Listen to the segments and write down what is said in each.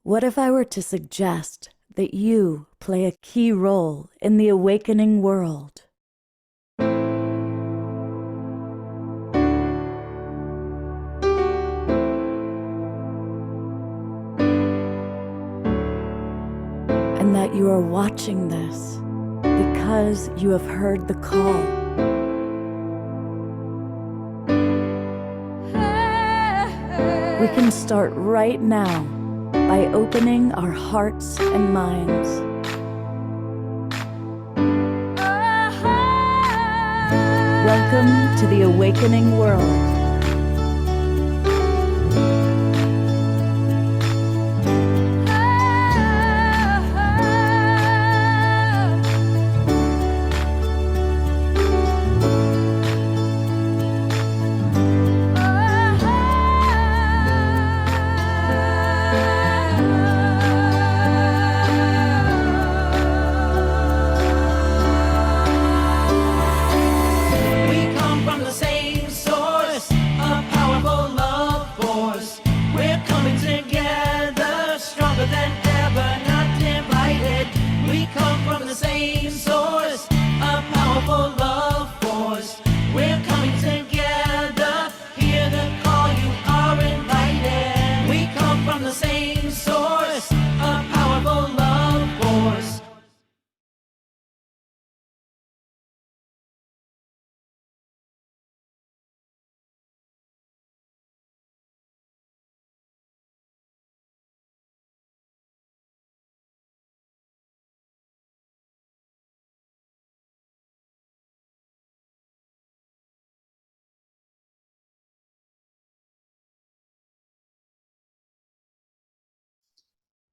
What if I were to suggest that you play a key role in the awakening world? And that you are watching this because you have heard the call. We can start right now by opening our hearts and minds. Welcome to the awakening world.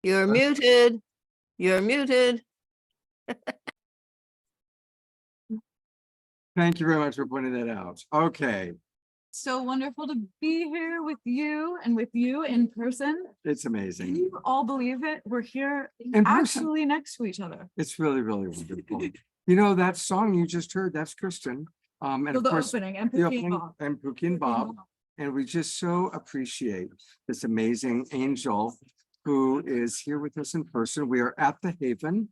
You're muted. You're muted. Thank you very much for pointing that out. Okay, So wonderful to be here with you and with you in person. it's Can amazing. you all believe it? We're here In person. actually next to each other. It's really, really wonderful. You know, that song you just heard, that's Kristin. And So of the course, opening and the Pookie opening and Bob. and Pookie and Bob. And we just so appreciate this amazing angel who is here with us in person. We are at the Haven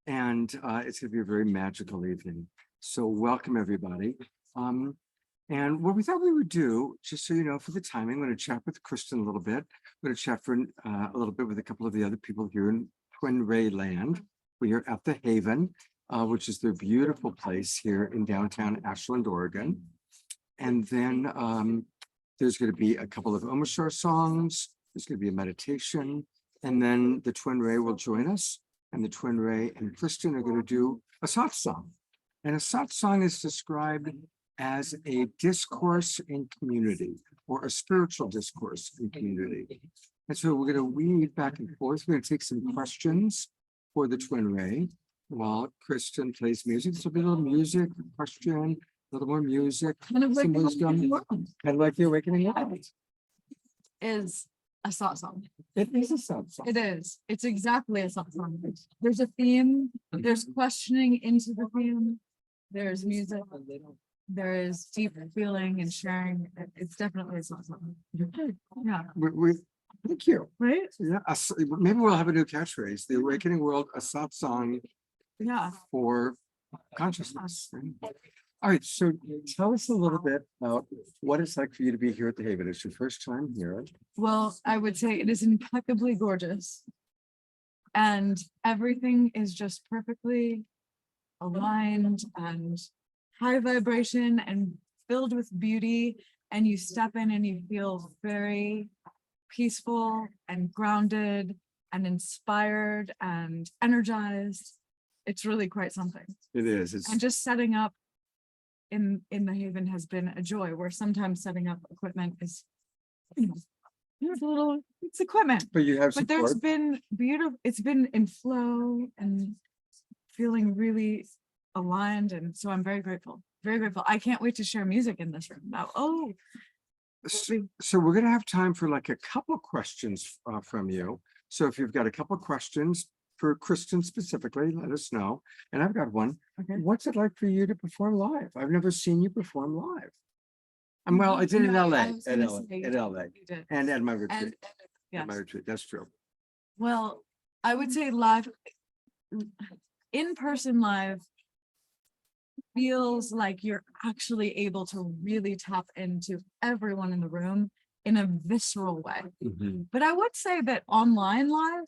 and it's going to be a very magical evening. So welcome, everybody. And what we thought we would do, just so you know, for the timing, I'm going to chat with Kristin a little bit. I'm going to chat for a little bit with a couple of the other people here in TwinRay land. We are at the Haven, which is their beautiful place here in downtown Ashland, Oregon. And then there's going to be a couple of Omashar songs. There's going to be a meditation. And then the TwinRay will join us. And the TwinRay and Kristin are going to do a Satsang. And a Satsang is described as a discourse in community or a spiritual discourse in community. And so we're going to weave back and forth. We're going to take some questions for the TwinRay while Kristin plays music. So there'll be a little music, question, a little more music, Kind of like some the wisdom, Awakening World kind of like the awakening world. is a satsang. It is a Satsang. It is. It's exactly a satsang. There's a theme. There's questioning into the theme. There's music. There is deep feeling and sharing. It's definitely a satsang. Yeah. Thank you. Right? Yeah, maybe we'll have a new catchphrase, the awakening world, a Satsang Yeah. for consciousness. All right, so tell us a little bit about what it's like for you to be here at the Haven. It's your first time here. Well, I would say it is impeccably gorgeous. And everything is just perfectly aligned and high vibration and filled with beauty. And you step in and you feel very peaceful and grounded and inspired and energized. It's really quite something. It is. And just setting up in the Haven has been a joy, where sometimes setting up equipment is, it's equipment. But you have But there's support. been beautiful, it's been in flow and feeling really aligned. And so I'm very grateful, very grateful. I can't wait to share music in this room now. Oh, So we're going to have time for like a couple questions from you. So if you've got a couple questions for Kristin specifically, let us know. And I've got one. okay. What's it like for you to perform live? I've never seen you perform live. Well, I did in No, LA, I was gonna say in LA, you did. and at my retreat. And At my yes. retreat, that's true. Well, I would say live, in-person live feels like you're actually able to really tap into everyone in the room in a visceral way. Mhm. But I would say that online live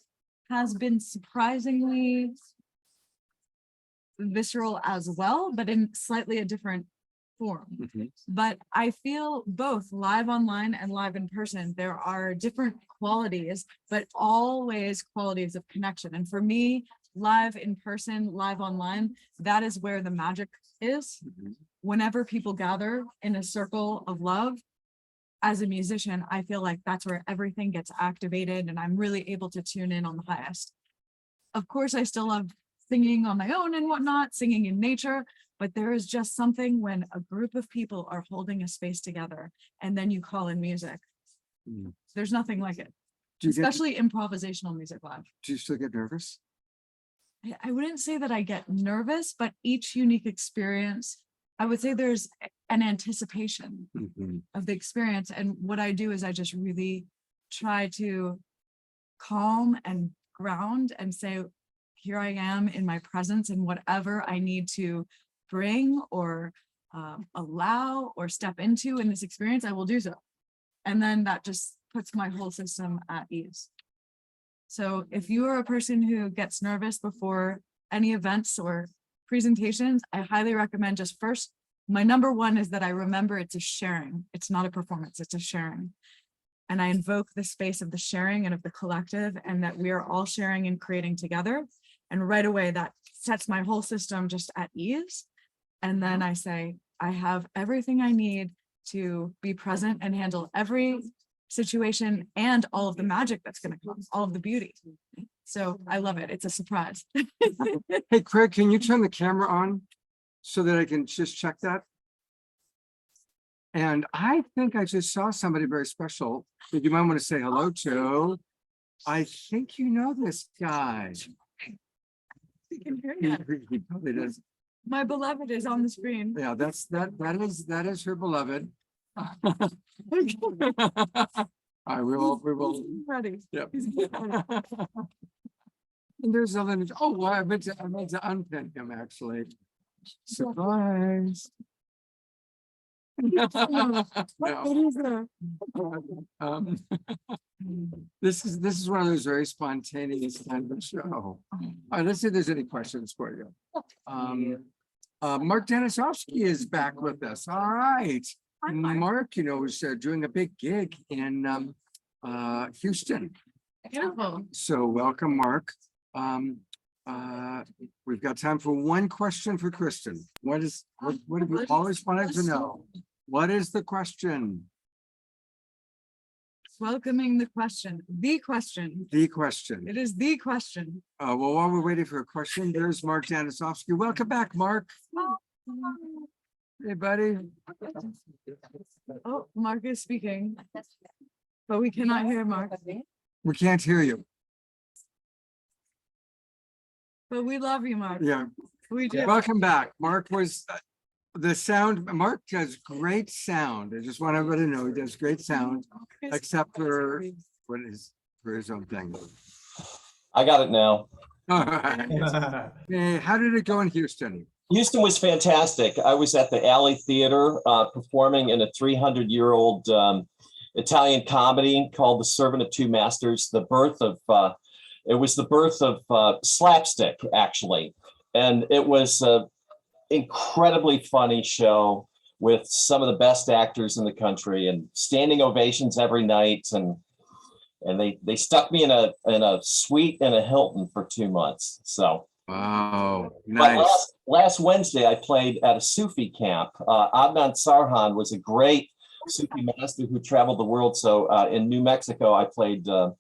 has been surprisingly visceral as well, but in slightly a different form. Mhm. But I feel both live online and live in person, there are different qualities, but always qualities of connection. And for me, live in person, live online, that is where the magic is. Mhm. Whenever people gather in a circle of love, as a musician, I feel like that's where everything gets activated and I'm really able to tune in on the highest. Of course, I still love singing on my own and whatnot, singing in nature, but there is just something when a group of people are holding a space together and then you call in music. Mm. There's nothing like it, Do you get, especially improvisational music live. do you still get nervous? I wouldn't say that I get nervous, but each unique experience, I would say there's an anticipation Mhm. of the experience. And what I do is I just really try to calm and ground and say, here I am in my presence, and whatever I need to bring or allow or step into in this experience, I will do so. And then that just puts my whole system at ease. So if you are a person who gets nervous before any events or presentations, I highly recommend just first, my number one is that I remember it's a sharing. It's not a performance, it's a sharing. And I invoke the space of the sharing and of the collective, and that we are all sharing and creating together. And right away that sets my whole system just at ease. And then I say, I have everything I need to be present and handle every situation and all of the magic that's going to come, all of the beauty. So I love it. It's a surprise. Hey, Craig, can you turn the camera on so that I can just check that? And I think I just saw somebody very special that you might want to say hello to. I think you know this guy. You can hear He, that. he probably does. My beloved is on the screen. Yeah, that is her beloved. All right, we will. Ready. Yep. And there's a limit. Oh, well, I meant to unpin him actually. Surprise. No. Um, This is one of those very spontaneous kind of show. All right, let's see if there's any questions for you. Mark Danisowski is back with us. All right. Mark, is doing a big gig in Houston. Beautiful. So welcome, Mark. We've got time for one question for Kristin. What have you always wanted to know? What is the question? Welcoming the question. The question. The question. It is the question. Well, while we're waiting for a question, there's Mark Danisowski. Welcome back, Mark. Hey, buddy. Oh, Mark is speaking, but we cannot hear Mark. We can't hear you. But we love you, Mark. Yeah. We do. Welcome back. Mark was the sound. Mark does great sound. I just want everybody to know he does great sound, except for his own thing. I got it now. All right. Hey, how did it go in Houston? Houston was fantastic. I was at the Alley Theater performing in a 300-year-old Italian comedy called The Servant of Two Masters. It was the birth of slapstick, actually. And it was an incredibly funny show with some of the best actors in the country and standing ovations every night. And they stuck me in a suite in a Hilton for 2 months. So. Wow, nice. But last Wednesday, I played at a Sufi camp. Adnan Sarhan was a great Sufi master who traveled the world. So in New Mexico, I played a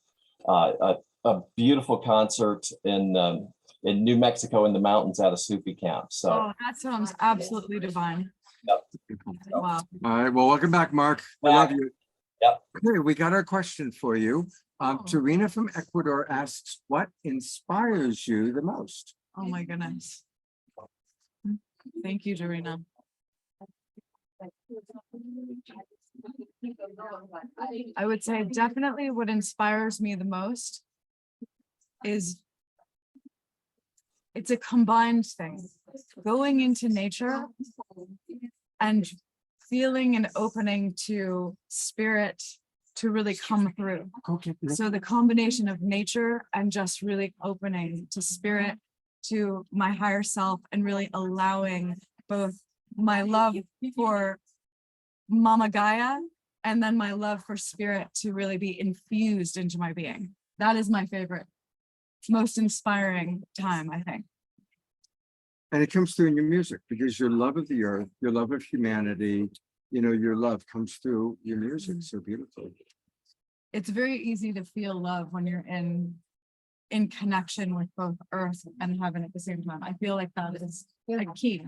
beautiful concert in New Mexico in the mountains at a Sufi camp. So that sounds absolutely divine. Yep. Wow. All right, well, welcome back, Mark. We love you. Yep. Okay, we got our question for you. Tarina from Ecuador asks, what inspires you the most? Oh my goodness. Thank you, Jarina. I would say definitely what inspires me the most is, it's a combined thing. Going into nature and feeling and opening to spirit to really come through. Okay. So the combination of nature and just really opening to spirit, to my higher self, and really allowing both my love for Mama Gaia and then my love for spirit to really be infused into my being. That is my favorite, most inspiring time, I think. And it comes through in your music because your love of the earth, your love of humanity, you know, your love comes through your music so beautifully. It's very easy to feel love when you're in connection with both earth and heaven at the same time. I feel like that is a key.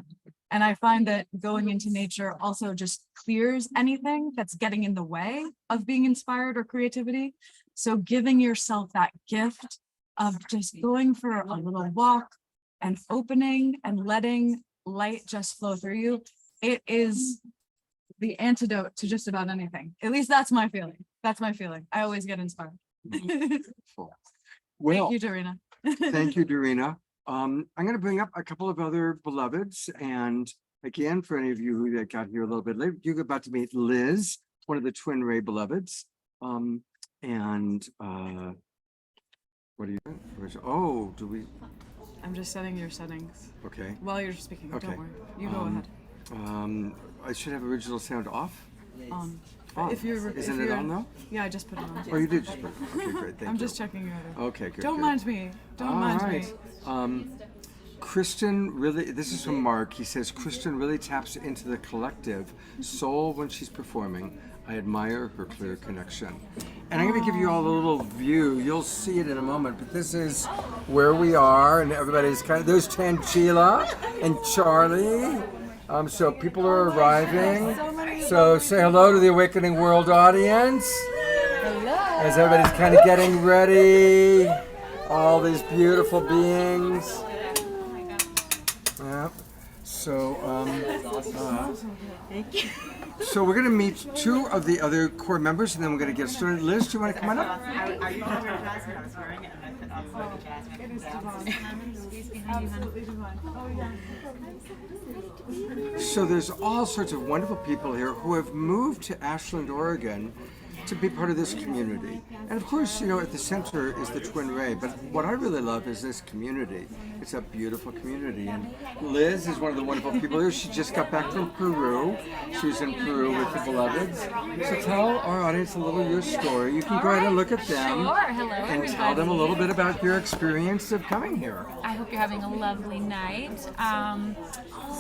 And I find that going into nature also just clears anything that's getting in the way of being inspired or creativity. So giving yourself that gift of just going for a little walk and opening and letting light just flow through you, it is the antidote to just about anything. At least that's my feeling. That's my feeling. I always get inspired. Well, Thank you, Dorina. thank you, Dorina. I'm going to bring up a couple of other beloveds. And again, for any of you who got here a little bit late, you're about to meet Liz, one of the TwinRay beloveds. What do you think? Oh, do we? I'm just setting your settings Okay. while you're speaking. Okay. Don't worry. You go ahead. I should have original sound off. On. On. If you're, Isn't it on though? Yeah, I just put it on. Oh, you did just put it. Okay, great. Thank I'm you. just checking your other. Okay, good. Don't good. mind me. Don't All mind right. me. Kristin really, this is from Mark. He says, Kristin really taps into the collective soul when she's performing. I admire her clear connection. And I'm going to give you all a little view. You'll see it in a moment, but this is where we are, and everybody's kind of, there's Tanchila and Charlie. So people are arriving. So say hello to the Awakening World audience. Hello. As everybody's kind of getting ready. All these beautiful beings. Yeah. So, so we're going to meet two of the other core members, and then we're going to get started. Liz, do you want to come on up? Are you wearing jasmine? I was wearing it, and I put on some jasmine. It is divine. Absolutely divine. Oh, yeah. So there's all sorts of wonderful people here who have moved to Ashland, Oregon to be part of this community. And of course, you know, at the center is the TwinRay, but what I really love is this community. It's a beautiful community. And Liz is one of the wonderful people here. She just got back from Peru. She was in Peru with the beloveds. So tell our audience a little your story. You can go ahead and look at them. Sure. Hello, And tell them a everybody. little bit about your experience of coming here. I hope you're having a lovely night.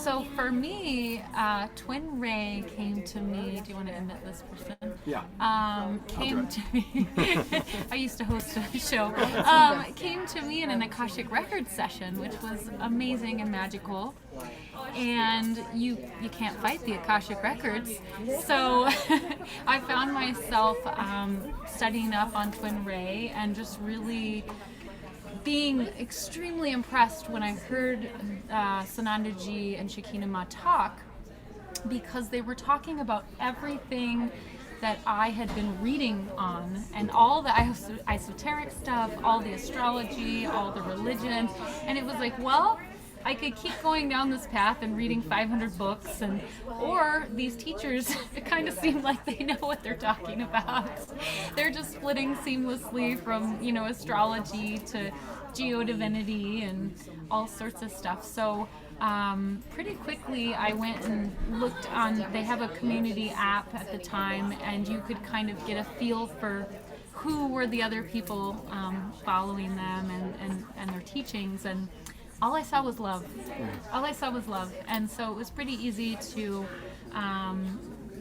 So for me, TwinRay came to me. Do you want to admit this person? Yeah. Came to me. I used to host a show. Came to me in an Akashic Records session, which was amazing and magical. And you can't fight the Akashic Records. So I found myself studying up on TwinRay and just really being extremely impressed when I heard Sanandaji and Shekinah Ma talk, because they were talking about everything that I had been reading on, and all the esoteric stuff, all the astrology, all the religion, and it was like, well, I could keep going down this path and reading 500 books, or these teachers, it kind of seemed like they know what they're talking about. They're just splitting seamlessly from, you know, astrology to geodivinity and all sorts of stuff. So pretty quickly I went and looked on, they have a community app at the time, and you could kind of get a feel for who were the other people following them and their teachings, and all I saw was love. All I saw was love. And so it was pretty easy to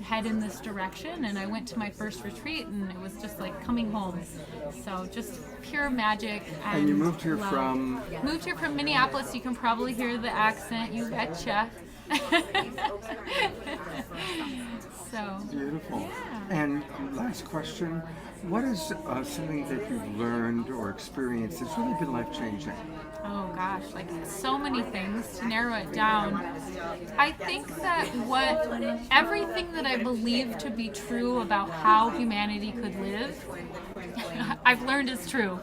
head in this direction, and I went to my first retreat, and it was just like coming home. So just pure magic. And you moved here love. from? Moved here from Minneapolis. You can probably hear the accent. You betcha. So Beautiful. yeah. And last question, what is something that you've learned or experienced that's really been life-changing? Oh gosh, like so many things. To narrow it down, I think that everything that I believe to be true about how humanity could live I've learned is true.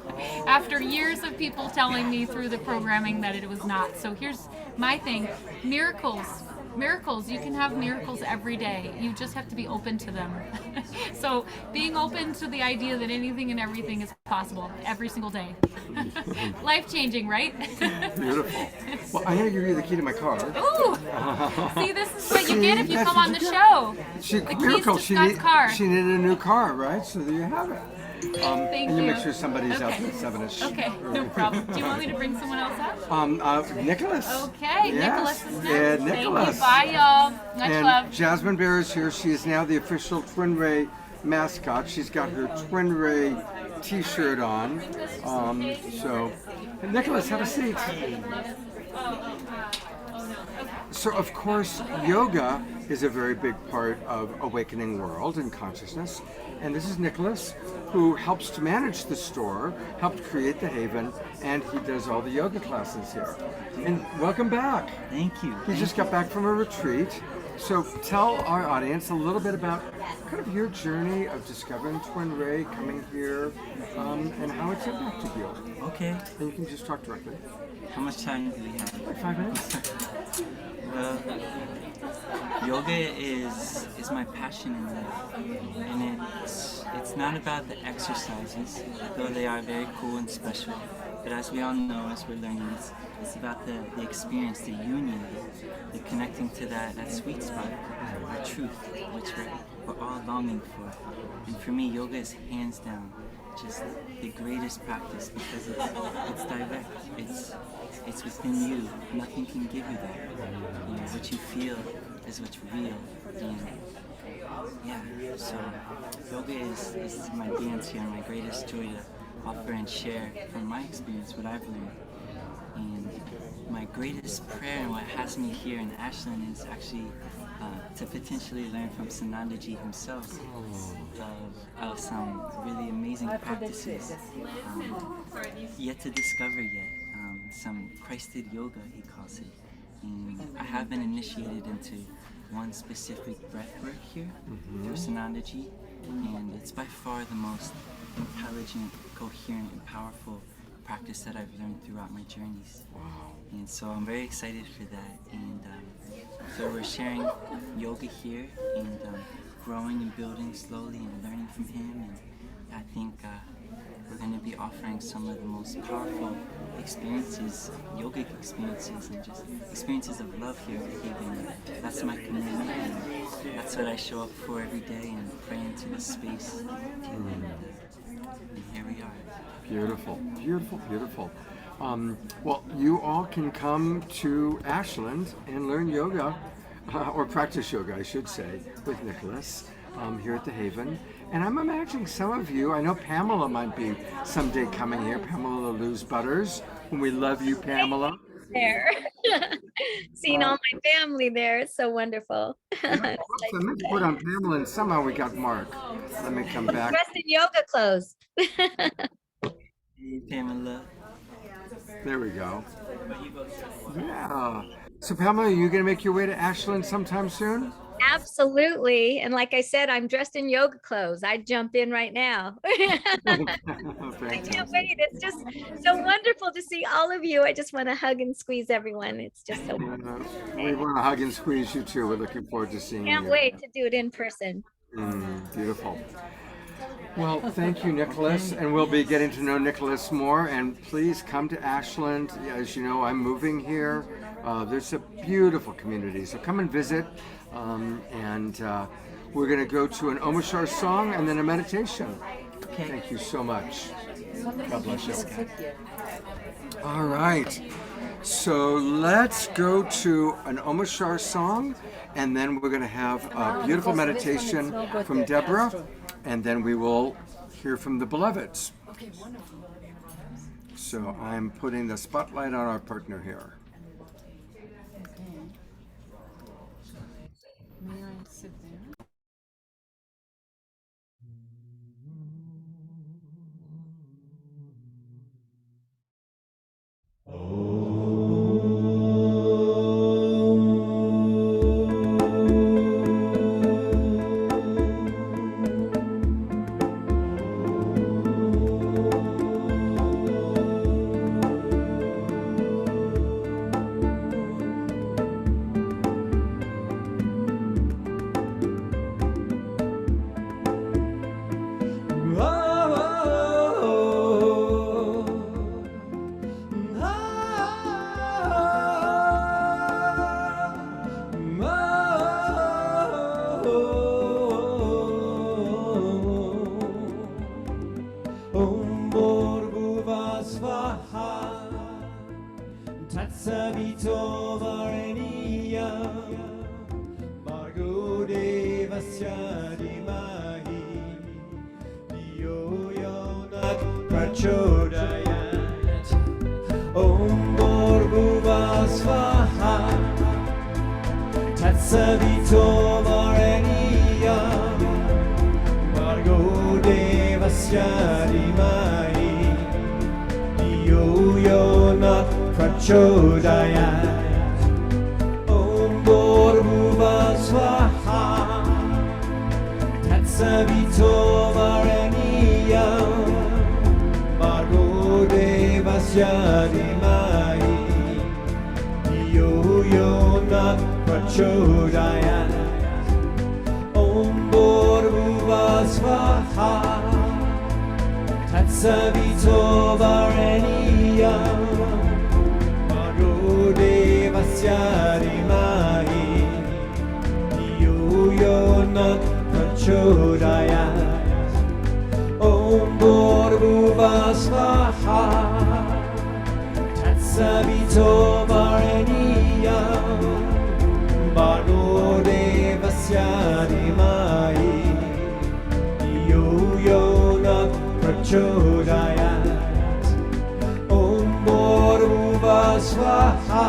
After years of people telling me through the programming that it was not. So here's my thing. Miracles. Miracles. You can have miracles every day. You just have to be open to them. So being open to the idea that anything and everything is possible every single day. Life-changing, right? Beautiful. Well, I'm going to give you the key to my car. Ooh! See, this is what you get if you come on the show. The keys to Scott's car. She needed a new car, right? So there you have it. Thank and you you. make sure somebody's out Okay. at 7-ish. Okay, no problem. Do you want me to bring someone else up? Nicholas. Okay, Yes. Nicholas is next. Yeah, Thank Nicholas. you. Bye, y'all. Much And love. Jasmine Bear is here. She is now the official TwinRay mascot. She's got her TwinRay t-shirt on. And Nicholas, have a seat. So of course, yoga is a very big part of Awakening World and consciousness. And this is Nicholas, who helps to manage the store, helped create the Haven, and he does all the yoga classes here. And welcome back. Thank you. He just got back from a retreat. So tell our audience a little bit about kind of your journey of discovering TwinRay, coming here, and how it's impacted you. Okay. And you can just talk directly. How much time do we have? Like 5 minutes. Well, yoga is my passion in life, and it's not about the exercises, though they are very cool and special. But as we all know, as we're learning, it's about the experience, the union, the connecting to that sweet spot, our truth, which we're all longing for. And for me, yoga is hands down just the greatest practice because it's direct. It's within you. Nothing can give you that. You know, what you feel is what's real. And yeah, so yoga is my dance here, my greatest joy to offer and share from my experience, what I've learned. And my greatest prayer and what has me here in Ashland is actually to potentially learn from Sanandaji himself of some really amazing practices yet to discover yet. Some Christed yoga, he calls it. And I have been initiated into one specific breath work here through Sanandaji, and it's by far the most intelligent, coherent, and powerful practice that I've learned throughout my journeys. And so I'm very excited for that. And so we're sharing yoga here and growing and building slowly and learning from him. And I think we're going to be offering some of the most powerful experiences, yogic experiences, and just experiences of love here at the Haven. That's my commitment, and that's what I show up for every day and pray into this space. And here we are. Beautiful, beautiful, beautiful. Well, you all can come to Ashland and learn yoga, or practice yoga, I should say, with Nicholas here at the Haven. And I'm imagining some of you, I know Pamela might be someday coming here, Pamela Luz Butters, and we love you, Pamela. There. Seeing all my family there, it's so wonderful. I meant to put on Pamela and somehow we got Mark. Let me come back. Dressed in yoga clothes. Hey, Pamela. There we go. Yeah. So Pamela, are you going to make your way to Ashland sometime soon? Absolutely. And like I said, I'm dressed in yoga clothes. I'd jump in right now. I can't wait. It's just so wonderful to see all of you. I just want to hug and squeeze everyone. It's just so wonderful. We want to hug and squeeze you too. We're looking forward to seeing you. Can't wait to do it in person. Beautiful. Well, thank you, Nicholas, and we'll be getting to know Nicholas more. And please come to Ashland. As you know, I'm moving here. There's a beautiful community, so come and visit. We're going to go to an Omashar song and then a meditation. Okay. Thank you so much. God bless you. All right. So let's go to an Omashar song, and then we're going to have a beautiful meditation from Deborah, and then we will hear from the beloveds. So I'm putting the spotlight on our partner here. swaha tatsavito vareniya Margo devasya dimahi Diyo yonat prachodayat Om Bhurbuva swaha tatsavito vareniya Margo devasya dimahi Diyo yonat prachodayat Om Bhurbuva swaha tatsavito vareniya Margo devasya dimahi Diyo yonat prachodayat Om Bhurbuva swaha tatsavito vareniya Margo devasya dimahi Diyo yonat prachodayat Om Bhurbuva swaha tatsavito vareniya Margo devasya dimahi Diyo yonat prachodayat Om Bhurbuva swaha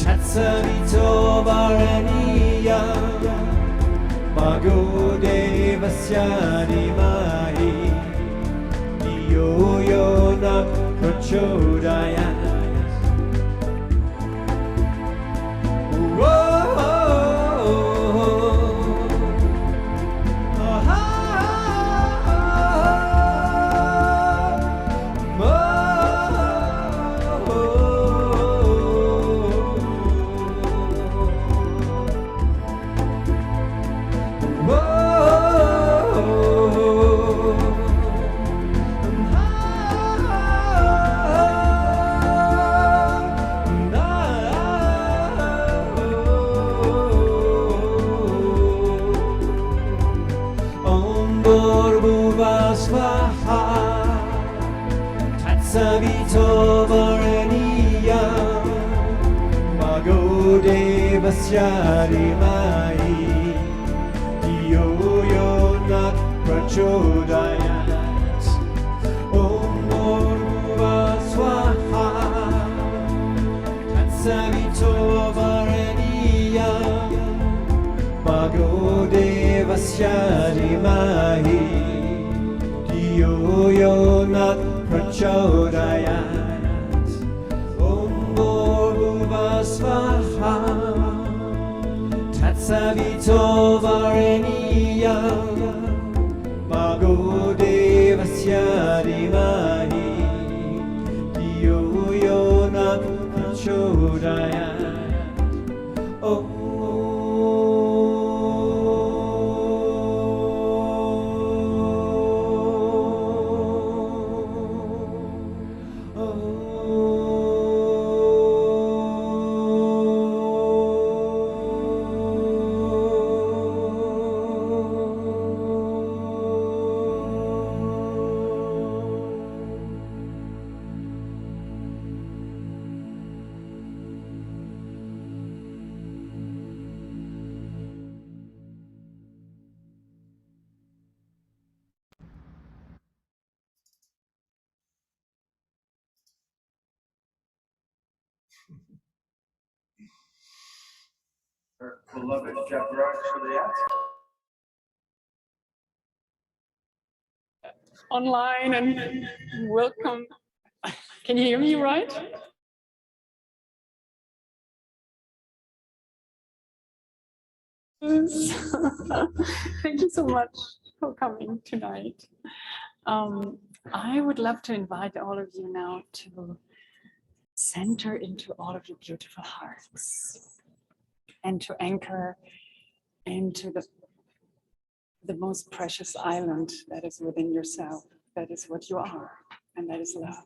tatsavito vareniya Margo devasya dimahi Diyo yonat prachodayat Tatsavito vareniya Margo devasya dimahi Diyo yonat prachodayat Om Bhurbuva swaha tatsavito vareniya Margo devasya dimahi Diyo yonat prachodayat Om Bhurbuva swaha tatsavito vareniya Margo devasya dimahi Diyo yonat prachodayat Our beloved Deborah Juliet. Online and welcome. Can you hear me right? Thank you so much for coming tonight. I would love to invite all of you now to center into all of your beautiful hearts and to anchor into the most precious island that is within yourself. That is what you are, and that is love.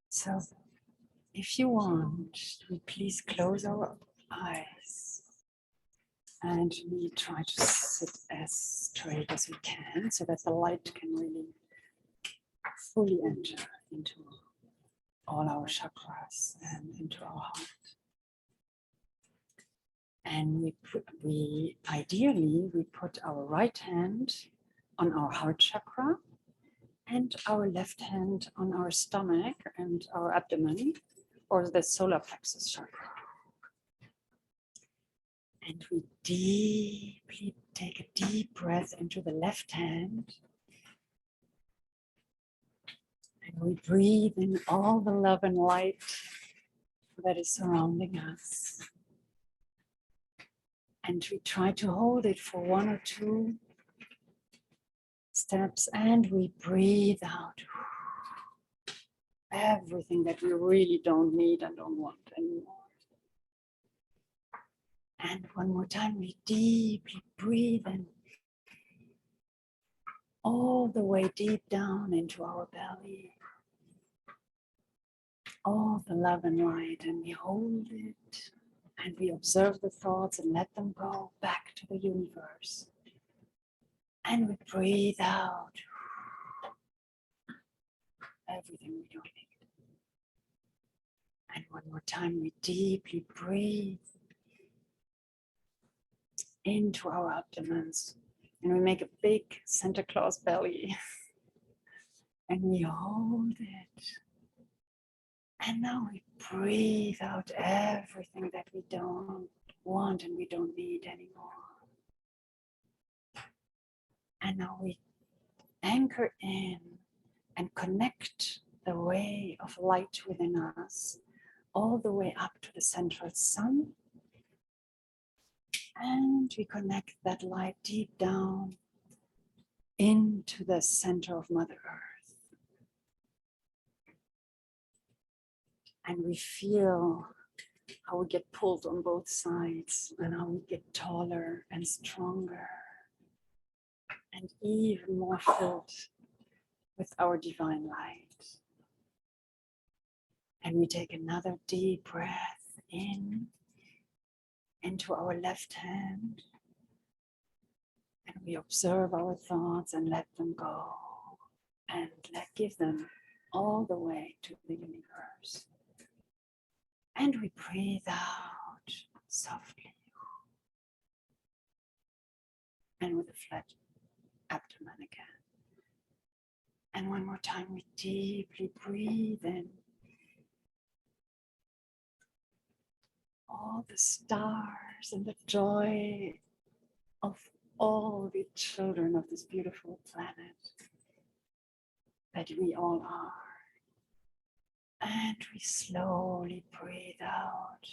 So if you want, we please close our eyes and we try to sit as straight as we can so that the light can really fully enter into all our chakras and into our heart. And we ideally put our right hand on our heart chakra and our left hand on our stomach and our abdomen, or the solar plexus chakra. And we deeply take a deep breath into the left hand. And we breathe in all the love and light that is surrounding us. And we try to hold it for 1 or 2 steps, and we breathe out everything that we really don't need and don't want anymore. And one more time, we deeply breathe in all the way deep down into our belly. All the love and light, and we hold it, and we observe the thoughts and let them go back to the universe. And we breathe out everything we don't need. And one more time, we deeply breathe into our abdomens, and we make a big Santa Claus belly, and we hold it. And now we breathe out everything that we don't want and we don't need anymore. And now we anchor in and connect the way of light within us all the way up to the central sun. And we connect that light deep down into the center of Mother Earth. And we feel how we get pulled on both sides and how we get taller and stronger and even more filled with our divine light. And we take another deep breath in into our left hand, and we observe our thoughts and let them go and give them all the way to the universe. And we breathe out softly and with a flat abdomen again. And one more time, we deeply breathe in all the stars and the joy of all the children of this beautiful planet that we all are. And we slowly breathe out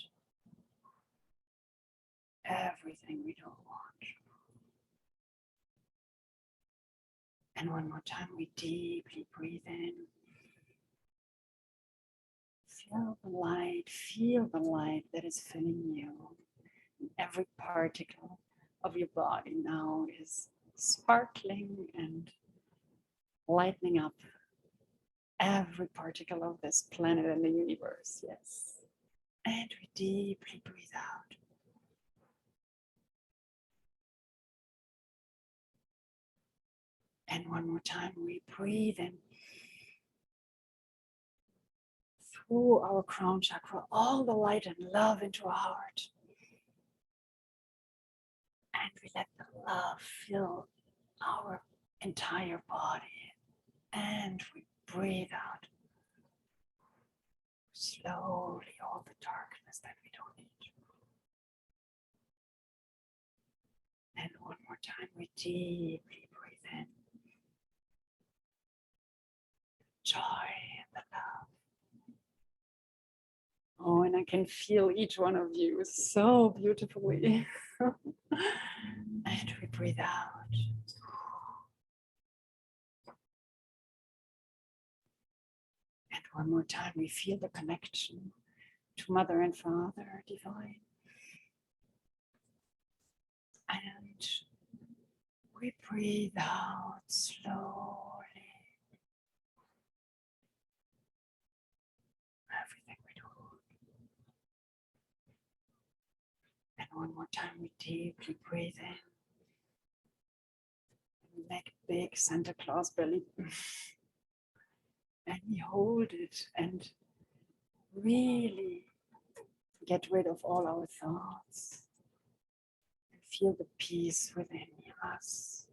everything we don't want. And one more time, we deeply breathe in. Feel the light that is filling you. Every particle of your body now is sparkling and lightening up every particle of this planet and the universe, yes. And we deeply breathe out. And one more time, we breathe in through our crown chakra, all the light and love into our heart. And we let the love fill our entire body. And we breathe out slowly all the darkness that we don't need. And one more time, we deeply breathe in joy and the love. Oh, and I can feel each one of you so beautifully. And we breathe out. And one more time, we feel the connection to Mother and Father Divine. And we breathe out slowly. Everything we do. And one more time, we deeply breathe in. We make a big Santa Claus belly. And we hold it and really get rid of all our thoughts and feel the peace within us.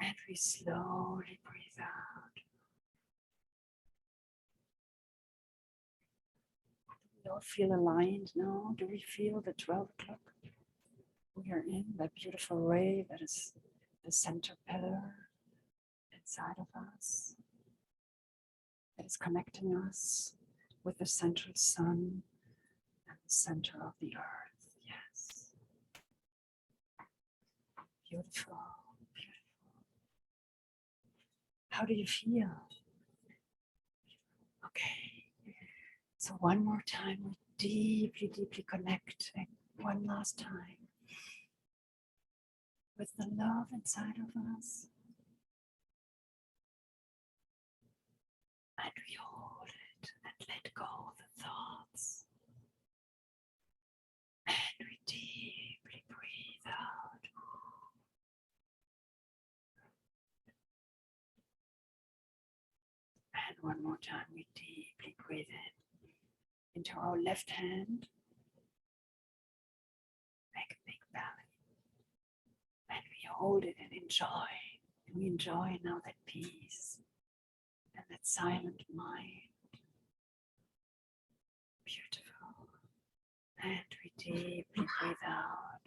And we slowly breathe out. Do we all feel aligned now? Do we feel the 12 o'clock? We are in that beautiful ray that is the center pillar inside of us. That is connecting us with the central sun and the center of the earth. Yes. Beautiful, beautiful. How do you feel? Okay. So one more time, we deeply, deeply connect. One last time with the love inside of us. And we hold it and let go of the thoughts. And we deeply breathe out. And one more time, we deeply breathe in into our left hand. Make a big belly. And we hold it and enjoy. And we enjoy now that peace and that silent mind. Beautiful. And we deeply breathe out.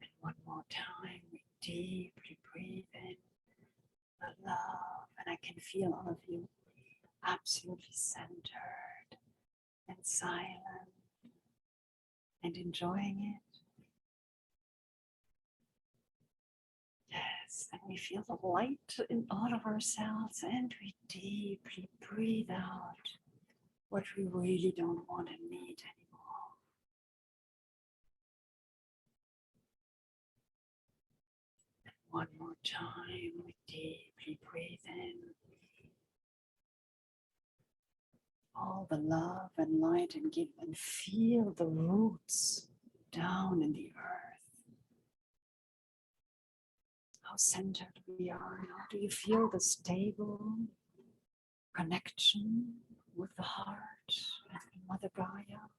And one more time, we deeply breathe in the love. And I can feel all of you absolutely centered and silent and enjoying it. Yes, and we feel the light in all of ourselves, and we deeply breathe out what we really don't want and need anymore. And one more time, we deeply breathe in all the love and light and give and feel the roots down in the earth. How centered we are now. Do you feel the stable connection with the heart and Mother Gaia?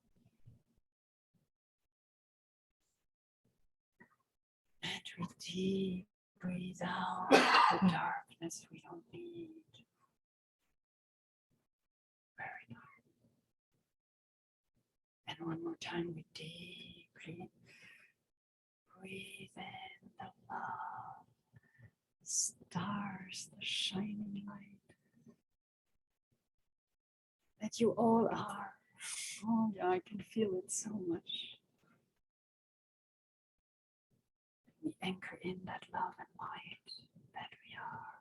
And we deep breathe out the darkness we don't need. Very nice. And one more time, we deeply breathe in the love, the stars, the shining light that you all are. Oh yeah, I can feel it so much. We anchor in that love and light that we are.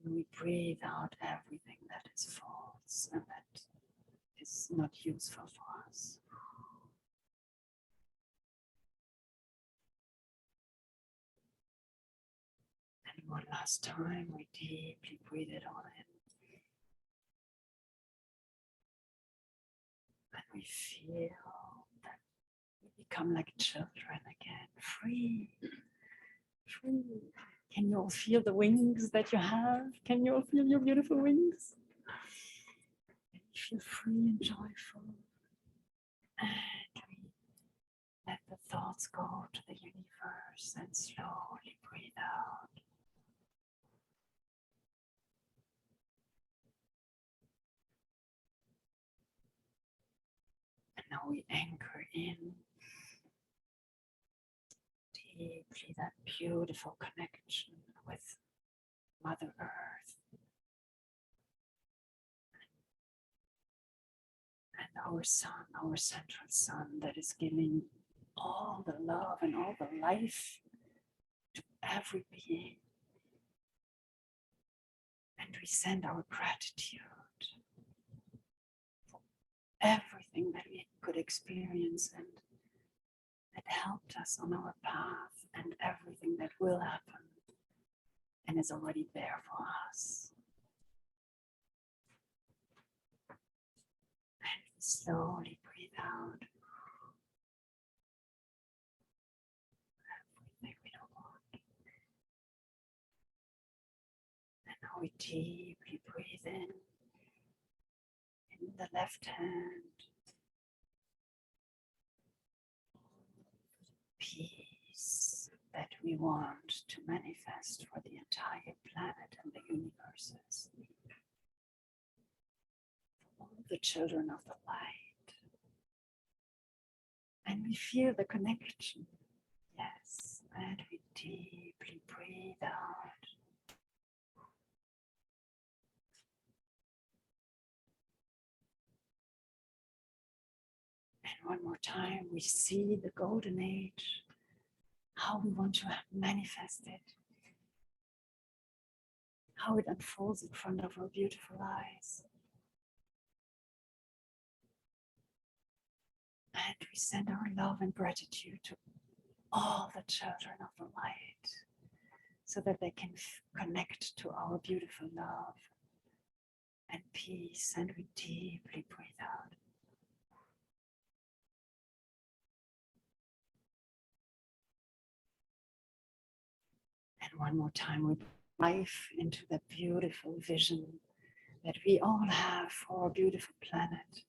And we breathe out everything that is false and that is not useful for us. And one last time, we deeply breathe it all in. And we feel that we become like children again, free, free. Can you all feel the wings that you have? Can you all feel your beautiful wings? And you feel free and joyful. And we let the thoughts go to the universe and slowly breathe out. And now we anchor in deeply that beautiful connection with Mother Earth and our sun, our central sun that is giving all the love and all the life to every being. And we send our gratitude for everything that we could experience and that helped us on our path, and everything that will happen and is already there for us. And we slowly breathe out. we deeply breathe in the left hand. Peace that we want to manifest for the entire planet and the universes. All the children of the light. And we feel the connection. Yes, and we deeply breathe out. And one more time, we see the golden age, how we want to manifest it, how it unfolds in front of our beautiful eyes. And we send our love and gratitude to all the children of the light so that they can connect to our beautiful love and peace. And we deeply breathe out. And one more time, we life into the beautiful vision that we all have for our beautiful planet.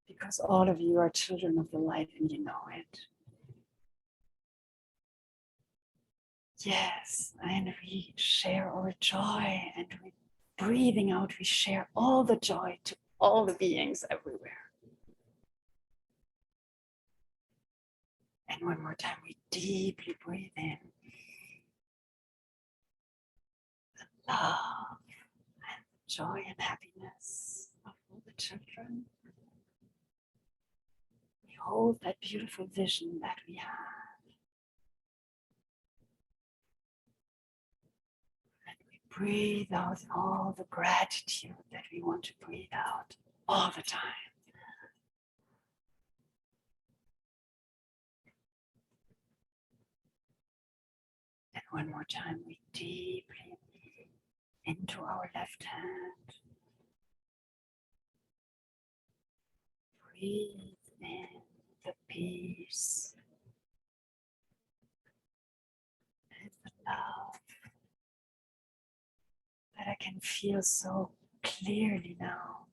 Because all of you are children of the light and you know it. Yes, and we share our joy, and we breathing out, we share all the joy to all the beings everywhere. And one more time, we deeply breathe in the love and joy and happiness of all the children. We hold that beautiful vision that we have. And we breathe out all the gratitude that we want to breathe out all the time. And one more time, we deeply into our left hand. Breathe in the peace and the love that I can feel so clearly now.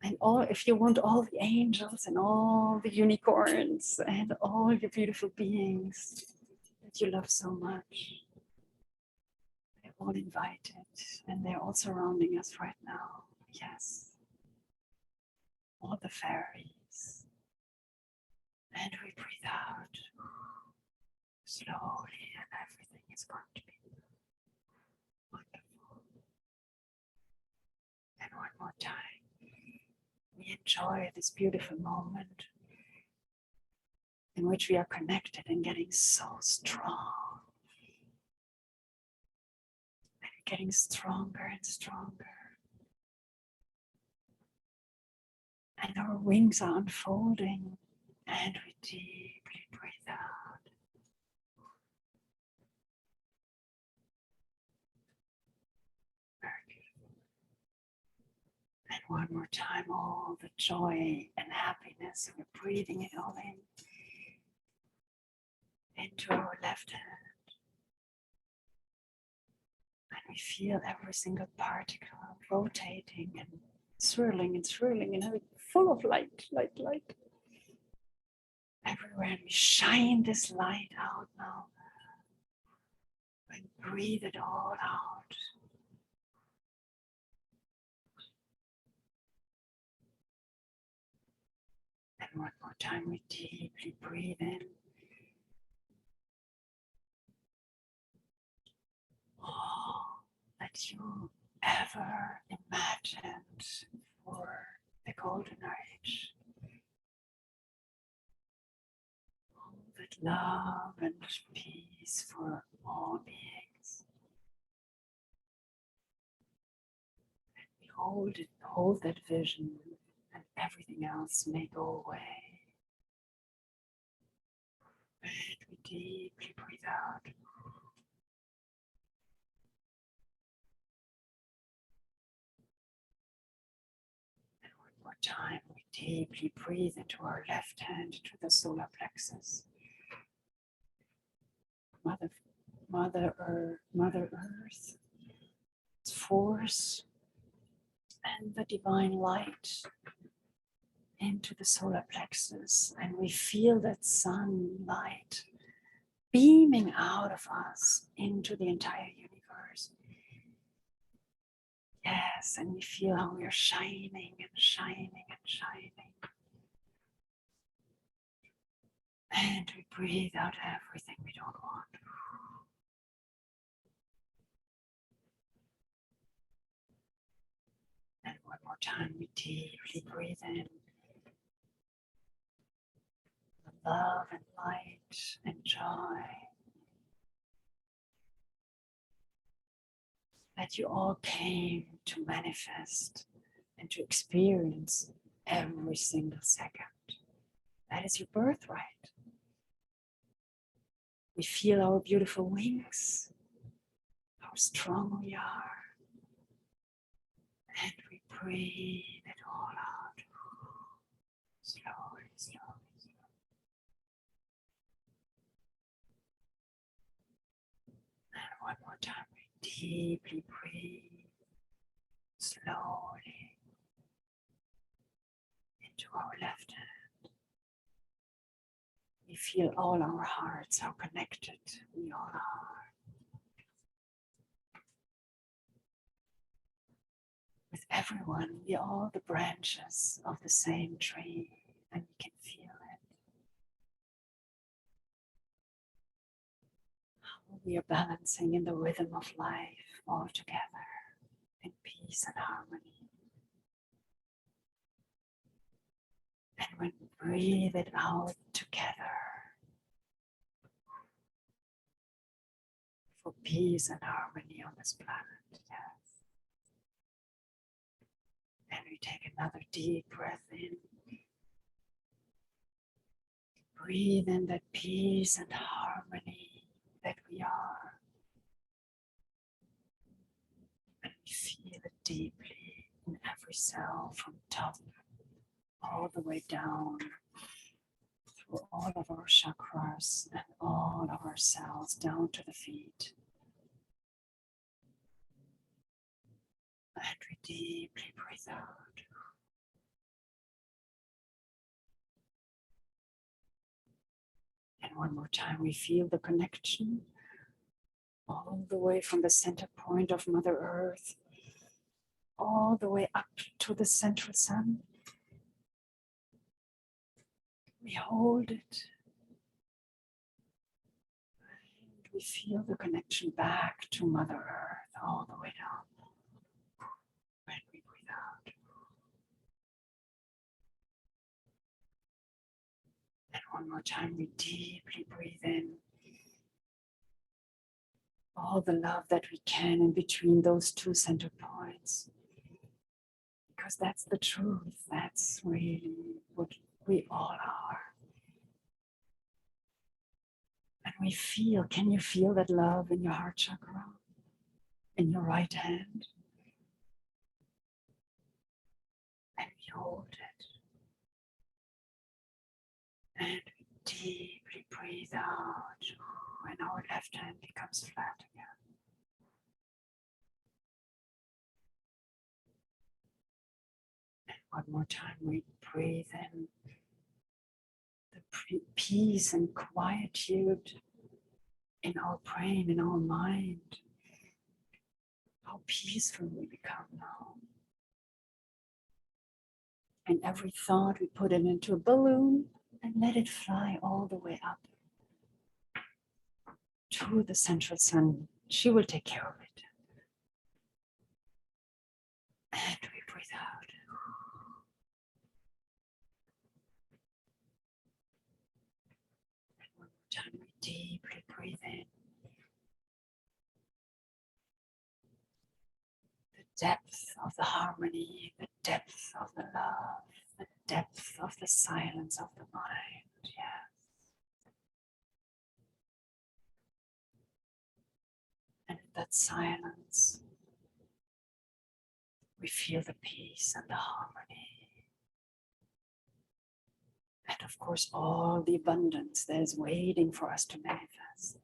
And all, if you want all the angels and all the unicorns and all your beautiful beings that you love so much, they're all invited and they're all surrounding us right now. Yes. All the fairies. And we breathe out slowly, and everything is going to be wonderful. And one more time, we enjoy this beautiful moment in which we are connected and getting so strong. And getting stronger and stronger. And our wings are unfolding, and we deeply breathe out. Very beautiful. And one more time, all the joy and happiness, we're breathing it all in. Into our left hand. And we feel every single particle rotating and swirling and having full of light, light, light. Everywhere, and we shine this light out now. And breathe it all out. And one more time, we deeply breathe in. All that you ever imagined for the golden age. All that love and peace for all beings. And we hold that vision, and everything else may go away. And we deeply breathe out. Time we deeply breathe into our left hand to the solar plexus. Mother Earth, its force, and the divine light into the solar plexus. And we feel that sunlight beaming out of us into the entire universe. Yes, and we feel how we are shining and shining and shining. And we breathe out everything we don't want. And one more time, we deeply breathe in the love and light and joy that you all came to manifest and to experience every single second. That is your birthright. We feel our beautiful wings, how strong we are, and we breathe it all out. Slowly, slowly, slowly. And one more time, we deeply breathe, slowly, into our left hand. We feel all our hearts, how connected we all are. With everyone, we are all the branches of the same tree, and we can feel it. How we are balancing in the rhythm of life all together in peace and harmony. And when we breathe it out together for peace and harmony on this planet, yes. And we take another deep breath in. Breathe in that peace and harmony that we are. And we feel it deeply in every cell from top all the way down through all of our chakras and all of our cells down to the feet. And we deeply breathe out. And one more time, we feel the connection all the way from the center point of Mother Earth, all the way up to the central sun. We hold it. And we feel the connection back to Mother Earth all the way down. When we breathe out. And one more time, we deeply breathe in. All the love that we can in between those two center points. Because that's the truth. That's really what we all are. And we feel, can you feel that love in your heart chakra? In your right hand? And we hold it. And we deeply breathe out. And our left hand becomes flat again. And one more time, we breathe in the peace and quietude in our brain, in our mind. How peaceful we become now. And every thought we put it into a balloon and let it fly all the way up to the central sun. She will take care of it. And we breathe out. And one more time, we deeply breathe in. The depth of the harmony, the depth of the love, the depth of the silence of the mind. Yes. And in that silence, we feel the peace and the harmony. And of course, all the abundance that is waiting for us to manifest.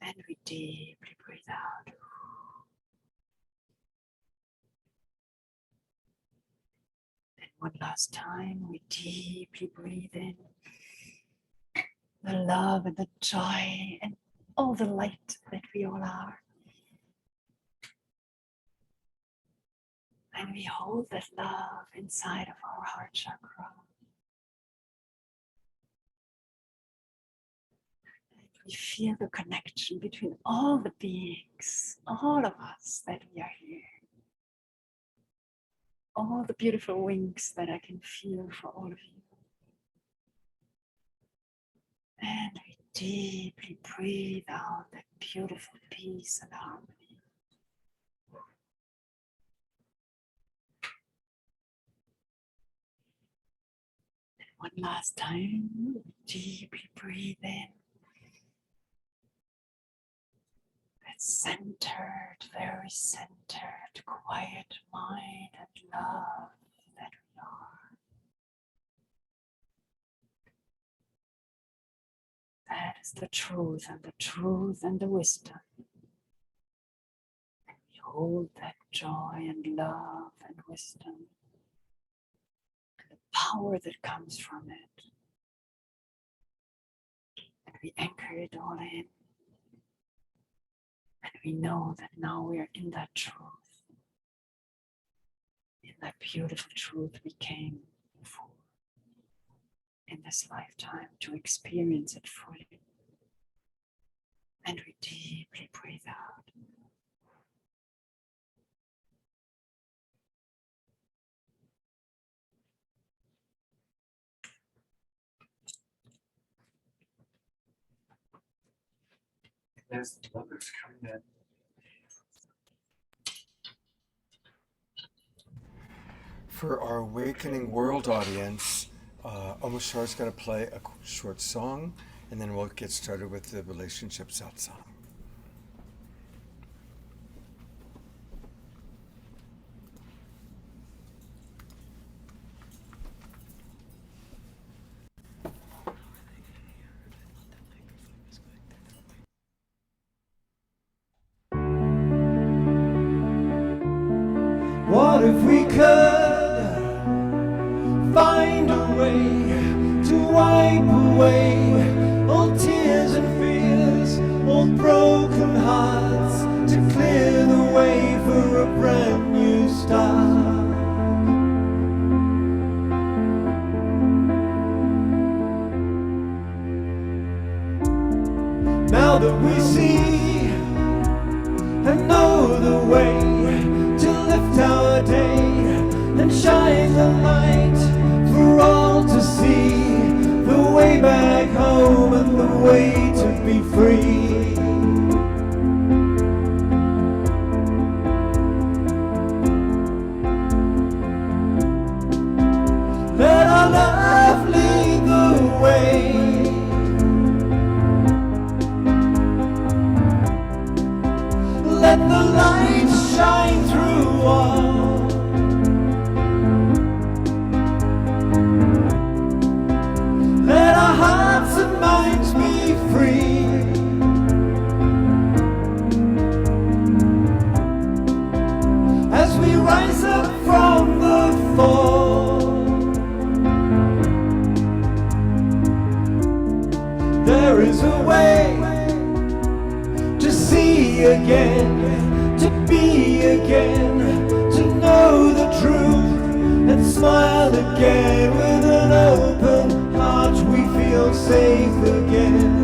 And we deeply breathe out. And one last time, we deeply breathe in the love and the joy and all the light that we all are. And we hold that love inside of our heart chakra. And we feel the connection between all the beings, all of us that we are here. All the beautiful wings that I can feel for all of you. And we deeply breathe out that beautiful peace and harmony. And one last time, deeply breathe in. That centered, very centered, quiet mind and love that we are. That is the truth and the wisdom. And we hold that joy and love and wisdom. And the power that comes from it. And we anchor it all in. And we know that now we are in that truth. In that beautiful truth we came for. In this lifetime to experience it fully. And we deeply breathe out. As the mother's coming in. For our Awakening World audience, Omashar's going to play a short song, and then we'll get started with the relationship satsang. What if we could find a way to wipe away all tears and fears, all broken hearts, to clear the way for a brand new start? Now that we see and know the way to lift our day and shine the light for all to see, the way back home and the way to be free. Let our love lead the way. Let the light shine through all. Let our hearts and minds be free. As we rise up from the fall, there is a way to see again, to be again, to know the truth and smile again. With an open heart we feel safe again.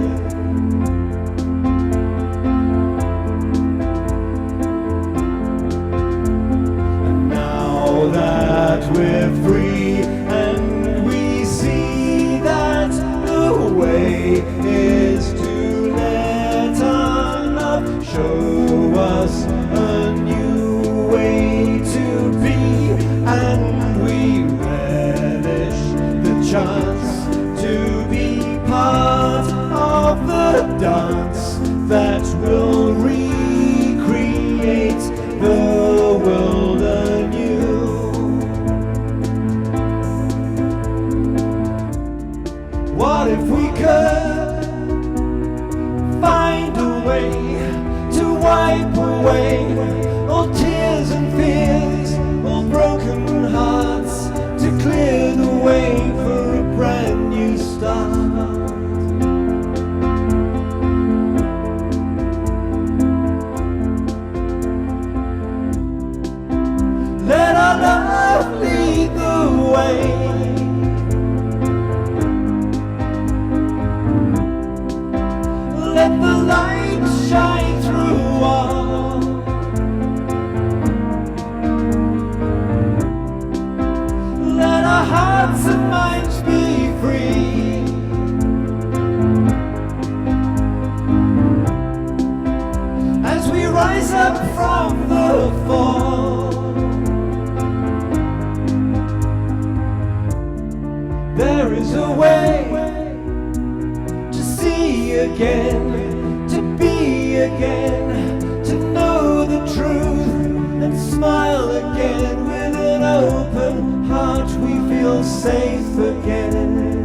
And now that we're free and we see that the way is to let our love show us a new way to be, and we relish the chance to be part of the dance that will recreate the world anew. What if we could find a way There is a way to see again, to be again, to know the truth and smile again. With an open heart we feel safe again.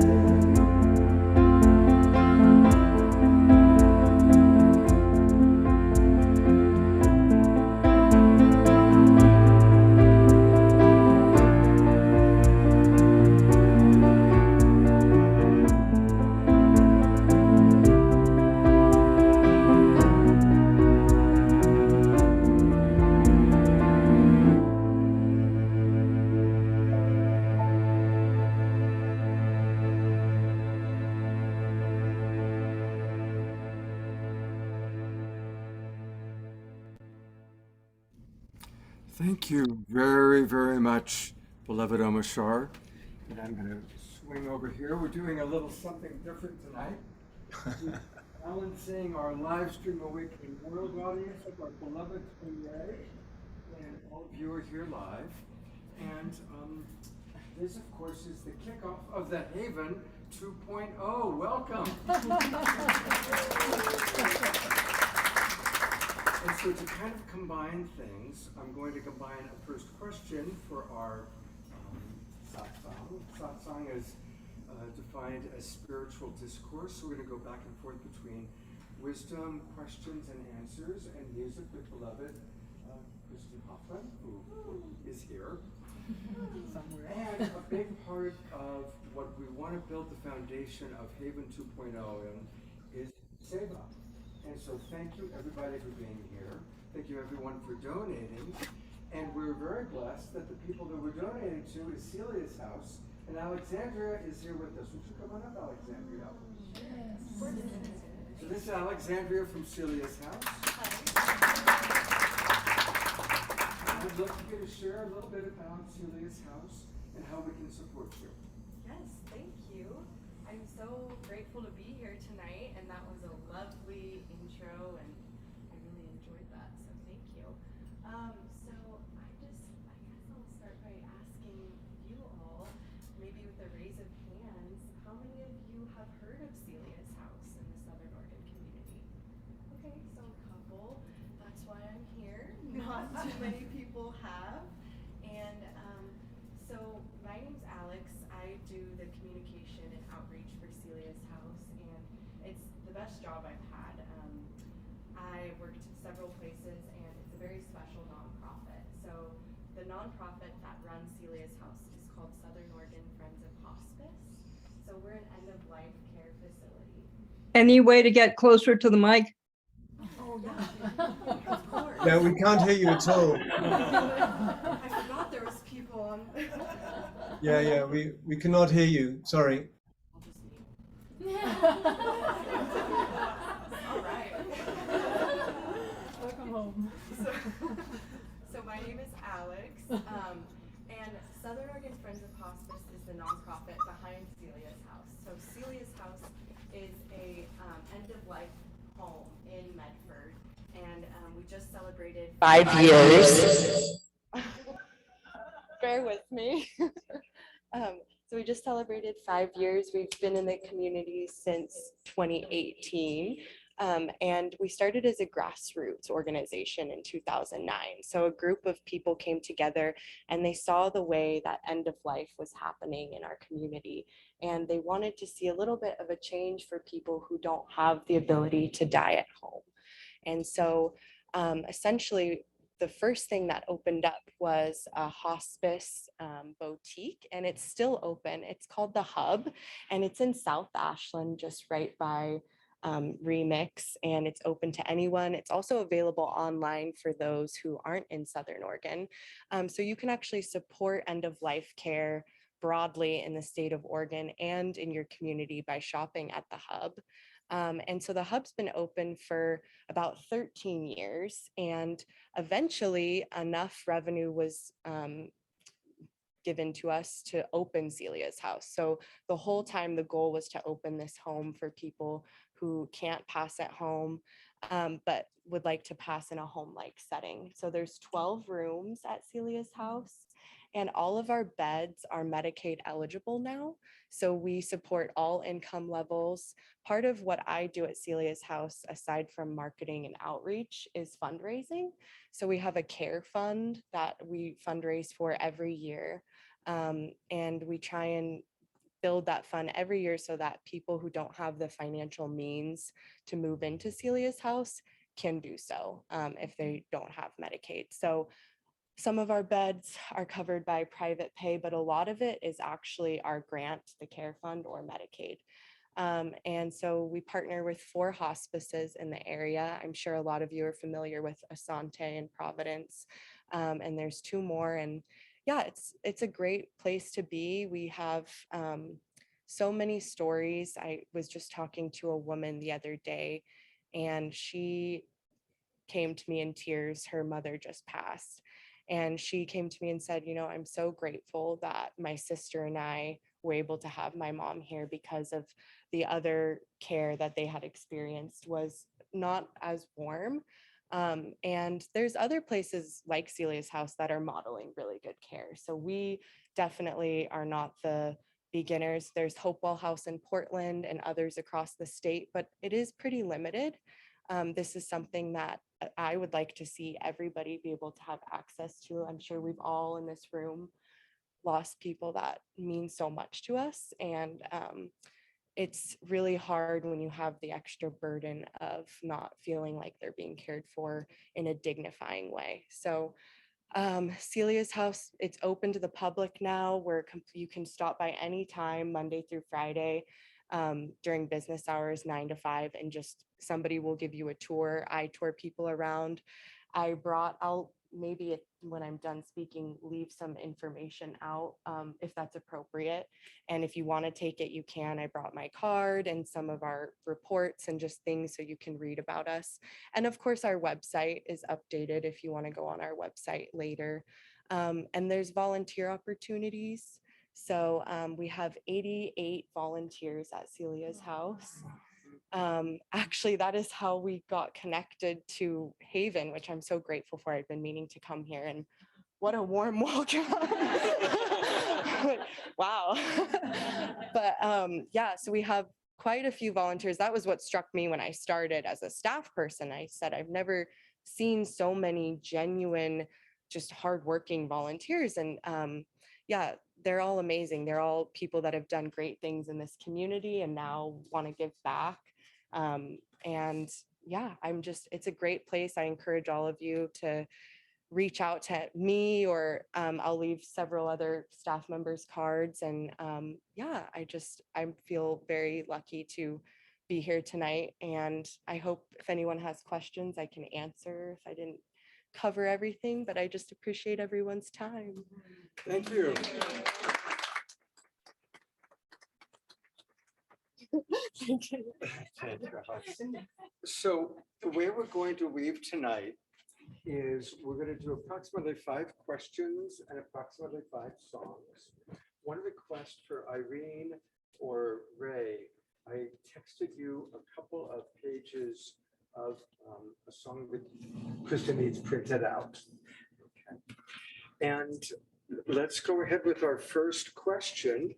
Thank you very, very much, beloved Omashar. And I'm going to swing over here. We're doing a little something different tonight. Balancing our live stream awakening world audience with our beloved TwinRay, and all of you are here live. And this, of course, is the kickoff of the Haven 2.0. Welcome. And so to kind of combine things, I'm going to combine a first question for our Satsang. Satsang is defined as spiritual discourse. So we're going to go back and forth between wisdom, questions, and answers, and music with beloved Kristin Hoffmann, who is here. And a big part of what we want to build the foundation of Haven 2.0 in is Seva. And so thank you everybody for being here. Thank you everyone for donating. And we're very blessed that the people that we're donating to is Celia's house. And Alexandria is here with us. Would you come on up, Alexandria? Yes. So this is Alexandria from Celia's house. I'd love for you to share a little bit about Celia's house and how we can support you. Yes, thank you. I'm so grateful to be here tonight, and that was a lovely intro, and I really enjoyed that, so thank you. So I guess I'll start by asking you all, maybe with a raise of hands, how many of you have heard of Celia's house in the Southern Oregon community? Okay, so a couple. That's why I'm here. Not too many people have. And so my name's Alex. I do the communication and outreach for Celia's house, and it's the best job I've had. I worked several places, and it's a very special nonprofit. So the nonprofit that runs Celia's house is called Southern Oregon Friends of Hospice. So we're an end-of-life care facility. Any way to get closer to the mic? Oh, yeah. Of course. Yeah, we can't hear you at all. I forgot there was people on. Yeah, we cannot hear you. Sorry. All right. Welcome home. So my name is Alex, and Southern Oregon Friends of Hospice is the nonprofit behind Celia's house. So Celia's house is a end-of-life home in Medford, and we just celebrated 5 years. Bear with me. So we just celebrated 5 years. We've been in the community since 2018. And we started as a grassroots organization in 2009. So a group of people came together and they saw the way that end of life was happening in our community. And they wanted to see a little bit of a change for people who don't have the ability to die at home. And so essentially, the first thing that opened up was a hospice boutique, and it's still open. It's called The Hub, and it's in South Ashland, just right by Remix, and it's open to anyone. It's also available online for those who aren't in Southern Oregon. So you can actually support end-of-life care broadly in the state of Oregon and in your community by shopping at The Hub. And so the Hub's been open for about 13 years, and eventually enough revenue was given to us to open Celia's house. So the whole time the goal was to open this home for people who can't pass at home, but would like to pass in a home-like setting. So there's 12 rooms at Celia's house, And all of our beds are Medicaid eligible now. So we support all income levels. Part of what I do at Celia's house, aside from marketing and outreach, is fundraising. So we have a care fund that we fundraise for every year. And we try and build that fund every year so that people who don't have the financial means to move into Celia's house can do so if they don't have Medicaid. So some of our beds are covered by private pay, but a lot of it is actually our grant, the care fund or Medicaid. And so we partner with 4 hospices in the area. I'm sure a lot of you are familiar with Asante and Providence, and there's 2 more. And yeah, it's a great place to be. We have so many stories. I was just talking to a woman the other day, and she came to me in tears. Her mother just passed. And she came to me and said, you know, I'm so grateful that my sister and I were able to have my mom here, because of the other care that they had experienced was not as warm. And there's other places like Celia's house that are modeling really good care. So we definitely are not the beginners. There's Hopewell House in Portland and others across the state, but it is pretty limited. This is something that I would like to see everybody be able to have access to. I'm sure we've all in this room lost people that mean so much to us. And it's really hard when you have the extra burden of not feeling like they're being cared for in a dignifying way. So Celia's house, it's open to the public now, where you can stop by anytime, Monday through Friday, during business hours, 9 to 5, and just somebody will give you a tour. I tour people around. I'll maybe when I'm done speaking, leave some information out if that's appropriate. And if you want to take it, you can. I brought my card and some of our reports and just things so you can read about us. And of course, our website is updated if you want to go on our website later. And there's volunteer opportunities. So we have 88 volunteers at Celia's house. Actually, that is how we got connected to Haven, which I'm so grateful for. I've been meaning to come here, and what a warm welcome. Wow. But yeah, so we have quite a few volunteers. That was what struck me when I started as a staff person. I said, I've never seen so many genuine, just hardworking volunteers. And yeah, they're all amazing. They're all people that have done great things in this community and now want to give back. And yeah, it's a great place. I encourage all of you to reach out to me, or I'll leave several other staff members' cards. And yeah, I feel very lucky to be here tonight. And I hope if anyone has questions, I can answer if I didn't cover everything, but I just appreciate everyone's time. Thank you. Thank you. So the way we're going to leave tonight is we're going to do approximately 5 questions and approximately 5 songs. One request for Irene or Ray, I texted you a couple of pages of a song that Kristen needs printed out. Okay. And let's go ahead with our first question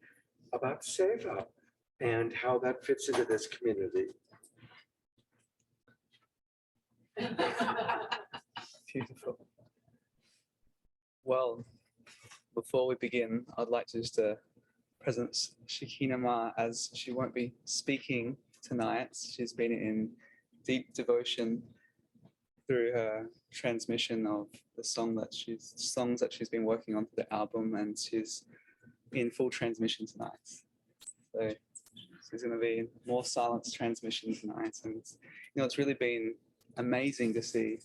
about Seva and how that fits into this community. Beautiful. Well, before we begin, I'd like to just present Shekina Ma, as she won't be speaking tonight. She's been in deep devotion through her transmission of the songs that she's been working on for the album, and she's in full transmission tonight. So she's going to be in more silence transmission tonight, and it's really been amazing to see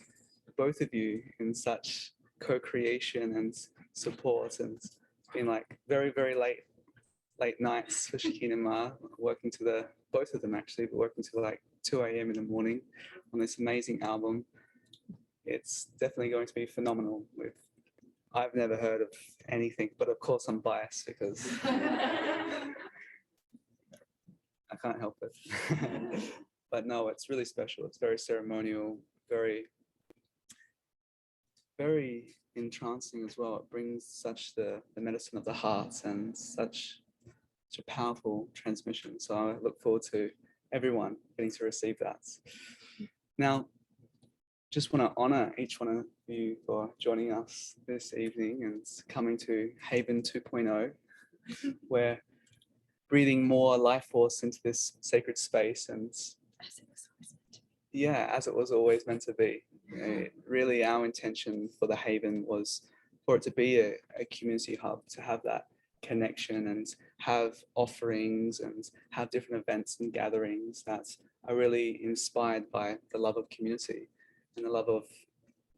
both of you in such co-creation and support, and it's been like very, very late nights for Shekina Ma, working to both of them actually, but working to like 2 a.m. in the morning on this amazing album. It's definitely going to be phenomenal. I've never heard of anything, but of course I'm biased because I can't help it. But no, it's really special. It's very ceremonial, very, very entrancing as well. It brings such the medicine of the heart and such a powerful transmission. So I look forward to everyone getting to receive that. Now, just want to honor each one of you for joining us this evening and coming to Haven 2.0, where breathing more life force into this sacred space, and yeah, as it was always meant to be. Really, our intention for the Haven was for it to be a community hub, to have that connection and have offerings and have different events and gatherings that are really inspired by the love of community and the love of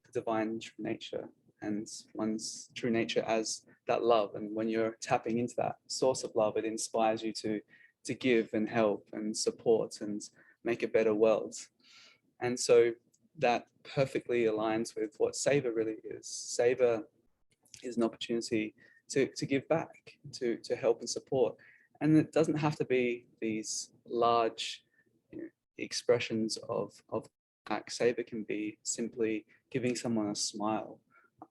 the divine true nature and one's true nature as that love. And when you're tapping into that source of love, it inspires you to give and help and support and make a better world. And so that perfectly aligns with what Savor really is. Savor is an opportunity to give back, to help and support. And it doesn't have to be these large expressions of back. Savor can be simply giving someone a smile,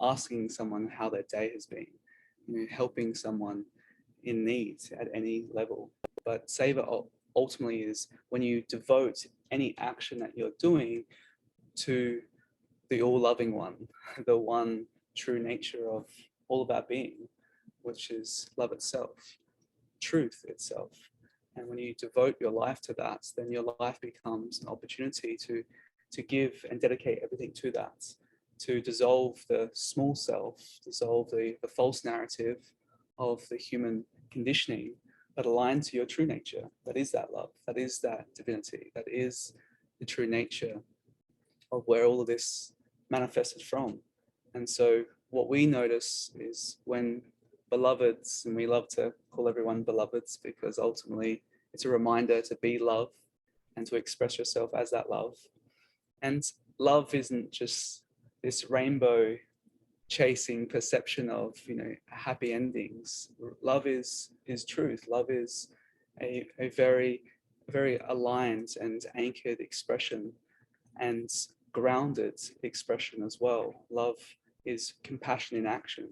asking someone how their day has been, helping someone in need at any level. But Savor ultimately is when you devote any action that you're doing to the all-loving one, the one true nature of all of our being, which is love itself, truth itself. And when you devote your life to that, then your life becomes an opportunity to give and dedicate everything to that, to dissolve the small self, dissolve the false narrative of the human conditioning, but align to your true nature. That is that love, that is that divinity, that is the true nature of where all of this manifested from. And so what we notice is when beloveds, and we love to call everyone beloveds because ultimately it's a reminder to be love and to express yourself as that love. And love isn't just this rainbow chasing perception of, happy endings. Love is truth. Love is a very, very aligned and anchored expression and grounded expression as well. Love is compassion in action.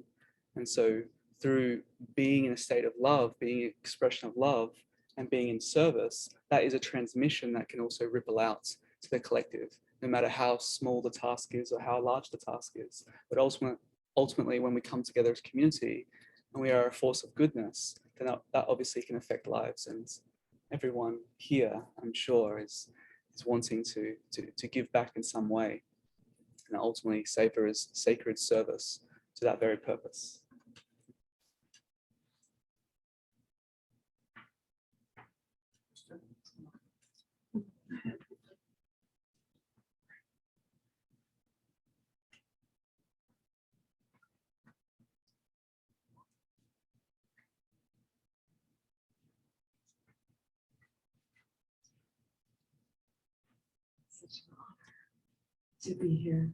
And so through being in a state of love, being an expression of love and being in service, that is a transmission that can also ripple out to the collective, no matter how small the task is or how large the task is. But ultimately, when we come together as a community and we are a force of goodness, then that obviously can affect lives. And everyone here, I'm sure, is wanting to give back in some way. And ultimately, Savor is sacred service to that very purpose. Such an honor to be here.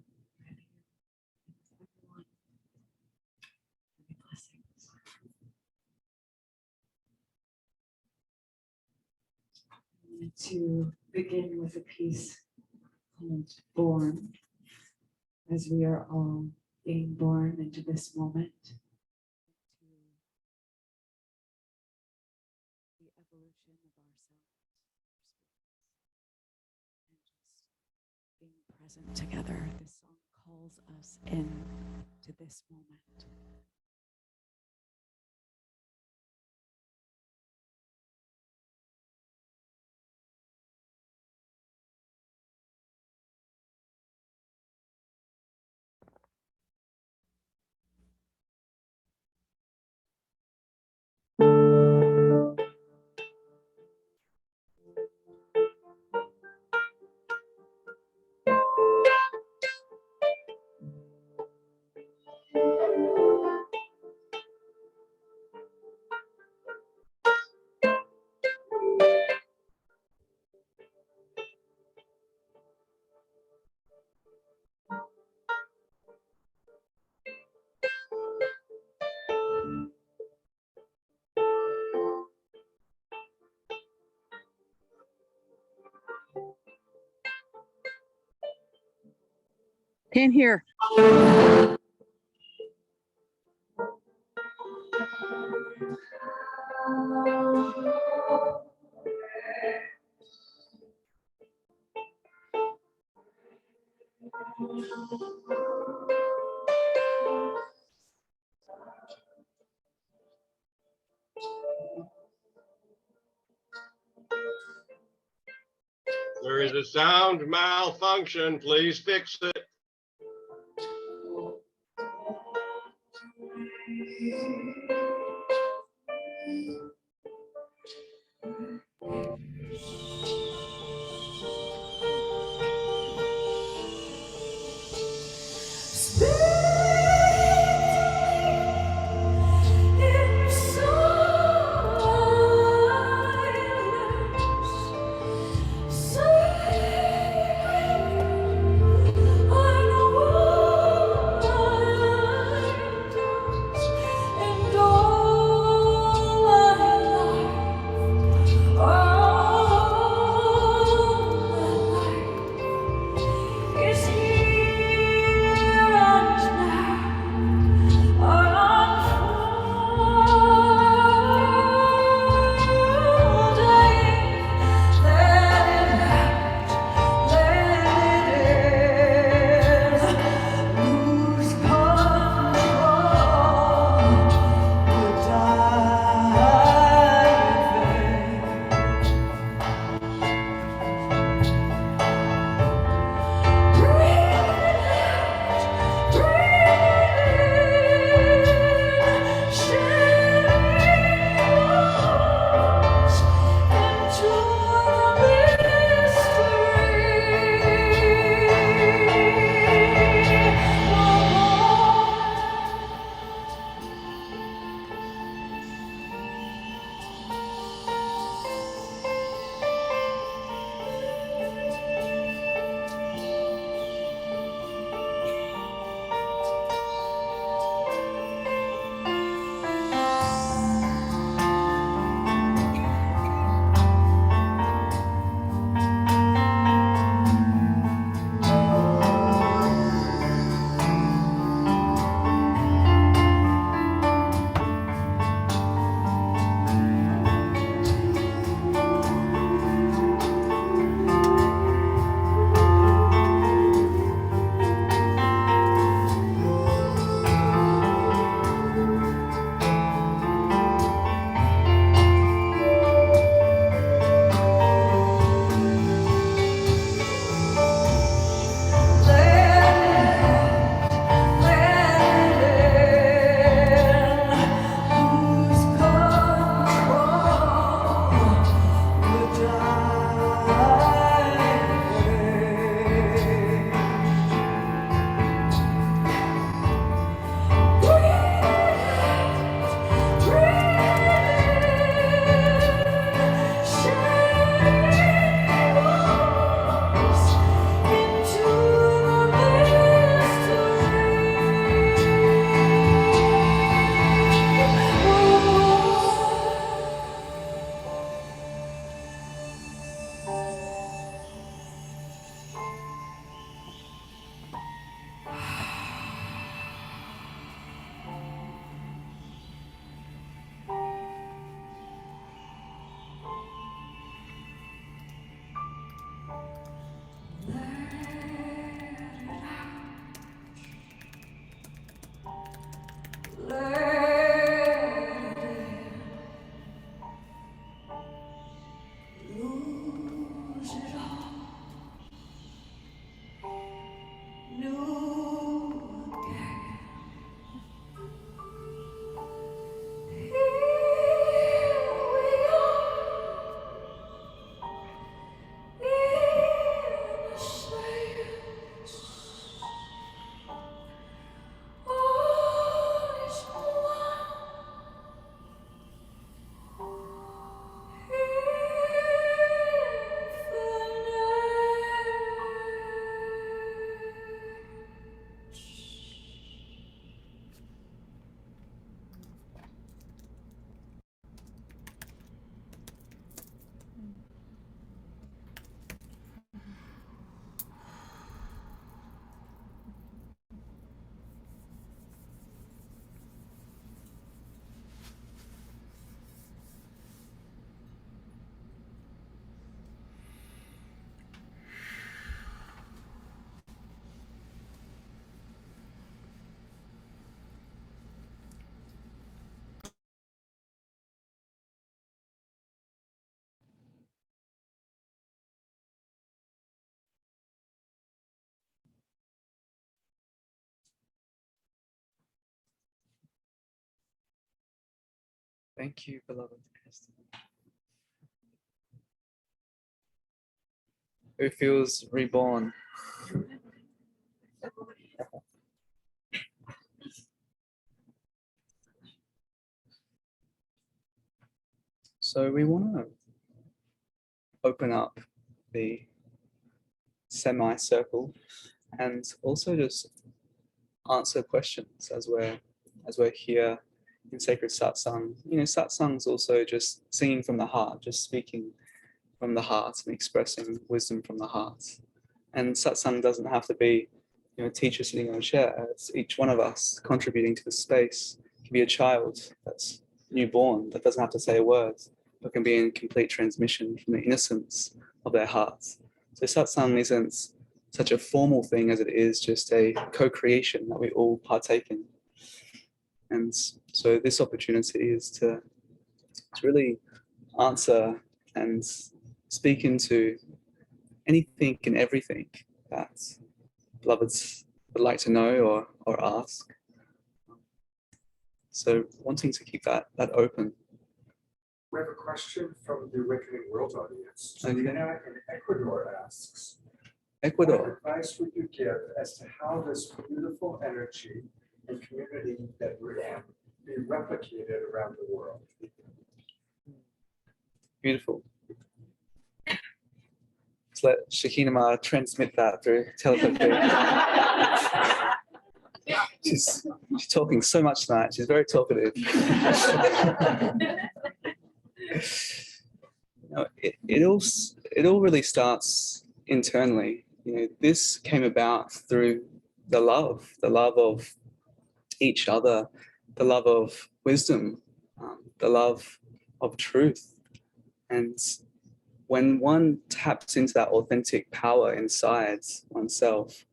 Everyone, many blessings. I wanted to begin with a piece called Born, as we are all being born into this moment. The evolution of ourselves. Being present together. This song calls us in to this moment. Can't hear. There is a sound malfunction. Please fix it. Oh Thank you, beloved Kristin. Who feels reborn? So we want to open up the semicircle and also just answer questions as we're here in sacred satsang. You know, satsang's also just singing from the heart, just speaking from the heart and expressing wisdom from the heart. And satsang doesn't have to be, you know, a teacher sitting on a chair. It's each one of us contributing to the space. It can be a child that's newborn that doesn't have to say a word, but can be in complete transmission from the innocence of their hearts. So satsang isn't such a formal thing as it is just a co-creation that we all partake in. And so this opportunity is to really answer and speak into anything and everything that beloveds would like to know or ask. So wanting to keep that open. We have a question from the Awakening World audience. Okay. Gina in Ecuador asks, Ecuador. what advice would you give as to how this beautiful energy and community that we're in be replicated around the world? Beautiful. Let's let Shekinah transmit that through telepathy. She's talking so much tonight. She's very talkative. No, it all really starts internally. You know, this came about through the love of each other, the love of wisdom, the love of truth. And when one taps into that authentic power inside oneself,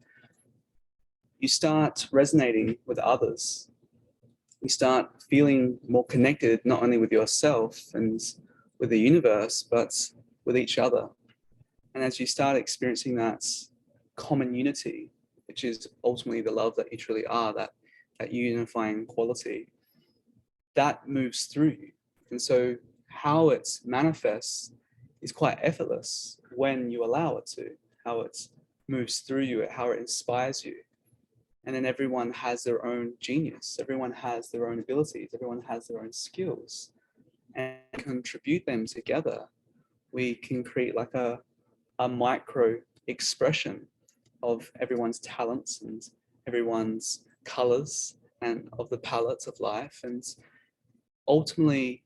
you start resonating with others. You start feeling more connected, not only with yourself and with the universe, but with each other. And as you start experiencing that common unity, which is ultimately the love that you truly are, that unifying quality, that moves through you. And so how it manifests is quite effortless when you allow it to, how it moves through you, how it inspires you. And then everyone has their own genius, everyone has their own abilities, everyone has their own skills, and contribute them together. We can create like a micro expression of everyone's talents and everyone's colors and of the palette of life, and ultimately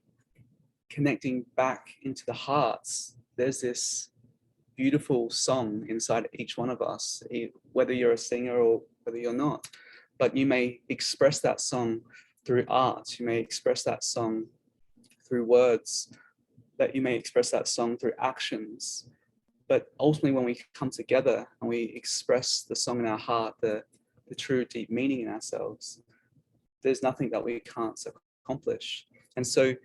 connecting back into the hearts. There's this beautiful song inside each one of us, whether you're a singer or whether you're not, but you may express that song through art, you may express that song through words, that you may express that song through actions. But ultimately, when we come together and we express the song in our heart, the true deep meaning in ourselves, there's nothing that we can't accomplish. And so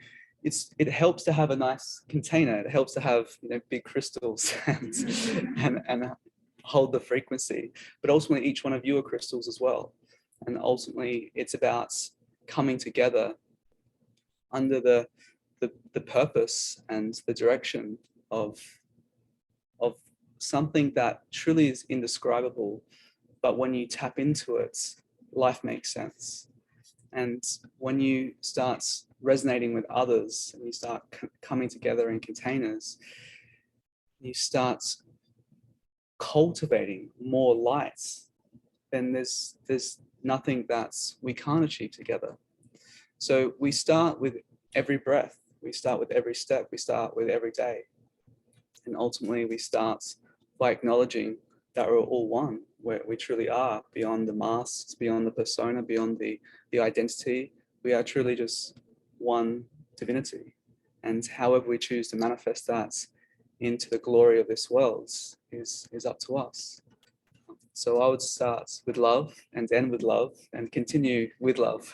it helps to have a nice container. It helps to have, you know, big crystals and hold the frequency. But ultimately, each one of you are crystals as well. And ultimately, it's about coming together under the purpose and the direction of something that truly is indescribable. But when you tap into it, life makes sense. And when you start resonating with others and you start coming together in containers, you start cultivating more light, then there's nothing that we can't achieve together. So we start with every breath, we start with every step, we start with every day. And ultimately we start by acknowledging that we're all one, where we truly are, beyond the masks, beyond the persona, beyond the identity. We are truly just one divinity. And however we choose to manifest that into the glory of this world is up to us. So I would start with love and end with love and continue with love.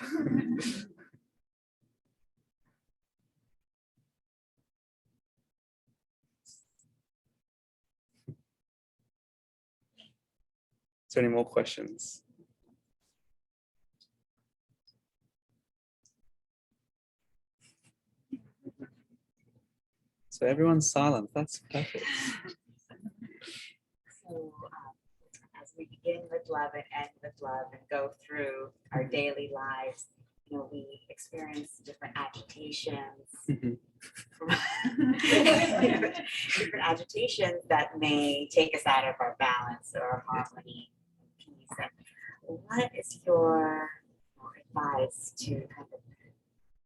Is there any more questions? So everyone's silent. That's perfect. So as we begin with love and end with love and go through our daily lives, you know, we experience different agitations, different agitations that may take us out of our balance or harmony, peace. And what is your advice to kind of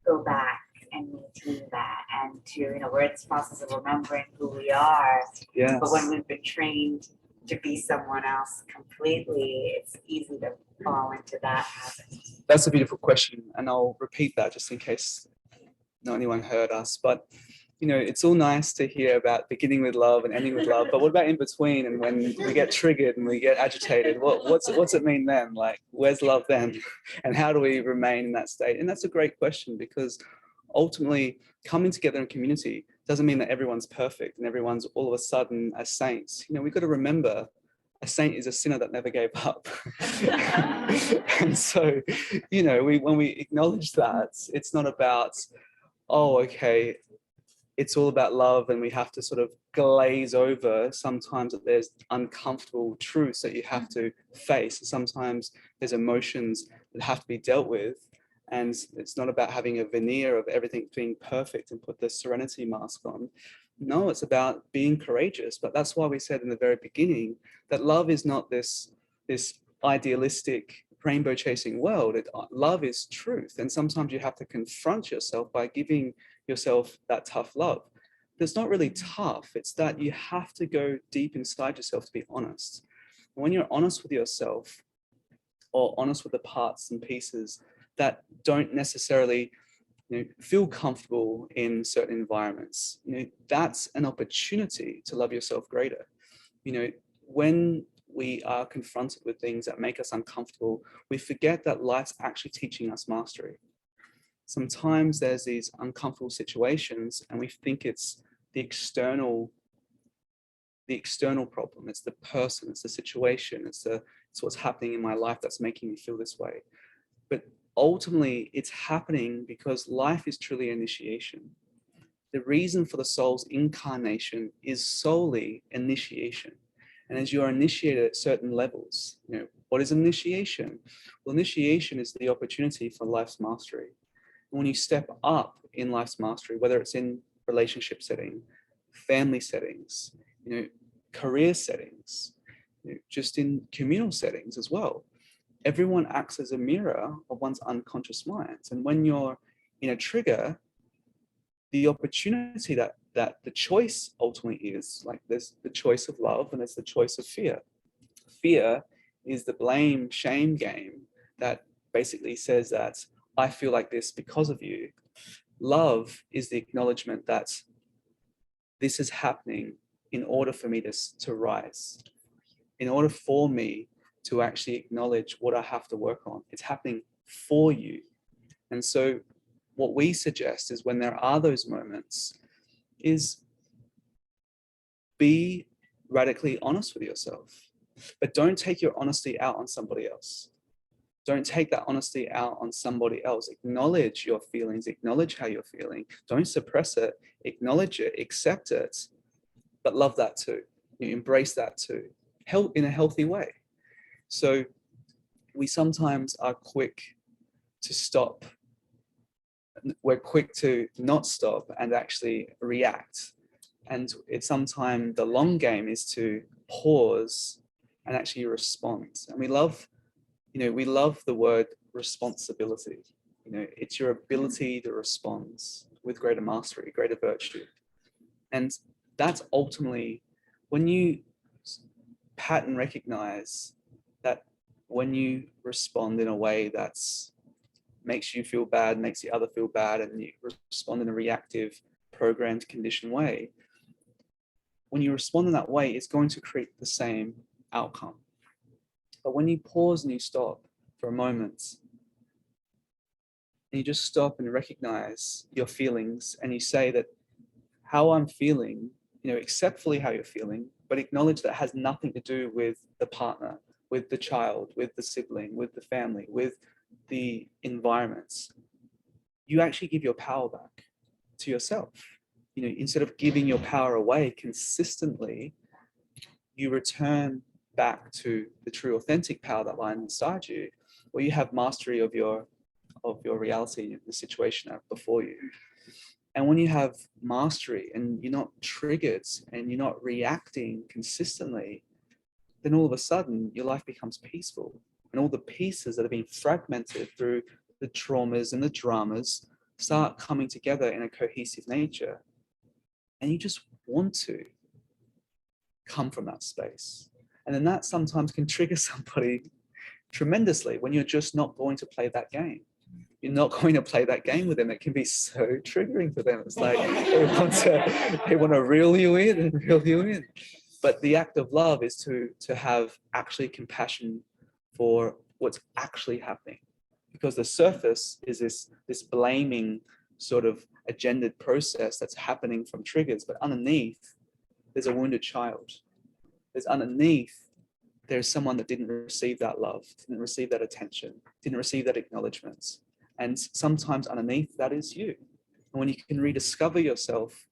go back and maintain that, and to, you know, we're in this process of remembering who we are, but when we've been trained to be someone else completely, it's easy to fall into that habit. That's a beautiful question, and I'll repeat that just in case not anyone heard us. But you know, it's all nice to hear about beginning with love and ending with love, but what about in between, and when we get triggered and we get agitated, what's it mean then? Like, where's love then? And how do we remain in that state? And that's a great question, because ultimately coming together in community doesn't mean that everyone's perfect and everyone's all of a sudden a saint. You know, we've got to remember a saint is a sinner that never gave up. And so, you know, when we acknowledge that, it's not about, oh, okay, it's all about love and we have to sort of glaze over sometimes that there's uncomfortable truths that you have to face. Sometimes there's emotions that have to be dealt with, and it's not about having a veneer of everything being perfect and put the serenity mask on. No, it's about being courageous. But that's why we said in the very beginning that love is not this idealistic rainbow chasing world. Love is truth. And sometimes you have to confront yourself by giving yourself that tough love. It's not really tough. It's that you have to go deep inside yourself to be honest. And when you're honest with yourself, or honest with the parts and pieces that don't necessarily, you know, feel comfortable in certain environments, you know, that's an opportunity to love yourself greater. You know, when we are confronted with things that make us uncomfortable, we forget that life's actually teaching us mastery. Sometimes there's these uncomfortable situations and we think it's the external problem. It's the person, it's the situation, it's what's happening in my life that's making me feel this way. But ultimately it's happening because life is truly initiation. The reason for the soul's incarnation is solely initiation. And as you are initiated at certain levels, you know, what is initiation? Well, initiation is the opportunity for life's mastery. And when you step up in life's mastery, whether it's in relationship setting, family settings, you know, career settings, you know, just in communal settings as well, everyone acts as a mirror of one's unconscious minds. And when you're in a trigger, the opportunity that the choice ultimately is, like, there's the choice of love and there's the choice of fear. Fear is the blame shame game that basically says that I feel like this because of you. Love is the acknowledgement that this is happening in order for me to rise, in order for me to actually acknowledge what I have to work on. It's happening for you. And so what we suggest is, when there are those moments, is be radically honest with yourself, but don't take your honesty out on somebody else. Don't take that honesty out on somebody else. Acknowledge your feelings, acknowledge how you're feeling. Don't suppress it, acknowledge it, accept it, but love that too. You embrace that too, in a healthy way. So we sometimes are quick to stop. We're quick to not stop and actually react. And it's sometimes the long game is to pause and actually respond. And we love the word responsibility. You know, it's your ability to respond with greater mastery, greater virtue. And that's ultimately when you pattern recognize that when you respond in a way that's makes you feel bad, makes the other feel bad, and you respond in a reactive, programmed, conditioned way, when you respond in that way, it's going to create the same outcome. But when you pause and you stop for a moment, and you just stop and recognize your feelings, and you say that how I'm feeling, you know, accept fully how you're feeling, but acknowledge that has nothing to do with the partner, with the child, with the sibling, with the family, with the environments. You actually give your power back to yourself. instead of giving your power away consistently, you return back to the true authentic power that lies inside you, where you have mastery of your reality, the situation before you. And when you have mastery and you're not triggered and you're not reacting consistently, then all of a sudden your life becomes peaceful. And all the pieces that have been fragmented through the traumas and the dramas start coming together in a cohesive nature. And you just want to come from that space. And then that sometimes can trigger somebody tremendously when you're just not going to play that game. You're not going to play that game with them. It can be so triggering for them. It's like they want to reel you in and reel you in. But the act of love is to have actually compassion for what's actually happening. Because the surface is this blaming sort of agendaed process that's happening from triggers, but underneath there's a wounded child. There's someone that didn't receive that love, didn't receive that attention, didn't receive that acknowledgement. And sometimes underneath that is you. And when you can rediscover yourself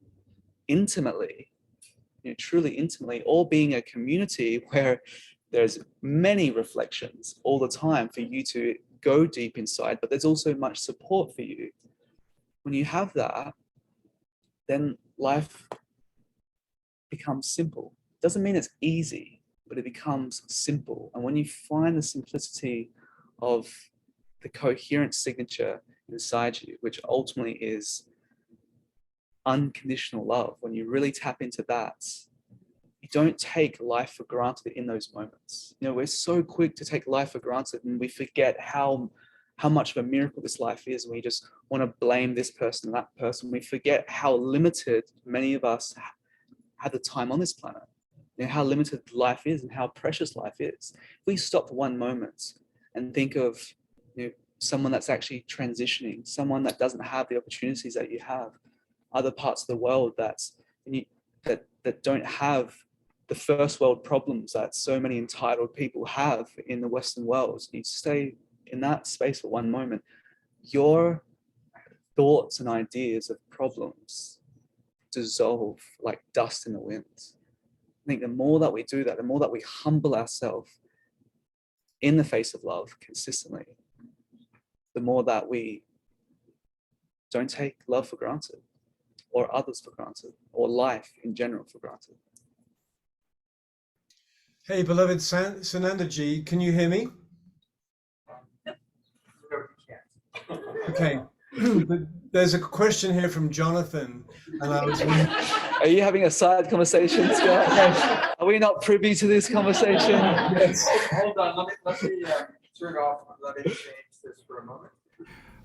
intimately, truly intimately, or being a community where there's many reflections all the time for you to go deep inside, but there's also much support for you. When you have that, then life becomes simple. Doesn't mean it's easy, but it becomes simple. And when you find the simplicity of the coherent signature inside you, which ultimately is unconditional love, when you really tap into that, you don't take life for granted in those moments. We're so quick to take life for granted, and we forget how much of a miracle this life is. We just want to blame this person, that person. We forget how limited many of us have the time on this planet. How limited life is and how precious life is. If we stop for one moment and think of someone that's actually transitioning, someone that doesn't have the opportunities that you have, other parts of the world that don't have the first world problems that so many entitled people have in the Western world. You stay in that space for one moment. Your thoughts and ideas of problems dissolve like dust in the wind. I think the more that we do that, the more that we humble ourselves in the face of love consistently, the more that we don't take love for granted, or others for granted, or life in general for granted. Hey, beloved Sanandaji, can you hear me? Okay. There's a question here from Jonathan, and I was wondering... Are you having a side conversation, Scott? Yes. Are we not privy to this conversation? Yes. Hold on, let me turn off. Let me change this for a moment.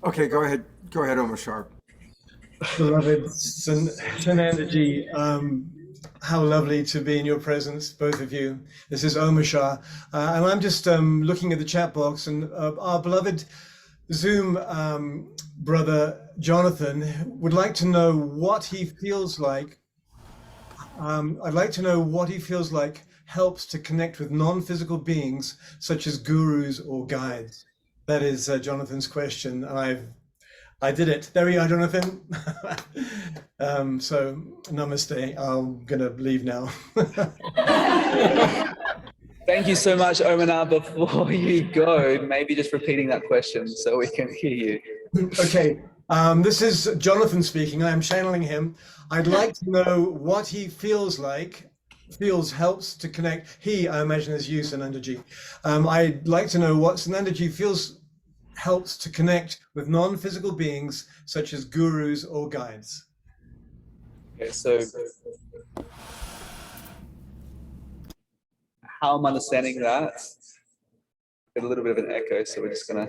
Okay, go ahead, Omashar. Beloved Sanandaji, how lovely to be in your presence, both of you. This is Omashar, and I'm just looking at the chat box, and our beloved Zoom brother Jonathan would like to know what he feels like. I'd like to know what he feels like helps to connect with non-physical beings such as gurus or guides. That is Jonathan's question, and I did it. There we are, Jonathan. So namaste. I'm gonna leave now. Thank you so much, Omana. Before you go, maybe just repeating that question so we can hear you. Okay, this is Jonathan speaking. I am channeling him. I'd like to know what he feels helps to connect. He, I imagine, is you, Sanandaji. I'd like to know what Sanandaji feels helps to connect with non-physical beings such as gurus or guides. Okay, so how I'm understanding that, get a little bit of an echo, so we're just gonna.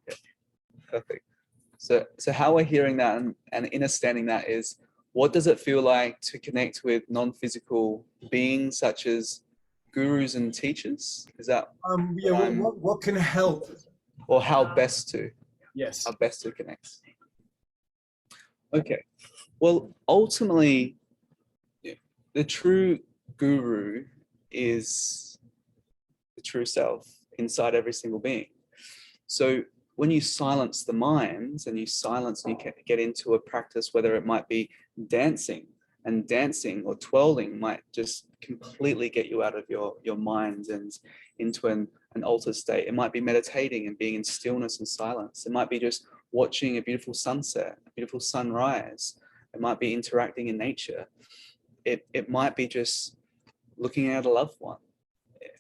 Okay, perfect. So how we're hearing that and understanding that is, what does it feel like to connect with non-physical beings such as gurus and teachers? Is that yeah, what can help? Or how best to? Yes. How best to connect. Okay. Well, ultimately, the true guru is the true self inside every single being. So when you silence the mind and you silence and you get into a practice, whether it might be dancing, and dancing or twirling might just completely get you out of your mind and into an altered state. It might be meditating and being in stillness and silence. It might be just watching a beautiful sunset, a beautiful sunrise. It might be interacting in nature. It might be just looking at a loved one,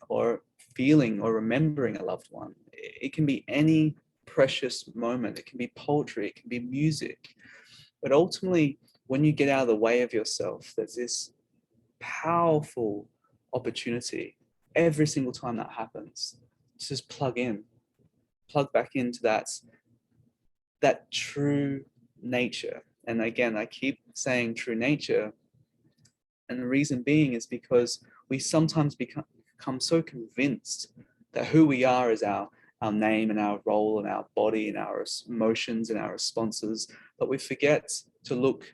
or feeling or remembering a loved one. It can be any precious moment. It can be poetry, it can be music. But ultimately, when you get out of the way of yourself, there's this powerful opportunity every single time that happens to just plug back into that true nature. And again, I keep saying true nature, and the reason being is because we sometimes become so convinced that who we are is our name and our role and our body and our emotions and our responses, but we forget to look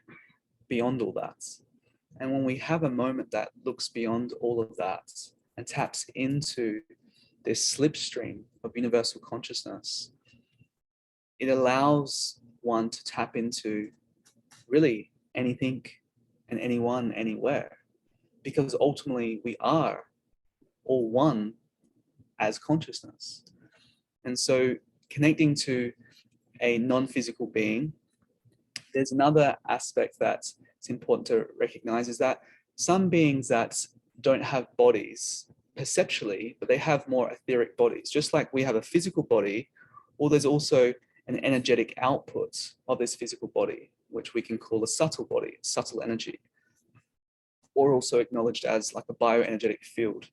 beyond all that. And when we have a moment that looks beyond all of that and taps into this slipstream of universal consciousness, it allows one to tap into really anything and anyone, anywhere, because ultimately we are all one as consciousness. And so connecting to a non-physical being, there's another aspect that it's important to recognize, is that some beings that don't have bodies perceptually, but they have more etheric bodies. Just like we have a physical body, or there's also an energetic output of this physical body, which we can call a subtle body, subtle energy, or also acknowledged as like a bioenergetic field.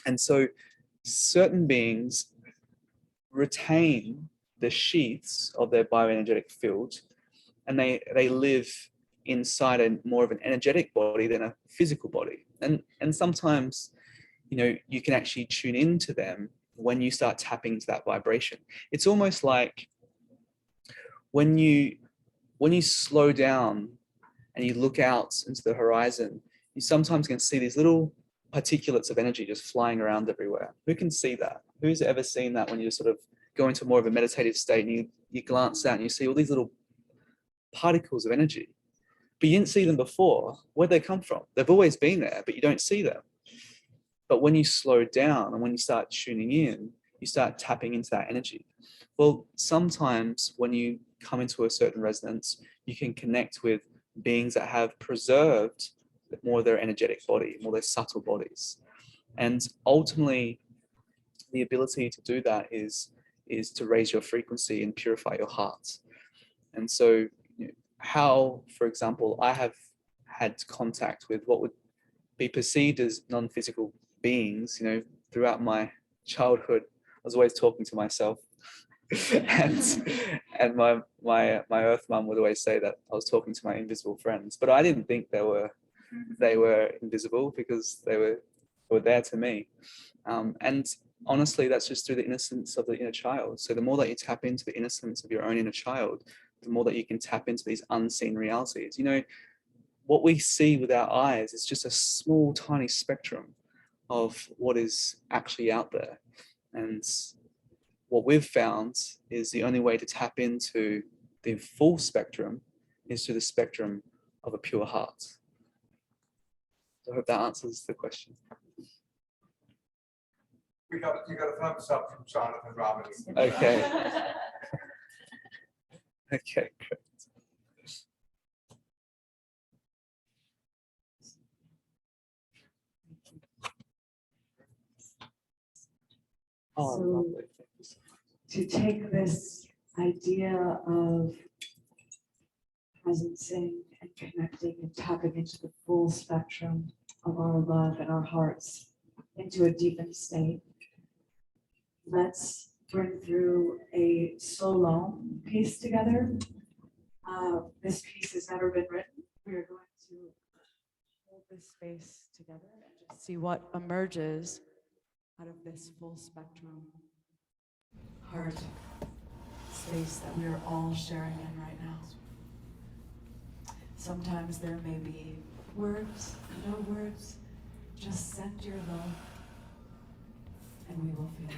And so certain beings retain the sheaths of their bioenergetic field, and they live inside a more of an energetic body than a physical body. And sometimes, you know, you can actually tune into them when you start tapping into that vibration. It's almost like when you slow down and you look out into the horizon, you sometimes can see these little particulates of energy just flying around everywhere. Who can see that? Who's ever seen that when you sort of go into more of a meditative state and you glance out and you see all these little particles of energy, but you didn't see them before? Where'd they come from? They've always been there, but you don't see them. But when you slow down and when you start tuning in, you start tapping into that energy. Well, sometimes when you come into a certain resonance, you can connect with beings that have preserved more of their energetic body, more their subtle bodies. And ultimately, the ability to do that is to raise your frequency and purify your heart. And so, you know, how, for example, I have had contact with what would be perceived as non-physical beings, you know, throughout my childhood. I was always talking to myself. and my earth mum would always say that I was talking to my invisible friends, but I didn't think they were invisible, because they were there to me. And honestly, that's just through the innocence of the inner child. So the more that you tap into the innocence of your own inner child, the more that you can tap into these unseen realities. You know, what we see with our eyes is just a small, tiny spectrum of what is actually out there. And what we've found is the only way to tap into the full spectrum is through the spectrum of a pure heart. So I hope that answers the question. You got a thumbs up from Jonathan Robbins. Okay. Okay, great. Oh, So, lovely. to take this idea of presencing and connecting and tapping into the full spectrum of our love and our hearts into a deepened state, let's bring through a solo piece together. This piece has never been written. We are going to hold this space together and just see what emerges out of this full spectrum heart space that we are all sharing in right now. Sometimes there may be words, no words, just send your love and we will feel it.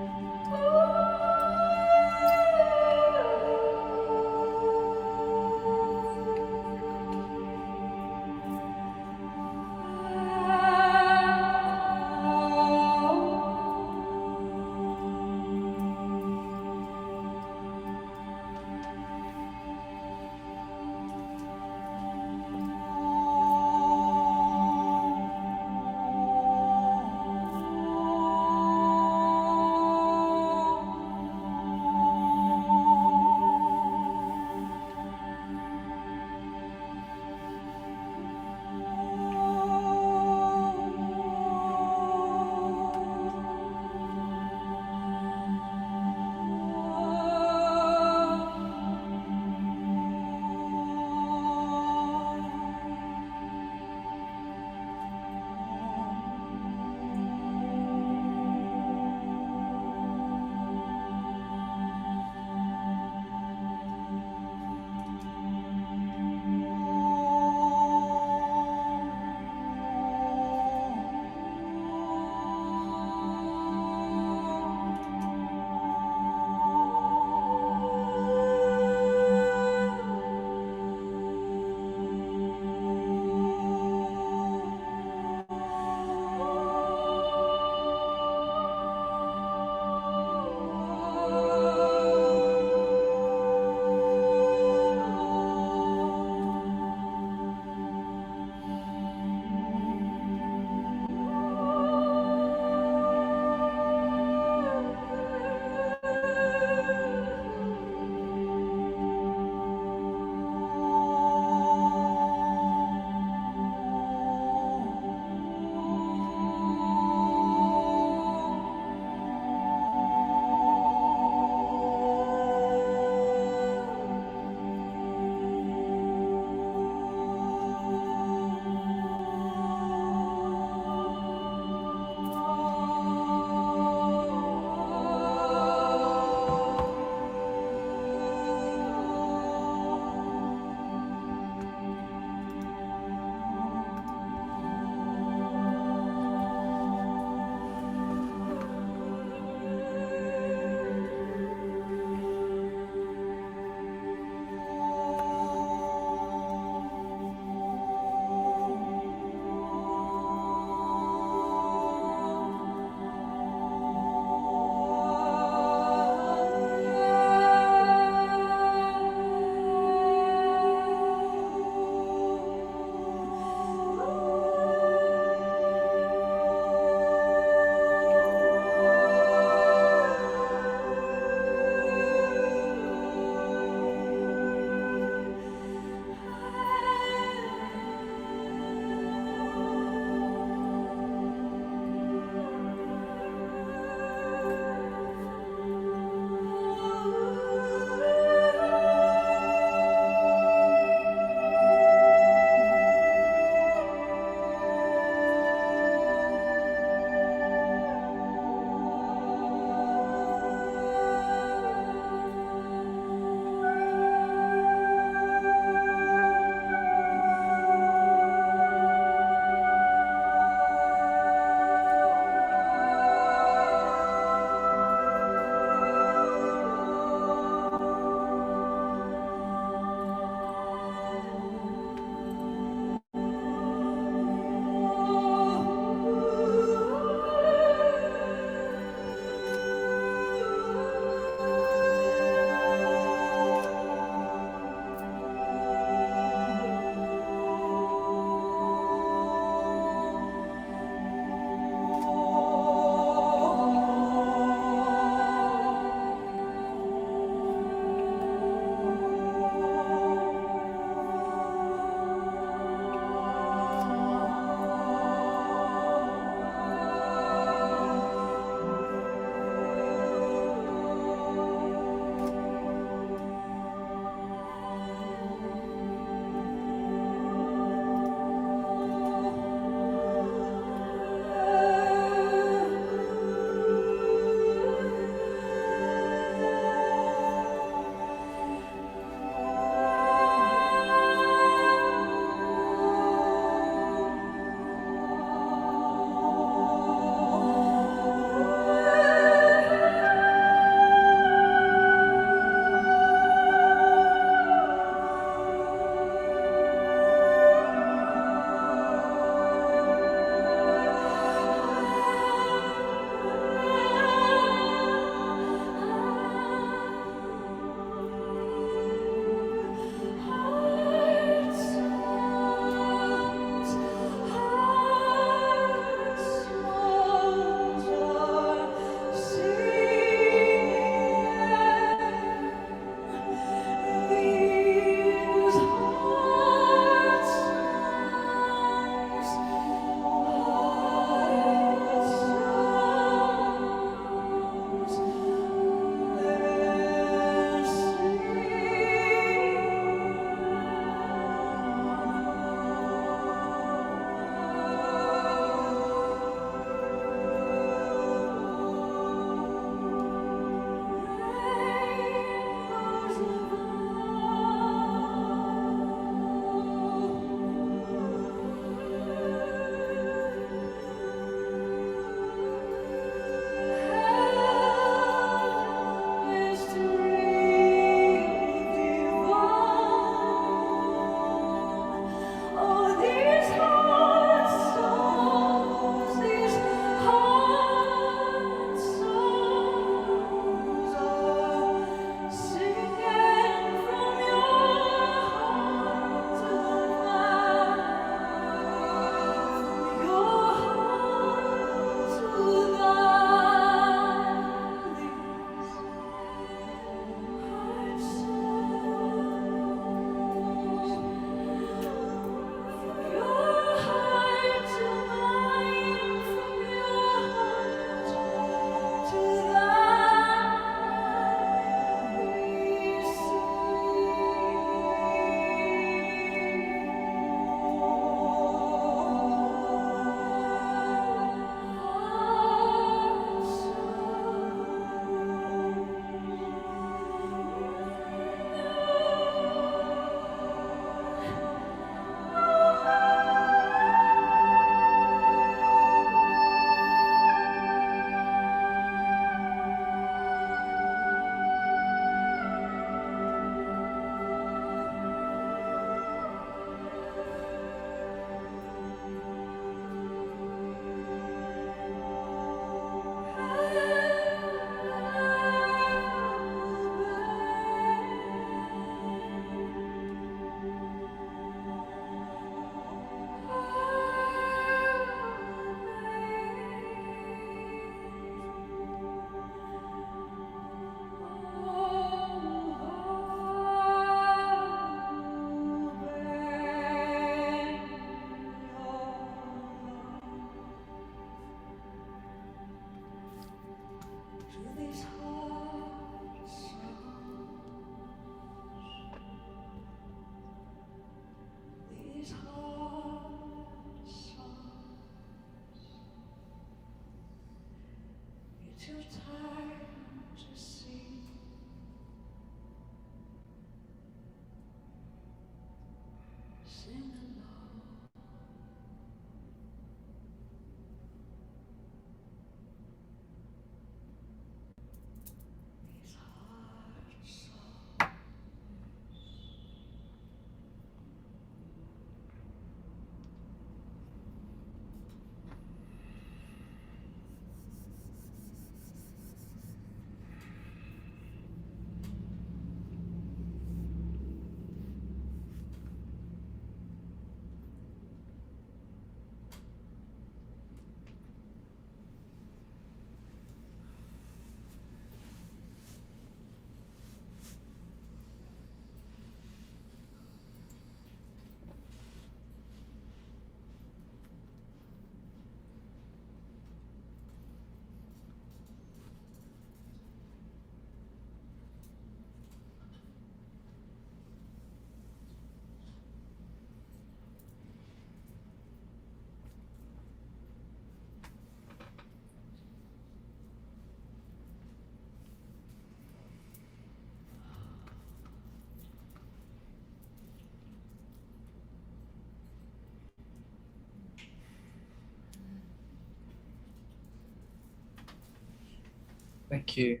Thank you.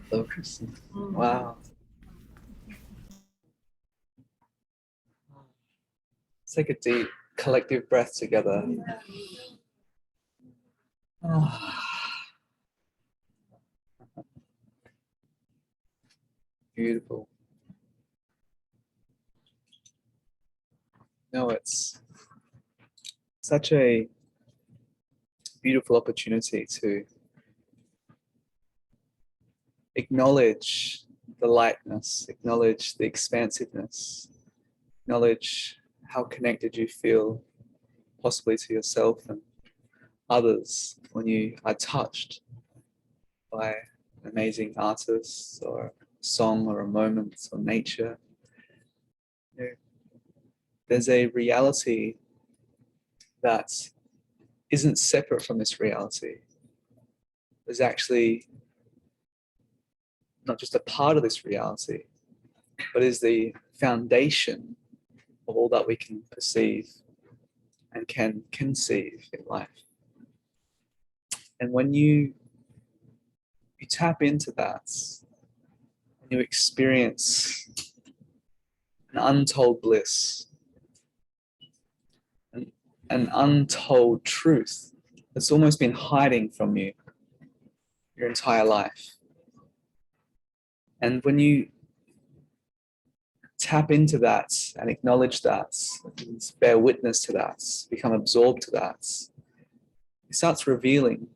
Hello, Kristin. Wow. Let's take a deep collective breath together. Beautiful. No, it's such a beautiful opportunity to acknowledge the lightness, acknowledge the expansiveness, acknowledge how connected you feel possibly to yourself and others when you are touched by an amazing artist or a song or a moment or nature. You know, there's a reality that isn't separate from this reality. There's actually not just a part of this reality, but is the foundation of all that we can perceive and can conceive in life. And when you tap into that, and you experience an untold bliss, an untold truth that's almost been hiding from you your entire life. And when you tap into that and acknowledge that, and bear witness to that, become absorbed to that, it starts revealing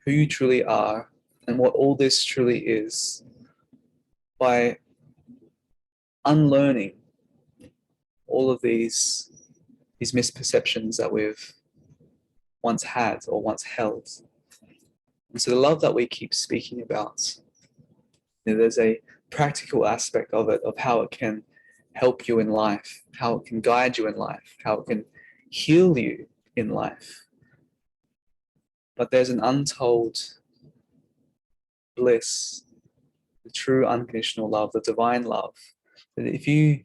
who you truly are and what all this truly is by unlearning all of these misperceptions that we've once had or once held. And so the love that we keep speaking about, you know, there's a practical aspect of it, of how it can help you in life, how it can guide you in life, how it can heal you in life. But there's an untold bliss, the true unconditional love, the divine love, that if you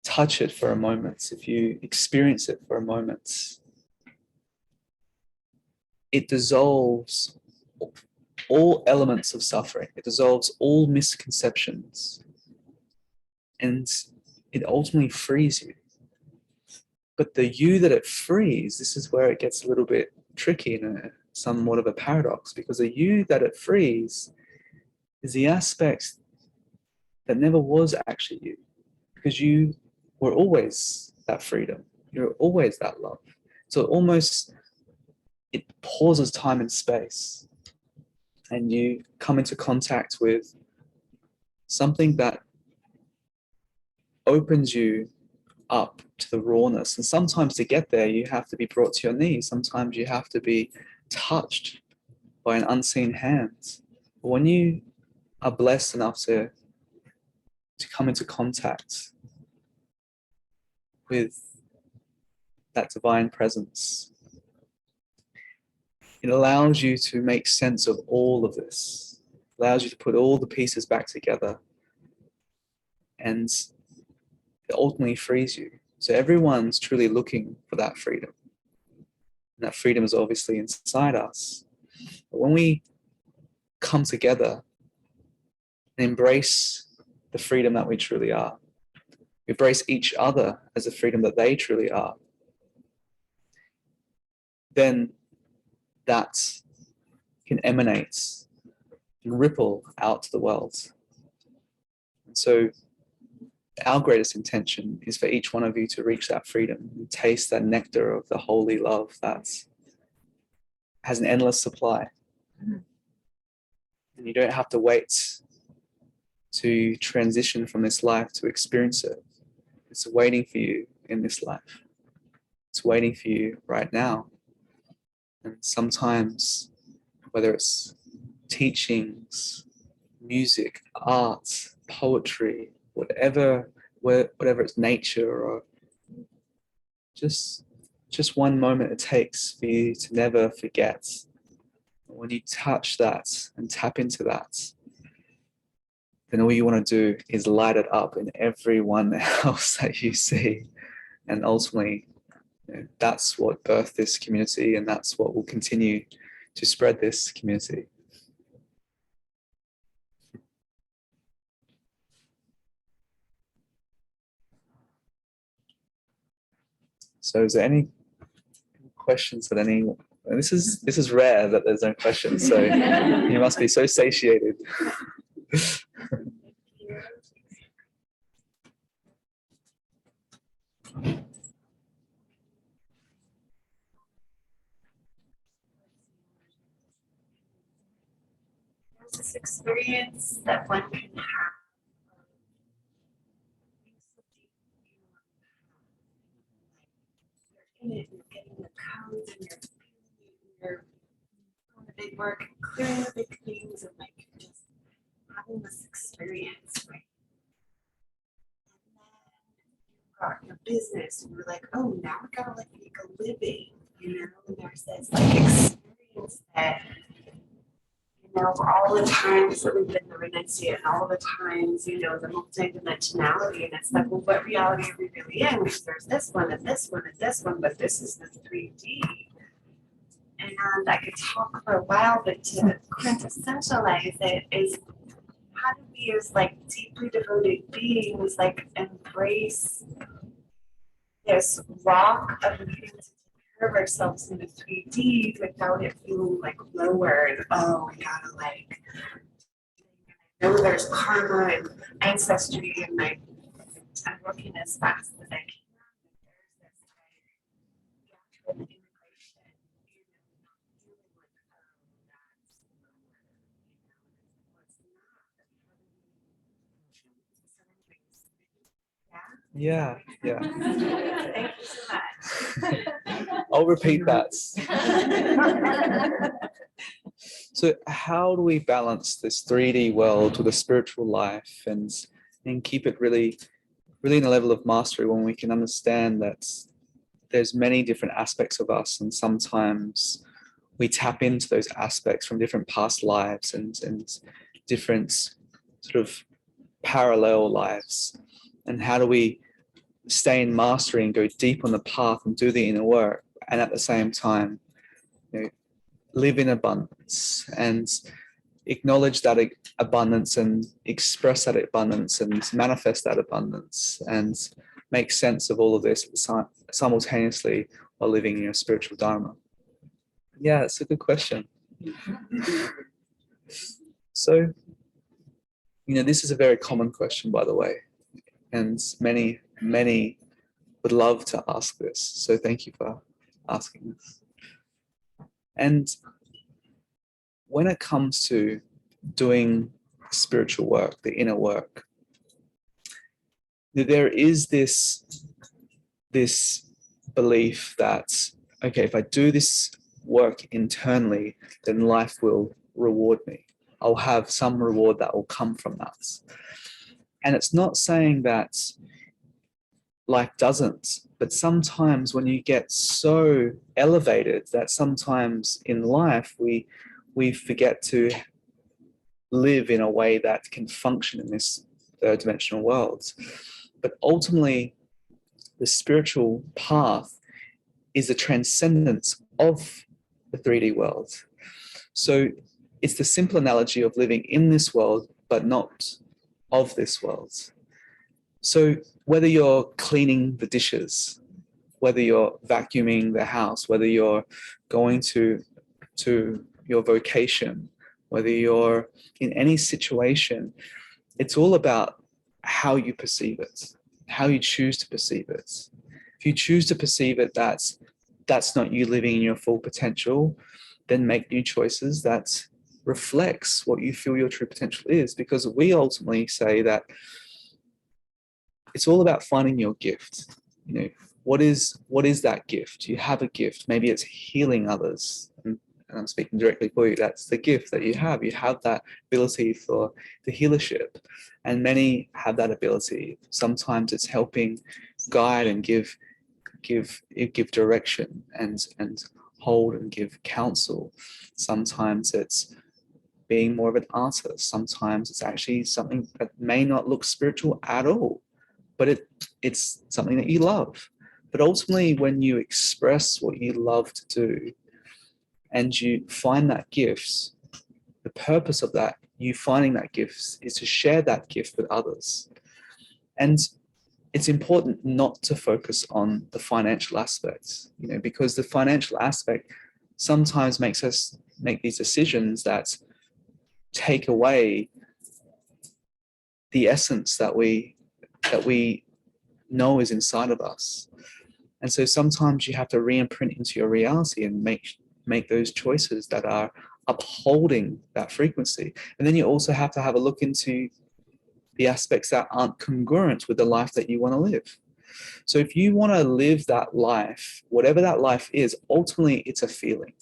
touch it for a moment, if you experience it for a moment, it dissolves all elements of suffering. It dissolves all misconceptions. And it ultimately frees you. But the you that it frees, this is where it gets a little bit tricky and somewhat of a paradox, because the you that it frees is the aspect that never was actually you, because you were always that freedom. You're always that love. So almost it pauses time and space, and you come into contact with something that opens you up to the rawness. And sometimes to get there, you have to be brought to your knees. Sometimes you have to be touched by an unseen hand. But when you are blessed enough to come into contact with that divine presence, it allows you to make sense of all of this, allows you to put all the pieces back together, and it ultimately frees you. So everyone's truly looking for that freedom. And that freedom is obviously inside us. But when we come together and embrace the freedom that we truly are, embrace each other as the freedom that they truly are, then that can emanate and ripple out to the world. And so our greatest intention is for each one of you to reach that freedom and taste that nectar of the holy love that has an endless supply. And you don't have to wait to transition from this life to experience it. It's waiting for you in this life. It's waiting for you right now. And sometimes, whether it's teachings, music, art, poetry, whatever it's nature, or just one moment it takes for you to never forget. When you touch that and tap into that, then all you want to do is light it up in everyone else that you see. And ultimately, you know, that's what birthed this community, and that's what will continue to spread this community. So is there any questions that anyone, and this is rare that there's no questions, so you must be so satiated. There's this experience that one can have. You're in it, you're getting the codes, and you're doing the big work, clearing the big things, and like you're just having this experience, right? And then you've got your business, and you're like, oh, now we gotta like make a living, you know. And there's this like experience that, you know, all the times that we've been the renunciate, and all the times, you know, the multidimensionality, and it's like, well, what reality are we really in? Because there's this one and this one and this one, but this is the 3D. And I could talk for a while, but to quintessentialize it is, how do we as like deeply devoted beings like embrace this rock of needing to take care of ourselves in the 3D without it feeling like lower and, oh, I gotta like, I know there's karma and ancestry, and I'm working as fast as I can. There's this like integration, you know, not feeling like, oh, that's lower, you know, it's not. Yeah, yeah. Thank you so much. I'll repeat that. So how do we balance this 3D world with a spiritual life and keep it really in a level of mastery when we can understand that there's many different aspects of us, and sometimes we tap into those aspects from different past lives and different sort of parallel lives. And how do we stay in mastery and go deep on the path and do the inner work, and at the same time, you know, live in abundance and acknowledge that abundance and express that abundance and manifest that abundance and make sense of all of this simultaneously while living in your spiritual dharma? Yeah, it's a good question. So, you know, this is a very common question, by the way, and many would love to ask this. So thank you for asking this. And when it comes to doing spiritual work, the inner work, there is this belief that, okay, if I do this work internally, then life will reward me. I'll have some reward that will come from that. And it's not saying that life doesn't, but sometimes when you get so elevated that sometimes in life we forget to live in a way that can function in this third dimensional world. But ultimately, the spiritual path is a transcendence of the 3D world. So it's the simple analogy of living in this world, but not of this world. So whether you're cleaning the dishes, whether you're vacuuming the house, whether you're going to your vocation, whether you're in any situation, it's all about how you perceive it, how you choose to perceive it. If you choose to perceive it that's not you living in your full potential, then make new choices that reflects what you feel your true potential is, because we ultimately say that it's all about finding your gift. You know, what is that gift? You have a gift. Maybe it's healing others. And I'm speaking directly for you. That's the gift that you have. You have that ability for the healership. And many have that ability. Sometimes it's helping guide and give direction and hold and give counsel. Sometimes it's being more of an artist. Sometimes it's actually something that may not look spiritual at all, but it's something that you love. But ultimately, when you express what you love to do and you find that gift, the purpose of that, you finding that gift, is to share that gift with others. And it's important not to focus on the financial aspects, you know, because the financial aspect sometimes makes us make these decisions that take away the essence that we know is inside of us. And so sometimes you have to re-imprint into your reality and make those choices that are upholding that frequency. And then you also have to have a look into the aspects that aren't congruent with the life that you want to live. So if you want to live that life, whatever that life is, ultimately it's a feeling.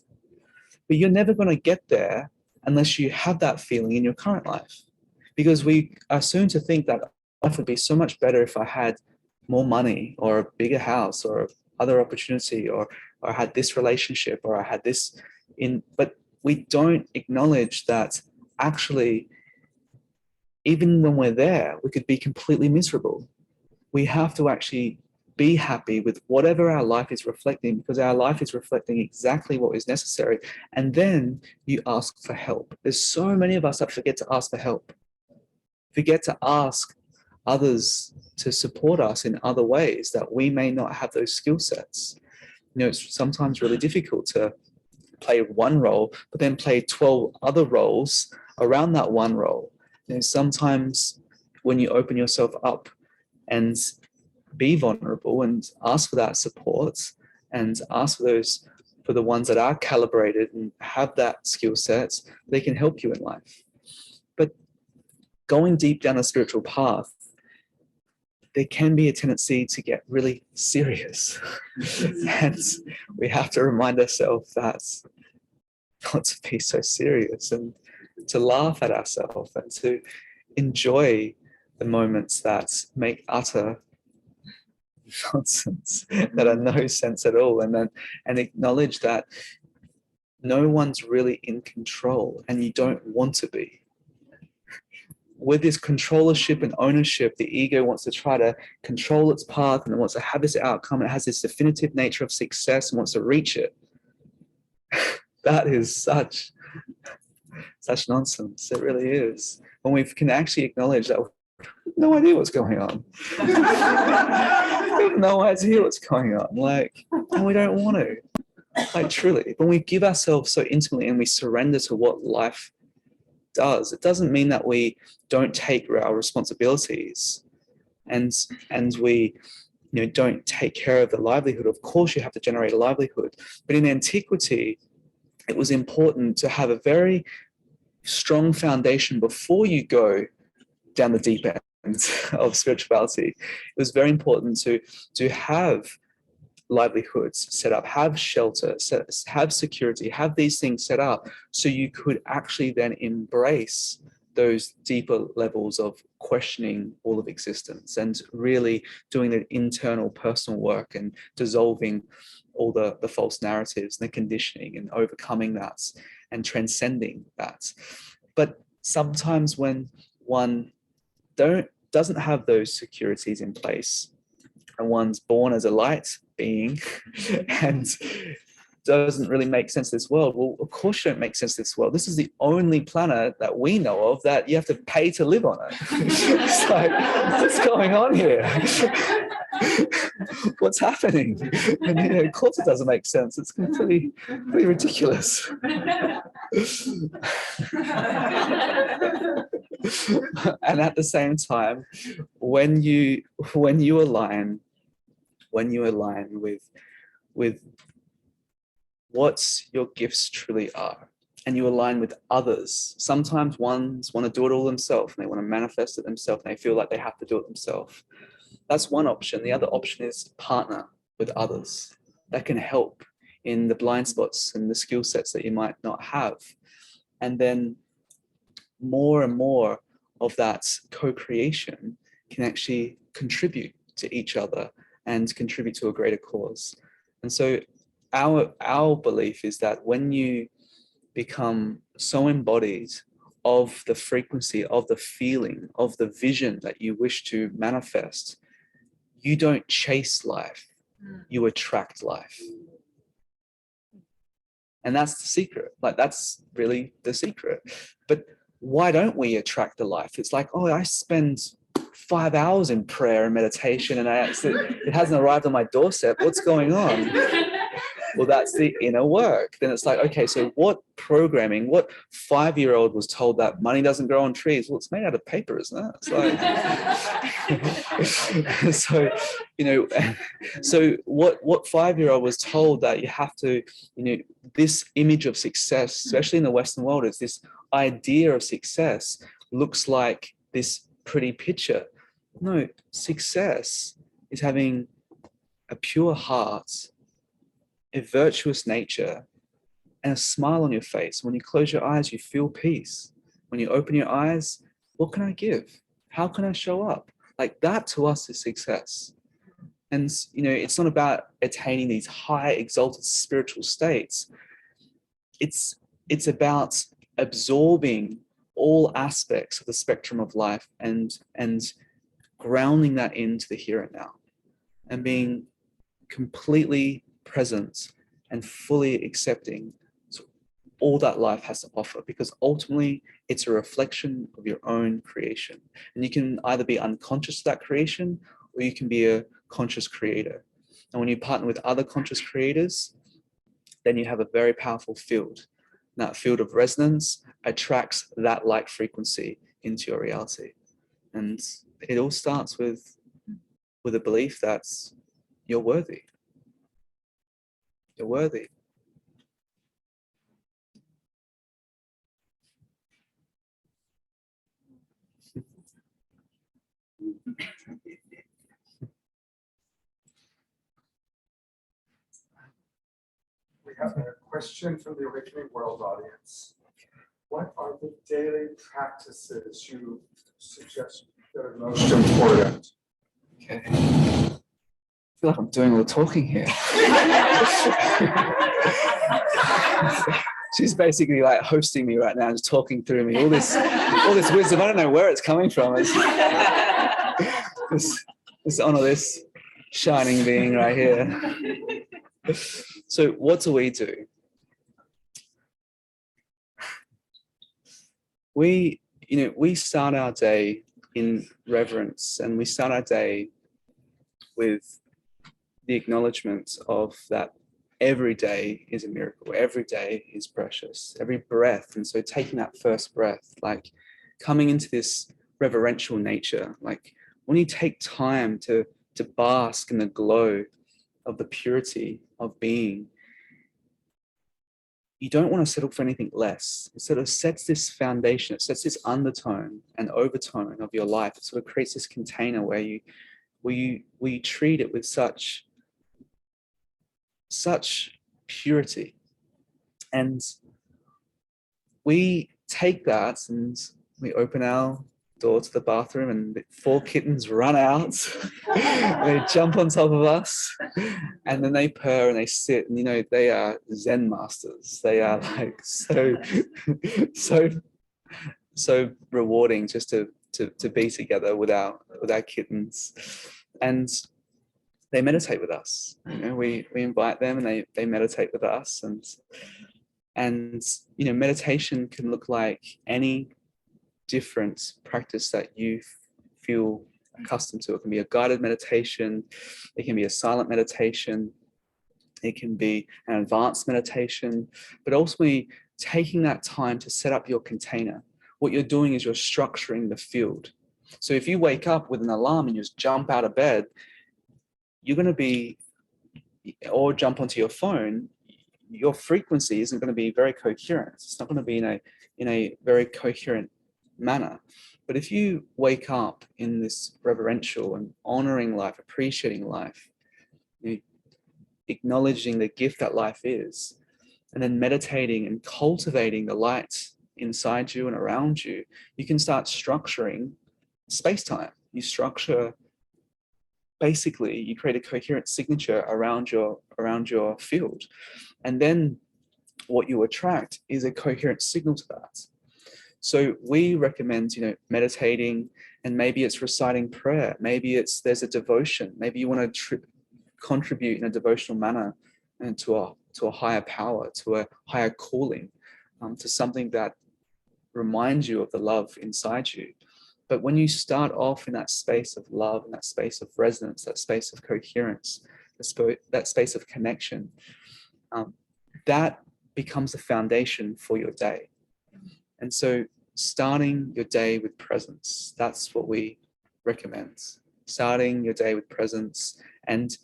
But you're never going to get there unless you have that feeling in your current life. Because we are soon to think that life would be so much better if I had more money or a bigger house or other opportunity, or I had this relationship, or I had this but we don't acknowledge that actually, even when we're there, we could be completely miserable. We have to actually be happy with whatever our life is reflecting, because our life is reflecting exactly what is necessary. And then you ask for help. There's so many of us that forget to ask for help, forget to ask others to support us in other ways that we may not have those skill sets. You know, it's sometimes really difficult to play one role, but then play 12 other roles around that one role. You know, sometimes when you open yourself up and be vulnerable and ask for that support and ask for the ones that are calibrated and have that skill set, they can help you in life. But going deep down a spiritual path, there can be a tendency to get really serious. And we have to remind ourselves that not to be so serious and to laugh at ourselves and to enjoy the moments that make utter nonsense, that are no sense at all, and acknowledge that no one's really in control and you don't want to be. With this controllership and ownership, the ego wants to try to control its path and it wants to have this outcome. It has this definitive nature of success and wants to reach it. That is such nonsense. It really is. When we can actually acknowledge that we have no idea what's going on. We have no idea what's going on. Like, and we don't want to. Like, truly. When we give ourselves so intimately and we surrender to what life does, it doesn't mean that we don't take our responsibilities and we don't take care of the livelihood. Of course you have to generate a livelihood, but in antiquity it was important to have a very strong foundation before you go down the deep end of spirituality. It was very important to have livelihoods set up, have shelter, have security, have these things set up so you could actually then embrace those deeper levels of questioning all of existence and really doing the internal personal work and dissolving all the false narratives and the conditioning and overcoming that and transcending that. But sometimes when one doesn't have those securities in place and one's born as a light being and doesn't really make sense to this world, well, of course you don't make sense to this world. This is the only planet that we know of that you have to pay to live on it. It's like, what's going on here? What's happening? And of course it doesn't make sense. It's pretty ridiculous. And at the same time, when you align with what your gifts truly are, and you align with others. Sometimes ones want to do it all themselves and they want to manifest it themselves and they feel like they have to do it themselves. That's one option. The other option is partner with others that can help in the blind spots and the skill sets that you might not have. And then more and more of that co-creation can actually contribute to each other and contribute to a greater cause. And so our belief is that when you become so embodied of the frequency, of the feeling, of the vision that you wish to manifest, you don't chase life, you attract life. And that's the secret. Like, that's really the secret. But why don't we attract the life? It's like, oh, I spend 5 hours in prayer and meditation and it hasn't arrived on my doorstep. What's going on? Well, that's the inner work. Then it's like, okay, so what programming, what 5-year-old was told that money doesn't grow on trees? Well, it's made out of paper, isn't it? It's like, so, you know, so what 5-year-old was told that you have to, you know, this image of success, especially in the Western world, is this idea of success looks like this pretty picture. No, success is having a pure heart, a virtuous nature, and a smile on your face. When you close your eyes, you feel peace. When you open your eyes, what can I give? How can I show up? Like, that to us is success. And, you know, it's not about attaining these high exalted spiritual states. It's about absorbing all aspects of the spectrum of life and grounding that into the here and now, and being completely present and fully accepting all that life has to offer, because ultimately it's a reflection of your own creation. And you can either be unconscious of that creation, or you can be a conscious creator. And when you partner with other conscious creators, then you have a very powerful field. And that field of resonance attracts that light frequency into your reality. And it all starts with a belief that you're worthy. You're worthy. We have a question from the Awakening World audience. What are the daily practices you suggest that are most important? Okay. I feel like I'm doing all the talking here. She's basically like hosting me right now, just talking through me. All this wisdom, I don't know where it's coming from. It's this honor this shining being right here. So what do? We start our day in reverence, and we start our day with the acknowledgement of that every day is a miracle, every day is precious, every breath. And so taking that first breath, like coming into this reverential nature, like when you take time to bask in the glow of the purity of being, you don't want to settle for anything less. It sort of sets this foundation, it sets this undertone and overtone of your life. It sort of creates this container where you treat it with such purity. And we take that and we open our door to the bathroom, and the 4 kittens run out. They jump on top of us, and then they purr and they sit, and you know, they are Zen masters. They are like so rewarding just to be together with our kittens. And they meditate with us. You know, we invite them, and they meditate with us. And you know, meditation can look like any different practice that you feel accustomed to. It can be a guided meditation, it can be a silent meditation, it can be an advanced meditation, but ultimately taking that time to set up your container. What you're doing is you're structuring the field. So if you wake up with an alarm and you just jump out of bed, you're going to be, or jump onto your phone, your frequency isn't going to be very coherent. It's not going to be in a very coherent manner. But if you wake up in this reverential and honoring life, appreciating life, acknowledging the gift that life is, and then meditating and cultivating the light inside you and around you, you can start structuring space-time. You structure, basically, you create a coherent signature around your field. And then what you attract is a coherent signal to that. So we recommend, you know, meditating, and maybe it's reciting prayer. Maybe there's a devotion. Maybe you want to contribute in a devotional manner and to a higher power, to a higher calling, to something that reminds you of the love inside you. But when you start off in that space of love, in that space of resonance, that space of coherence, that space of connection, that becomes the foundation for your day. And so starting your day with presence, that's what we recommend. Starting your day with presence and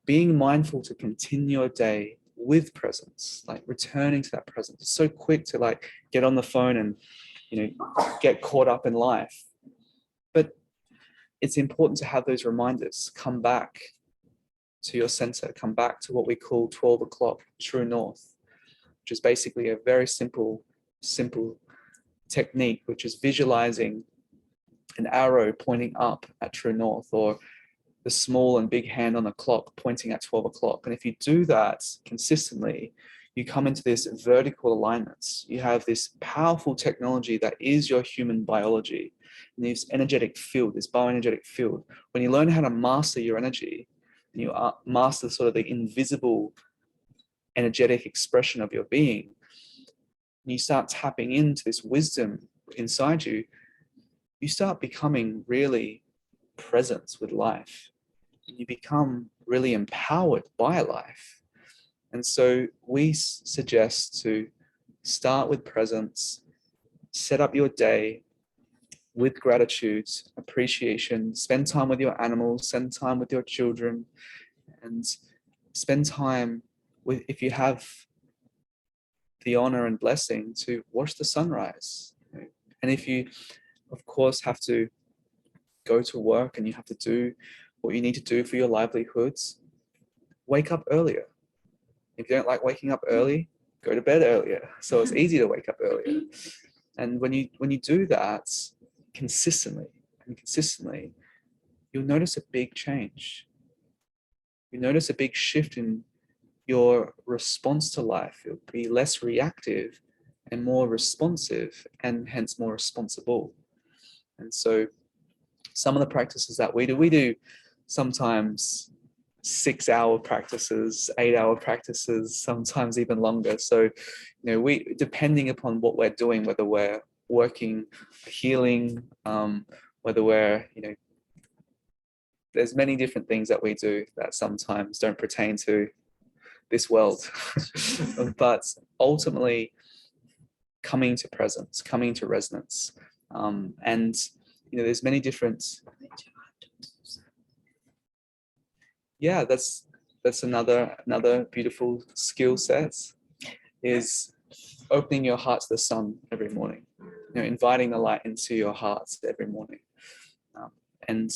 being mindful to continue your day with presence, like returning to that presence. It's so quick to like get on the phone and, you know, get caught up in life. But it's important to have those reminders. Come back to your center, come back to what we call 12 o'clock, true north, which is basically a very simple technique, which is visualizing an arrow pointing up at true north, or the small and big hand on the clock pointing at 12 o'clock. And if you do that consistently, you come into this vertical alignment. You have this powerful technology that is your human biology, and this energetic field, this bioenergetic field. When you learn how to master your energy, and you master sort of the invisible energetic expression of your being, and you start tapping into this wisdom inside you, you start becoming really present with life. You become really empowered by life. And so we suggest to start with presence, set up your day with gratitude, appreciation, spend time with your animals, spend time with your children, and spend time with, if you have the honor and blessing, to watch the sunrise. And if you, of course, have to go to work and you have to do what you need to do for your livelihoods, wake up earlier. If you don't like waking up early, go to bed earlier. So it's easy to wake up earlier. And when you do that consistently, you'll notice a big change. You notice a big shift in your response to life. You'll be less reactive and more responsive, and hence more responsible. And so some of the practices that we do sometimes 6-hour practices, 8-hour practices, sometimes even longer. So, you know, we, depending upon what we're doing, whether we're working, healing, whether we're, you know, there's many different things that we do that sometimes don't pertain to this world. But ultimately, coming to presence, coming to resonance. And, you know, there's many different, yeah, that's another beautiful skill set, is opening your heart to the sun every morning, you know, inviting the light into your heart every morning, and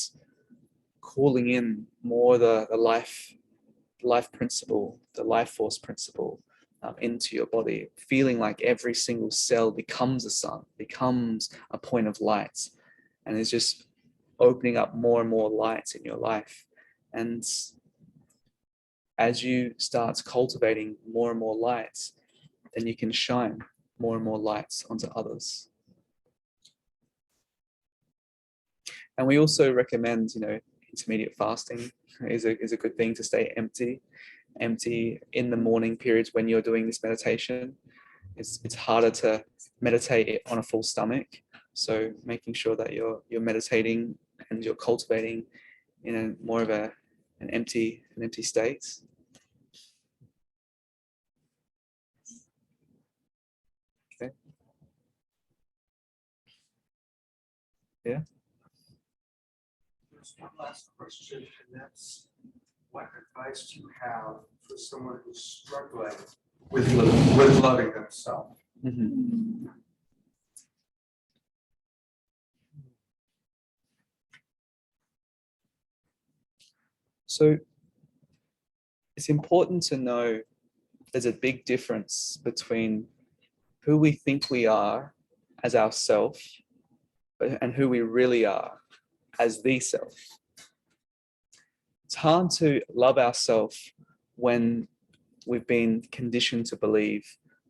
calling in more the life principle, the life force principle, into your body, feeling like every single cell becomes a sun, becomes a point of light, and it's just opening up more and more light in your life. And as you start cultivating more and more light, then you can shine more and more lights onto others. And we also recommend, you know, intermediate fasting is a good thing to stay empty in the morning periods when you're doing this meditation. It's harder to meditate on a full stomach, so making sure that you're meditating and you're cultivating in a more of an empty state. Okay. Yeah. There's one last question, and that's, what advice do you have for someone who's struggling with loving themselves? Mm-hmm. So it's important to know there's a big difference between who we think we are as ourself and who we really are as the self. It's hard to love ourselves when we've been conditioned to believe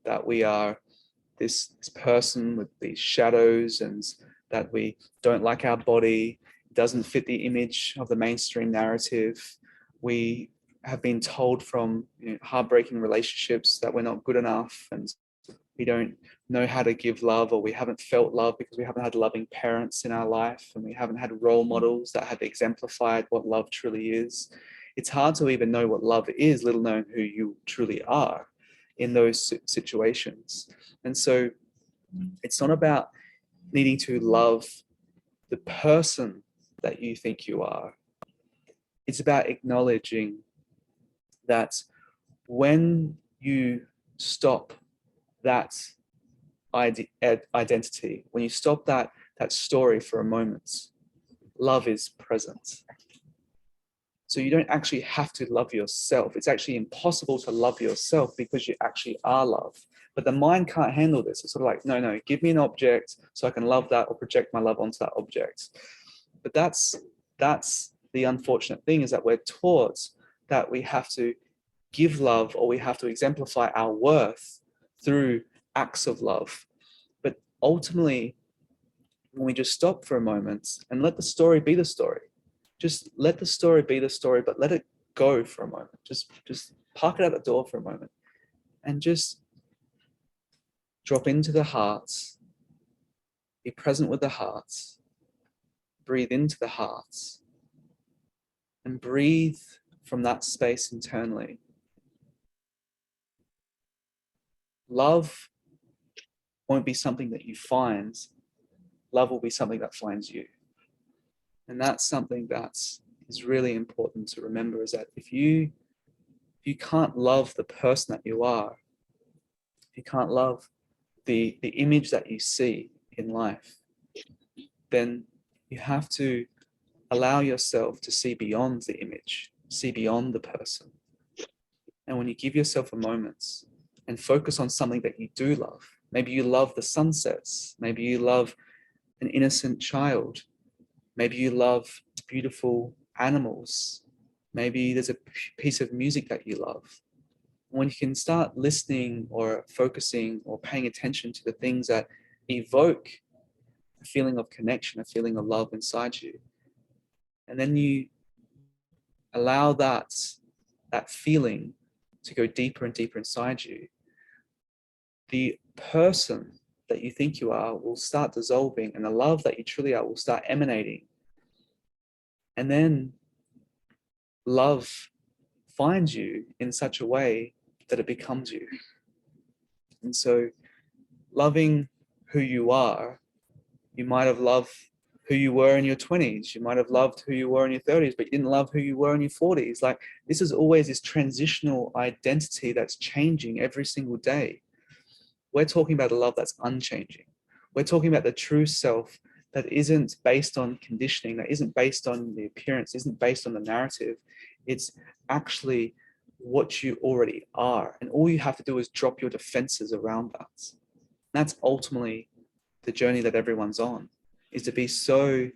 that we are this person with these shadows, and that we don't like our body, doesn't fit the image of the mainstream narrative. We have been told from heartbreaking relationships that we're not good enough and we don't know how to give love, or we haven't felt love because we haven't had loving parents in our life and we haven't had role models that have exemplified what love truly is. It's hard to even know what love is, let alone who you truly are in those situations. And so it's not about needing to love the person that you think you are. It's about acknowledging that when you stop that identity, when you stop that story for a moment, love is present. So you don't actually have to love yourself. It's actually impossible to love yourself because you actually are love. But the mind can't handle this. It's sort of like, no, give me an object so I can love that or project my love onto that object. But that's the unfortunate thing, is that we're taught that we have to give love, or we have to exemplify our worth through acts of love. But ultimately, when we just stop for a moment and let the story be the story, just let the story be the story, but let it go for a moment. Just park it at the door for a moment and just drop into the heart, be present with the heart, breathe into the heart, and breathe from that space internally. Love won't be something that you find. Love will be something that finds you. And that's something that is really important to remember, is that if you can't love the person that you are, if you can't love the image that you see in life, then you have to allow yourself to see beyond the image, see beyond the person. And when you give yourself a moment and focus on something that you do love, maybe you love the sunsets, maybe you love an innocent child, maybe you love beautiful animals, maybe there's a piece of music that you love. When you can start listening or focusing or paying attention to the things that evoke a feeling of connection, a feeling of love inside you, and then you allow that feeling to go deeper and deeper inside you, the person that you think you are will start dissolving, and the love that you truly are will start emanating. And then love finds you in such a way that it becomes you. And so loving who you are, you might have loved who you were in your 20s, you might have loved who you were in your 30s, but you didn't love who you were in your 40s. Like, this is always this transitional identity that's changing every single day. We're talking about a love that's unchanging. We're talking about the true self that isn't based on conditioning, that isn't based on the appearance, isn't based on the narrative. It's actually what you already are. And all you have to do is drop your defenses around that. And that's ultimately the journey that everyone's on, is to be so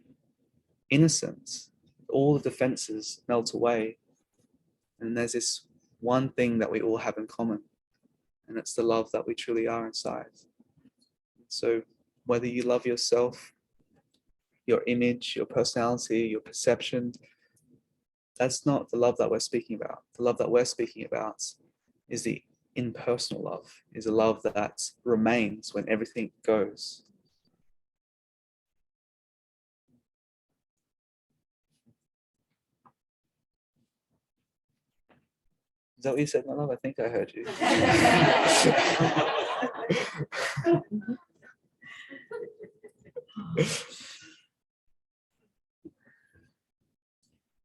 innocent. All the defenses melt away. And there's this one thing that we all have in common, and it's the love that we truly are inside. So whether you love yourself, your image, your personality, your perception, that's not the love that we're speaking about. The love that we're speaking about is the impersonal love, is a love that remains when everything goes. Is that what you said, my love? I think I heard you.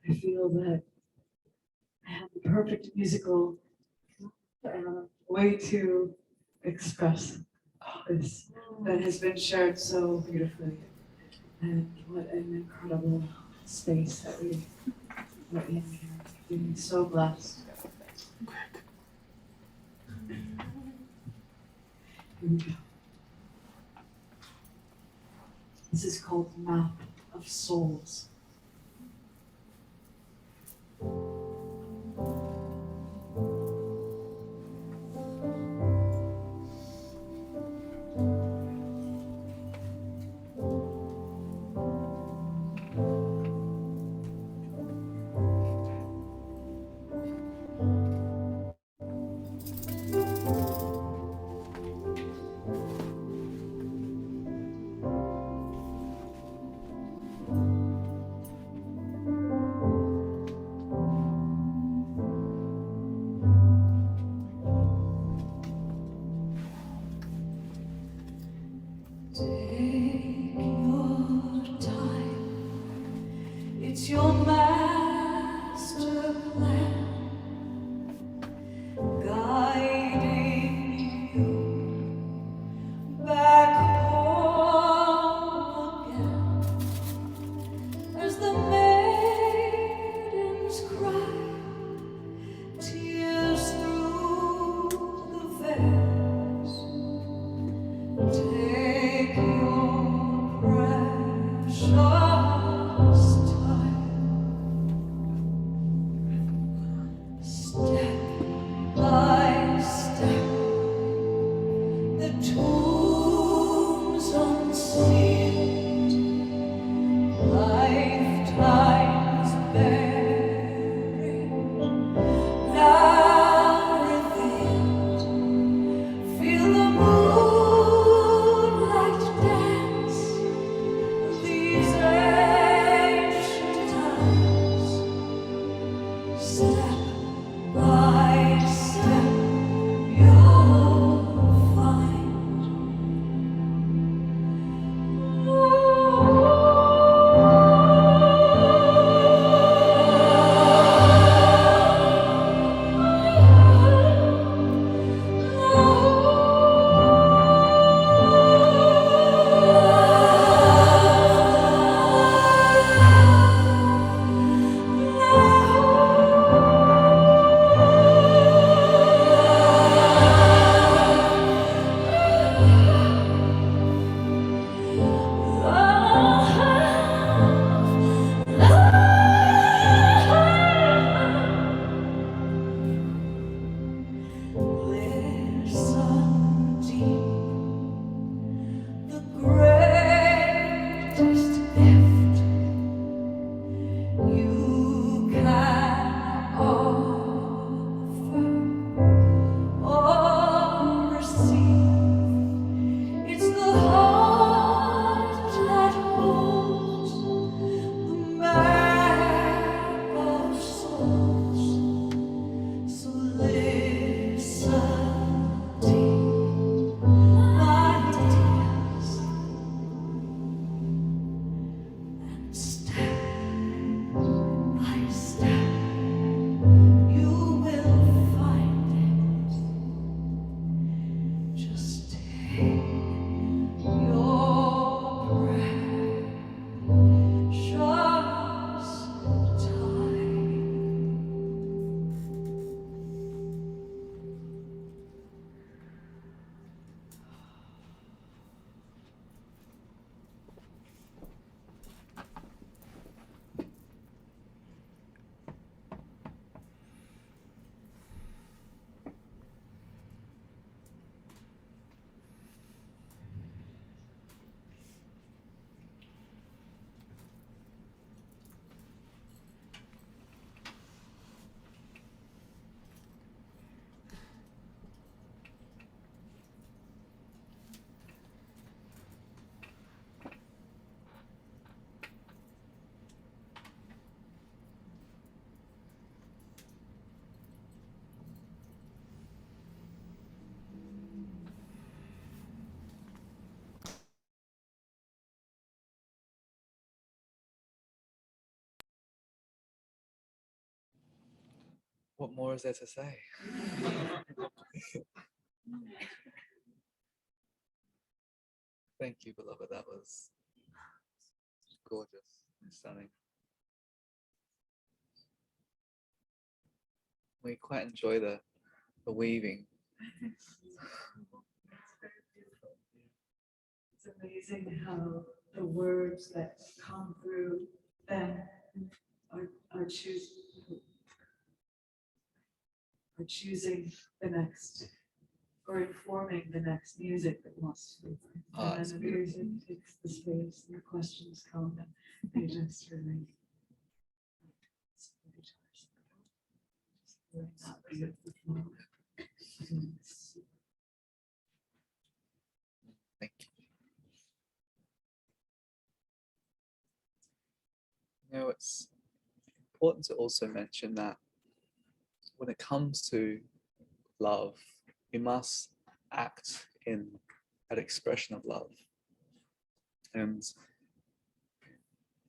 I feel that I have the perfect musical way to express this that has been shared so beautifully. And what an incredible space that we are in here. Feeling so blessed. Here we go. This is called Map of Souls. What more is there to say? Thank you, beloved. That was gorgeous and stunning. We quite enjoy the weaving. It's amazing how the words that come through them are choosing the next, or informing the next music that wants to be. And then the music takes the space and the questions come and they just really Thank you. You know, it's important to also mention that when it comes to love, we must act in that expression of love. And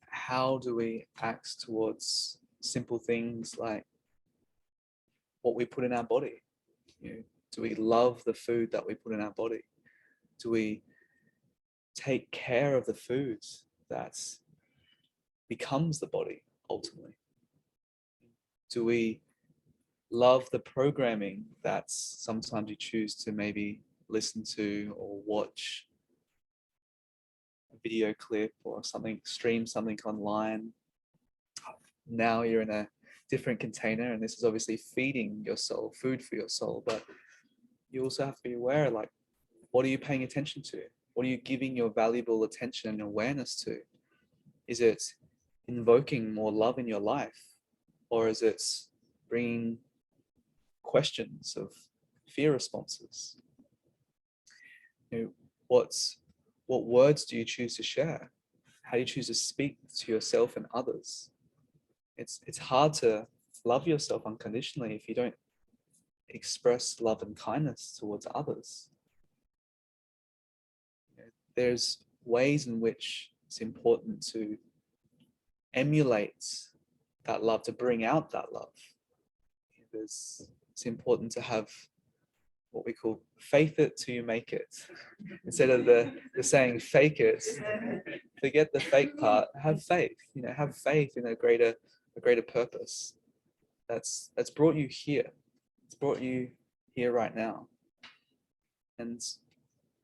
how do we act towards simple things like what we put in our body? You know, do we love the food that we put in our body? Do we take care of the food that becomes the body ultimately? Do we love the programming that sometimes you choose to maybe listen to or watch a video clip or something, stream something online? Now you're in a different container, and this is obviously feeding your soul, food for your soul, but you also have to be aware, like, what are you paying attention to? What are you giving your valuable attention and awareness to? Is it invoking more love in your life, or is it bringing questions of fear responses? You know, what words do you choose to share? How do you choose to speak to yourself and others? It's hard to love yourself unconditionally if you don't express love and kindness towards others. You know, there's ways in which it's important to emulate that love, to bring out that love. It's important to have what we call faith it till you make it. Instead of the saying fake it, forget the fake part, have faith. You know, have faith in a greater purpose that's brought you here. It's brought you here right now. And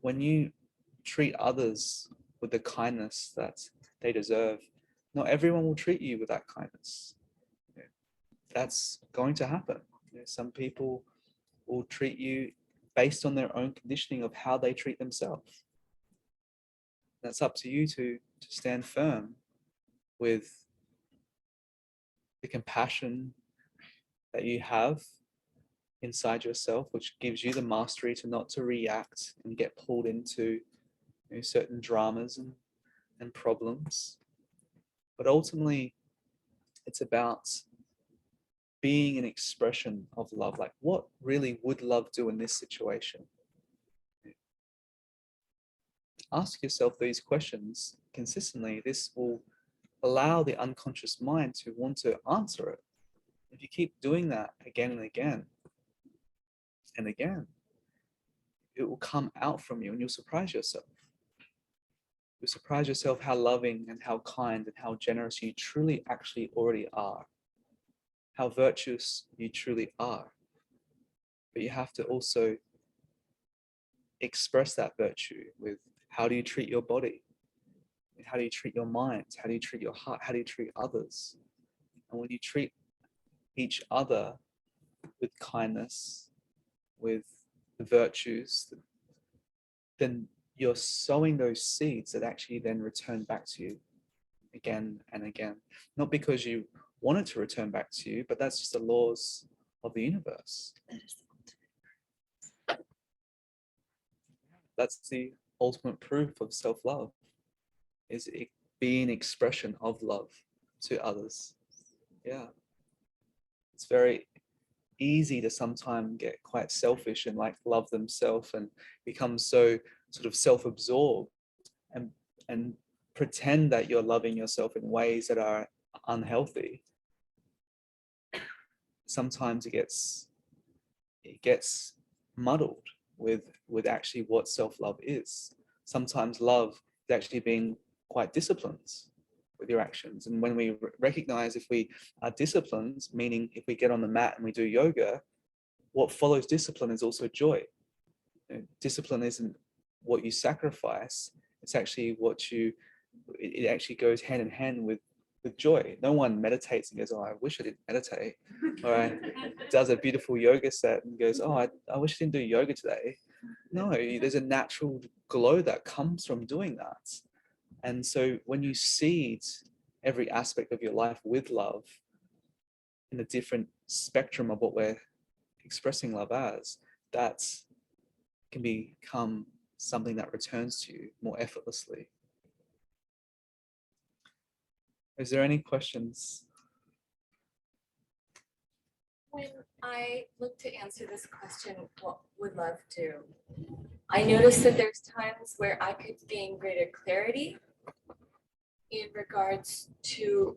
when you treat others with the kindness that they deserve, not everyone will treat you with that kindness. You know, that's going to happen. You know, some people will treat you based on their own conditioning of how they treat themselves. That's up to you to stand firm with the compassion that you have inside yourself, which gives you the mastery to not to react and get pulled into, you know, certain dramas and problems. But ultimately, it's about being an expression of love. Like, what really would love do in this situation? Ask yourself these questions consistently. This will allow the unconscious mind to want to answer it. If you keep doing that again and again and again, it will come out from you and you'll surprise yourself. You'll surprise yourself how loving and how kind and how generous you truly actually already are. How virtuous you truly are. But you have to also express that virtue with how do you treat your body? How do you treat your mind? How do you treat your heart? How do you treat others? And when you treat each other with kindness, with the virtues, then you're sowing those seeds that actually then return back to you again and again. Not because you want it to return back to you, but that's just the laws of the universe. That's the ultimate proof of self-love, is it being expression of love to others. Yeah. It's very easy to sometimes get quite selfish and like love themselves and become so sort of self-absorbed and pretend that you're loving yourself in ways that are unhealthy. sometimes it gets muddled with actually what self-love is. Sometimes love is actually being quite disciplined with your actions. And when we recognize if we are disciplined, meaning if we get on the mat and we do yoga, what follows discipline is also joy. You know, discipline isn't what you sacrifice, it's actually what it actually goes hand in hand with joy. No one meditates and goes, oh, I wish I didn't meditate. Or does a beautiful yoga set and goes, oh, I wish I didn't do yoga today. No, there's a natural glow that comes from doing that. And so when you seed every aspect of your life with love in a different spectrum of what we're expressing love as, that can become something that returns to you more effortlessly. Is there any questions? When I look to answer this question, what would love do? I notice that there's times where I could gain greater clarity in regards to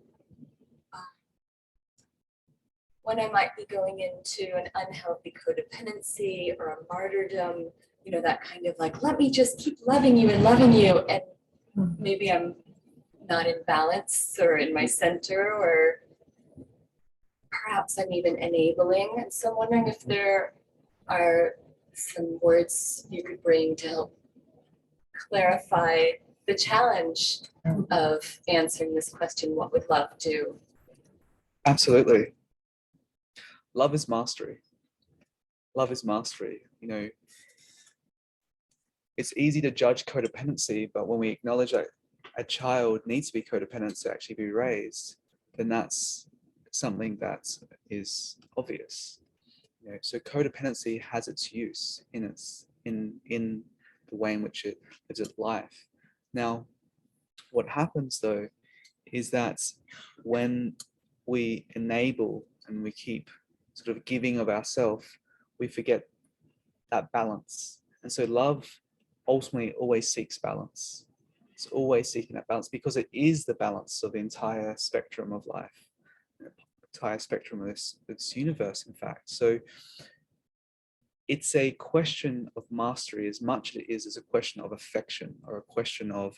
when I might be going into an unhealthy codependency or a martyrdom, you know, that kind of like, let me just keep loving you, and maybe I'm not in balance or in my center, or perhaps I'm even enabling. And so I'm wondering if there are some words you could bring to help clarify the challenge of answering this question, what would love do? Absolutely. Love is mastery. Love is mastery. You know, it's easy to judge codependency, but when we acknowledge that a child needs to be codependent to actually be raised, then that's something that is obvious. You know, so codependency has its use in the way in which it lives its life. Now, what happens though is that when we enable and we keep sort of giving of ourselves, we forget that balance. And so love ultimately always seeks balance. It's always seeking that balance because it is the balance of the entire spectrum of life, the entire spectrum of this universe, in fact. So it's a question of mastery as much as it is a question of affection, or a question of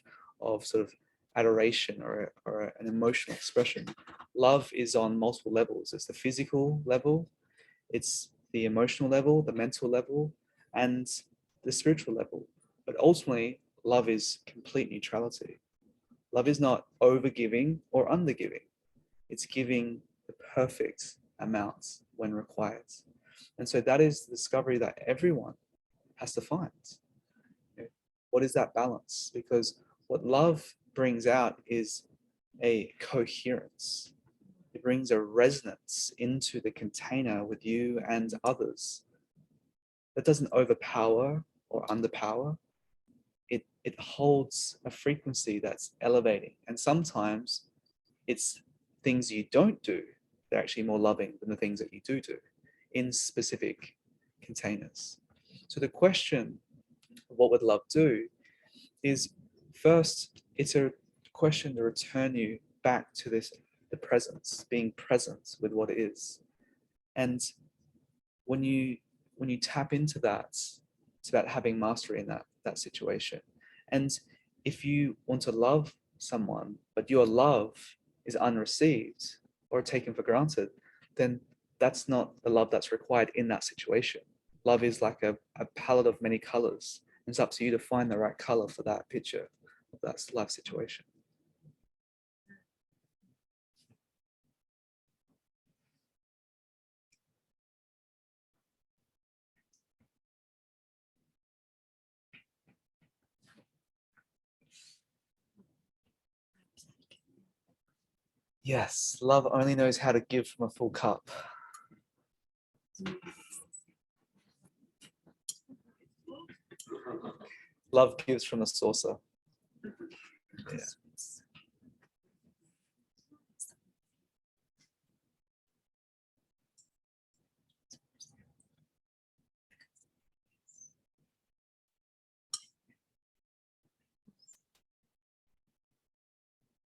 sort of adoration, or an emotional expression. Love is on multiple levels. It's the physical level, it's the emotional level, the mental level, and the spiritual level. But ultimately, love is complete neutrality. Love is not overgiving or undergiving. It's giving the perfect amount when required. And so that is the discovery that everyone has to find. What is that balance? Because what love brings out is a coherence. It brings a resonance into the container with you and others that doesn't overpower or underpower. It holds a frequency that's elevating. And sometimes it's things you don't do that are actually more loving than the things that you do in specific containers. So the question, what would love do, is first, it's a question to return you back to the presence, being present with what it is. And when you tap into that, it's about having mastery in that situation. And if you want to love someone, but your love is unreceived or taken for granted, then that's not the love that's required in that situation. Love is like a palette of many colors. It's up to you to find the right color for that picture of that life situation. Yes, love only knows how to give from a full cup. Love gives from a saucer. Yeah.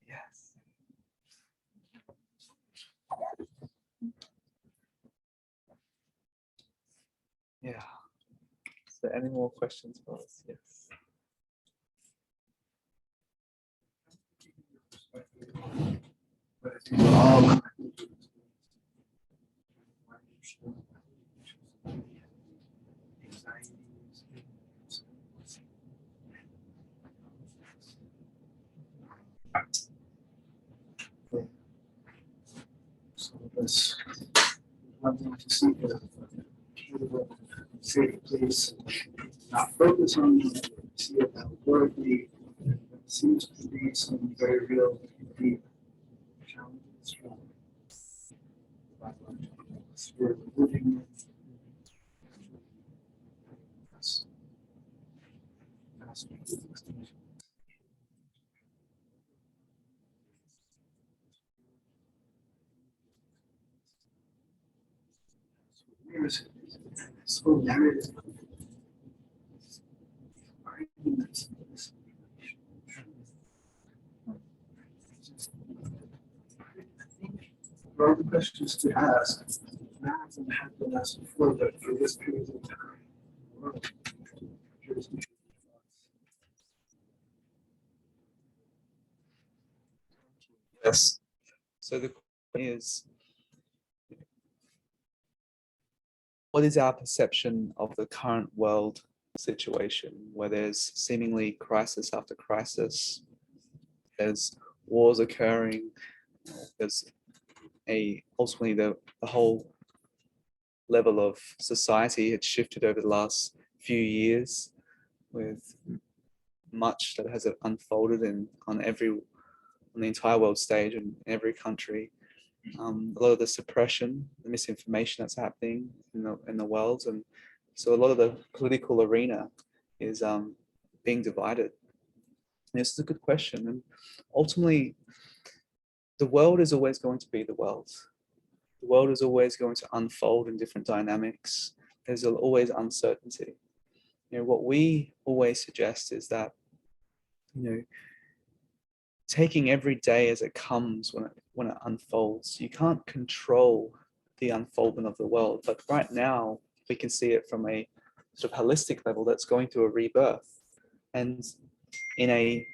Yes. there any more questions for us? Yes. This one thing to see the safe place, not focus on the see it outwardly. There seems to be some very real deep challenges from we're living in. So narrative. All the questions to ask, none of them have been asked before, but for this period of time. Yes. So the question is, what is our perception of the current world situation where there's seemingly crisis after crisis, there's wars occurring, there's ultimately the whole level of society had shifted over the last few years with much that has unfolded on the entire world stage in every country. A lot of the suppression, the misinformation that's happening in the world, and so a lot of the political arena is being divided. And this is a good question, and ultimately, the world is always going to be the world. The world is always going to unfold in different dynamics. There's always uncertainty. What we always suggest is that, taking every day as it comes when it unfolds. You can't control the unfoldment of the world, but right now we can see it from a sort of holistic level that's going through a rebirth. And in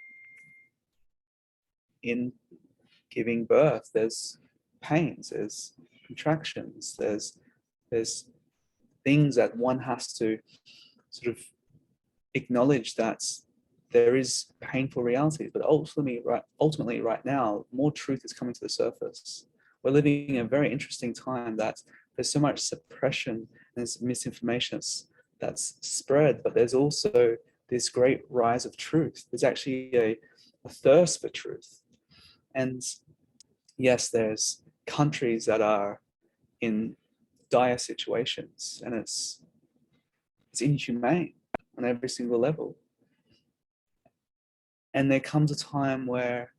giving birth, there's pains, there's contractions, there's things that one has to sort of acknowledge that there is painful realities, but ultimately right now, more truth is coming to the surface. We're living in a very interesting time that there's so much suppression and there's misinformation that's spread, but there's also this great rise of truth. There's actually a thirst for truth. And yes, there's countries that are in dire situations, and it's inhumane on every single level. And there comes a time where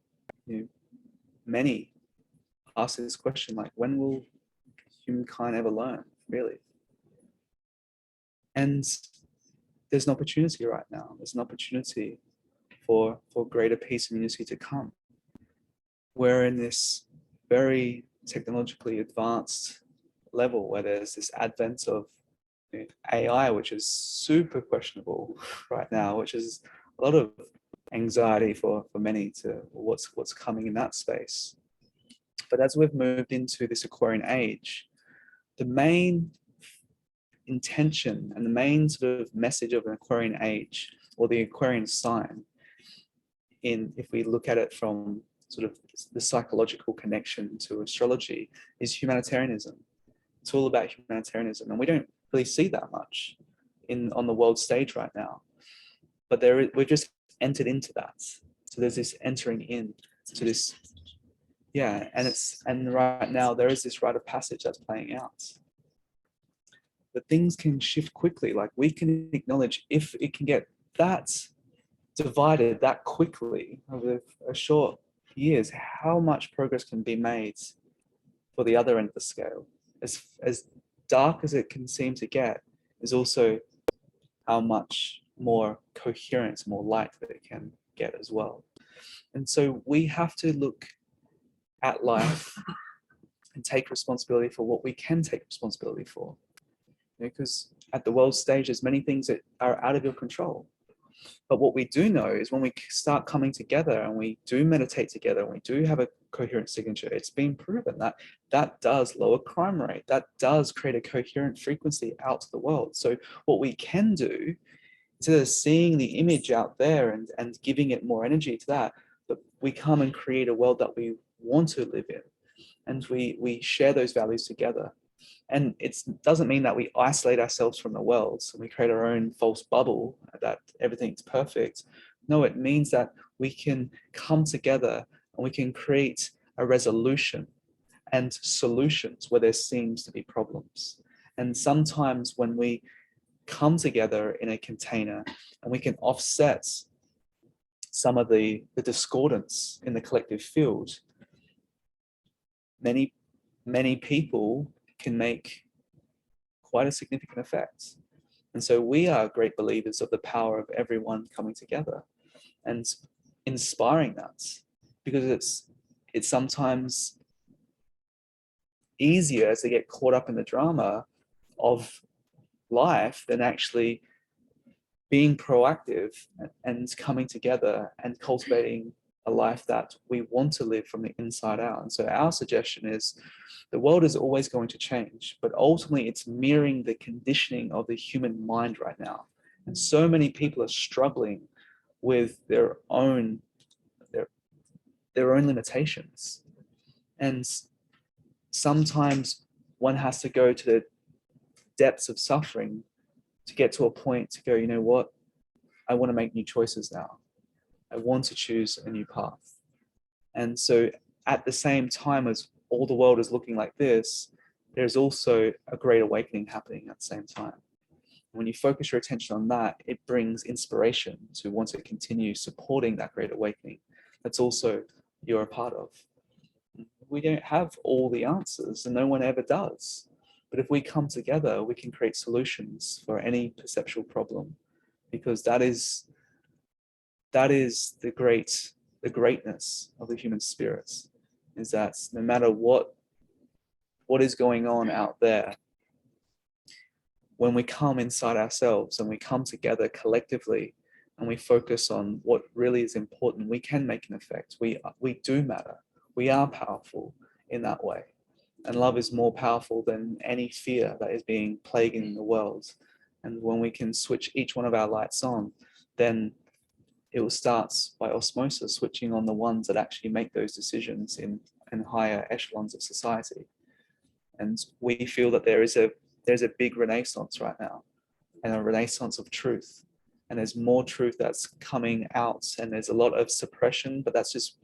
many ask this question, like, when will humankind ever learn, really? And there's an opportunity right now. There's an opportunity for greater peace and unity to come. We're in this very technologically advanced level where there's this advent of AI, which is super questionable right now, which is a lot of anxiety for many to what's coming in that space. But as we've moved into this Aquarian age, the main intention and the main sort of message of an Aquarian age, or the Aquarian sign, if we look at it from sort of the psychological connection to astrology, is humanitarianism. It's all about humanitarianism, and we don't really see that much on the world stage right now. But we're just entered into that. So there's this entering in to this, and right now there is this rite of passage that's playing out. But things can shift quickly. Like, we can acknowledge, if it can get that divided that quickly over a short years, how much progress can be made for the other end of the scale. As dark as it can seem to get, is also how much more coherence, more light that it can get as well. And so we have to look at life and take responsibility for what we can take responsibility for. Because at the world stage, there's many things that are out of your control. But what we do know is when we start coming together and we do meditate together and we do have a coherent signature, it's been proven that that does lower crime rate. That does create a coherent frequency out to the world. So what we can do, instead of seeing the image out there and giving it more energy to that, but we come and create a world that we want to live in. And we share those values together. And it doesn't mean that we isolate ourselves from the world and we create our own false bubble that everything's perfect. No, it means that we can come together and we can create a resolution and solutions where there seems to be problems. And sometimes when we come together in a container and we can offset some of the discordance in the collective field, many people can make quite a significant effect. And so we are great believers of the power of everyone coming together and inspiring that, because it's sometimes easier to get caught up in the drama of life than actually being proactive and coming together and cultivating a life that we want to live from the inside out. And so our suggestion is the world is always going to change, but ultimately it's mirroring the conditioning of the human mind right now. And so many people are struggling with their own limitations. And sometimes one has to go to the depths of suffering to get to a point to go, you know what, I want to make new choices now. I want to choose a new path. And so at the same time as all the world is looking like this, there's also a great awakening happening at the same time. When you focus your attention on that, it brings inspiration to want to continue supporting that great awakening. That's also you're a part of. We don't have all the answers and no one ever does. But if we come together, we can create solutions for any perceptual problem, because that is the greatness of the human spirits, is that no matter what is going on out there, when we come inside ourselves and we come together collectively and we focus on what really is important, we can make an effect. We do matter. We are powerful in that way. And love is more powerful than any fear that is being plaguing the world. And when we can switch each one of our lights on, then it will start by osmosis, switching on the ones that actually make those decisions in higher echelons of society. And we feel that there's a big renaissance right now, and a renaissance of truth. And there's more truth that's coming out, and there's a lot of suppression, but that's just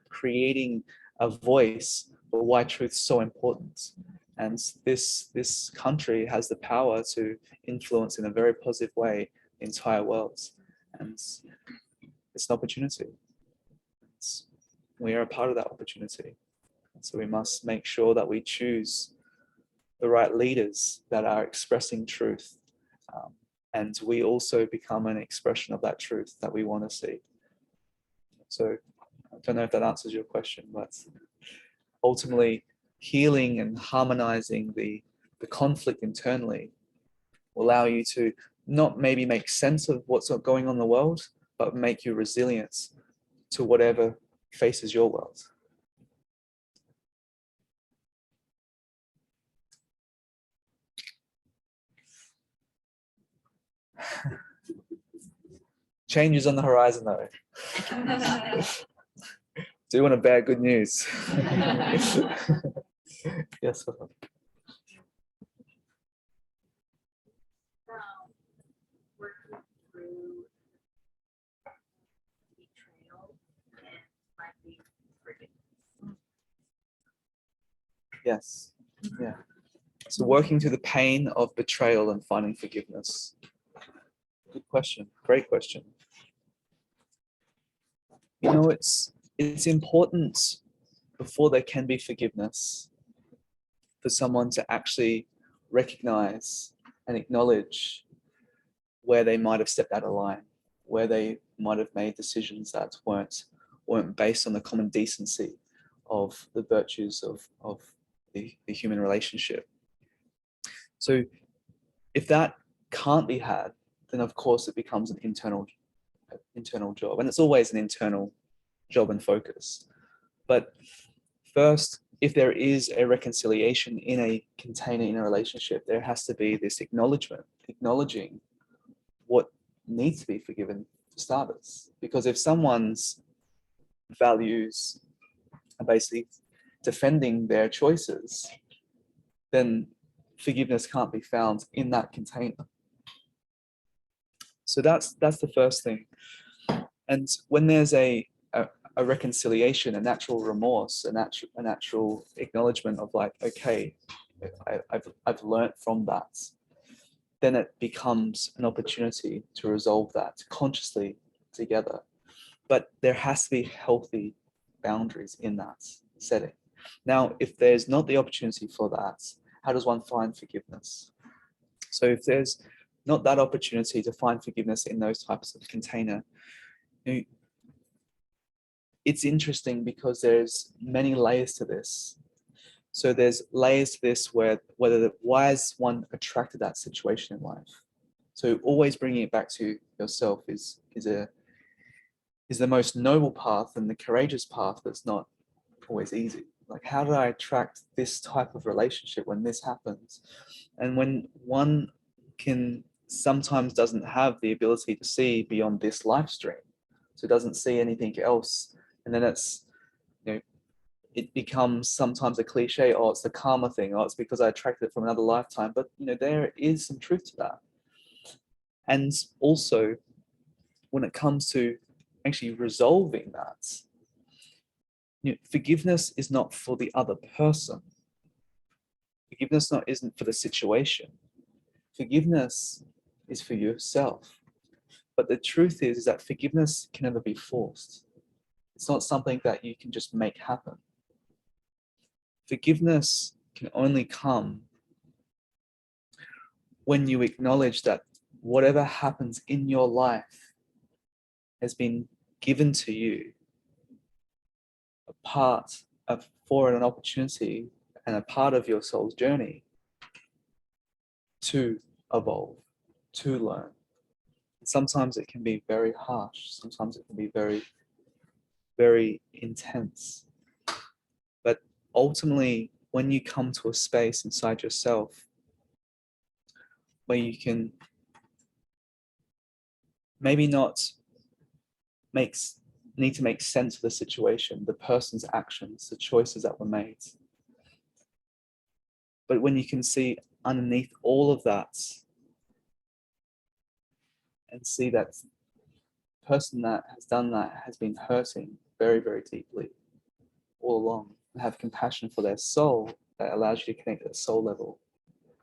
creating a voice for why truth's so important. And this country has the power to influence in a very positive way the entire world. And it's an opportunity. We are a part of that opportunity. So we must make sure that we choose the right leaders that are expressing truth. And we also become an expression of that truth that we want to see. So I don't know if that answers your question, but ultimately healing and harmonizing the conflict internally will allow you to not maybe make sense of what's going on in the world, but make you resilient to whatever faces your world. Change is on the horizon though. Do you want to bear good news? Yes. Working through betrayal and finding forgiveness. Yes. Yeah. So working through the pain of betrayal and finding forgiveness. Good question. Great question. You know, it's important before there can be forgiveness for someone to actually recognize and acknowledge where they might have stepped out of line, where they might have made decisions that weren't based on the common decency of the virtues of the human relationship. So if that can't be had, then of course it becomes an internal job, and it's always an internal job and focus. But first, if there is a reconciliation in a container, in a relationship, there has to be this acknowledging what needs to be forgiven for starters. Because if someone's values are basically defending their choices, then forgiveness can't be found in that container. So that's the first thing. And when there's a reconciliation, a natural remorse, a natural acknowledgement of like, okay, I've learned from that, then it becomes an opportunity to resolve that consciously together. But there has to be healthy boundaries in that setting. Now, if there's not the opportunity for that, how does one find forgiveness? So if there's not that opportunity to find forgiveness in those types of container, it's interesting because there's many layers to this. So there's layers to this where why is one attracted to that situation in life? So always bringing it back to yourself is the most noble path and the courageous path that's not always easy. Like, how do I attract this type of relationship when this happens? And when one sometimes doesn't have the ability to see beyond this life stream, so doesn't see anything else, and then it becomes sometimes a cliche, oh, it's the karma thing, oh, it's because I attracted it from another lifetime. But there is some truth to that. And also, when it comes to actually resolving that, forgiveness is not for the other person. Forgiveness isn't for the situation. Forgiveness is for yourself. But the truth is that forgiveness can never be forced. It's not something that you can just make happen. Forgiveness can only come when you acknowledge that whatever happens in your life has been given to you for an opportunity and a part of your soul's journey to evolve, to learn. Sometimes it can be very harsh. Sometimes it can be very, very intense. But ultimately, when you come to a space inside yourself where you can maybe not need to make sense of the situation, the person's actions, the choices that were made. But when you can see underneath all of that and see that the person that has done that has been hurting very, very deeply all along, and have compassion for their soul, that allows you to connect at a soul level.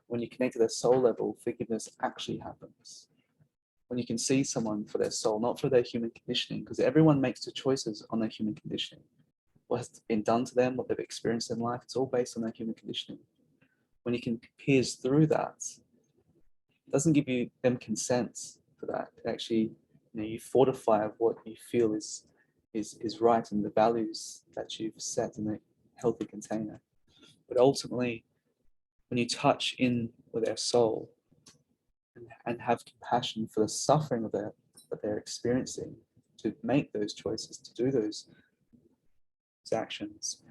When you connect at a soul level, forgiveness actually happens. When you can see someone for their soul, not for their human conditioning, because everyone makes the choices on their human conditioning. What has been done to them, what they've experienced in life, it's all based on their human conditioning. When you can pierce through that, it doesn't give them consent for that. It actually, you fortify what you feel is right and the values that you've set in a healthy container. But ultimately, when you touch in with their soul and have compassion for the suffering that they're experiencing, to make those choices, to do those actions,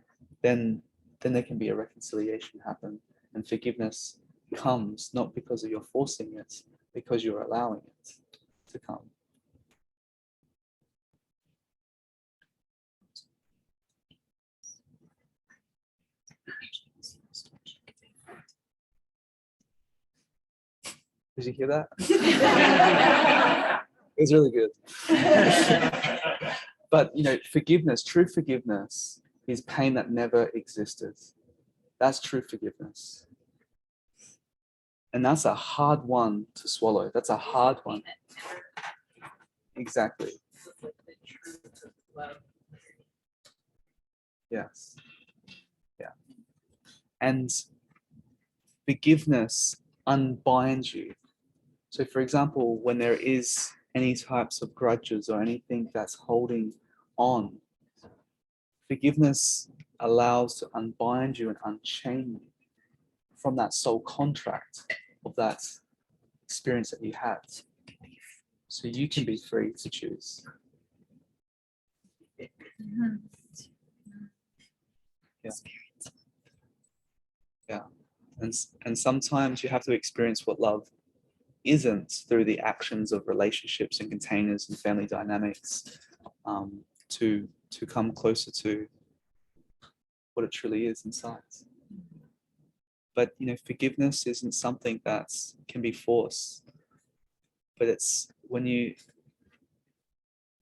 then there can be a reconciliation happen, and forgiveness comes not because you're forcing it, because you're allowing it to come. Did you hear that? It was really good. But forgiveness, true forgiveness, is pain that never existed. That's true forgiveness. And that's a hard one to swallow. That's a hard one. Exactly. Yes. Yeah. And forgiveness unbinds you. So for example, when there is any types of grudges or anything that's holding on, forgiveness allows to unbind you and unchain you from that soul contract of that experience that you had. So you can be free to choose. Yeah. Yeah. And sometimes you have to experience what love isn't through the actions of relationships and containers and family dynamics, to come closer to what it truly is inside. But you know, forgiveness isn't something that can be forced, but it's when you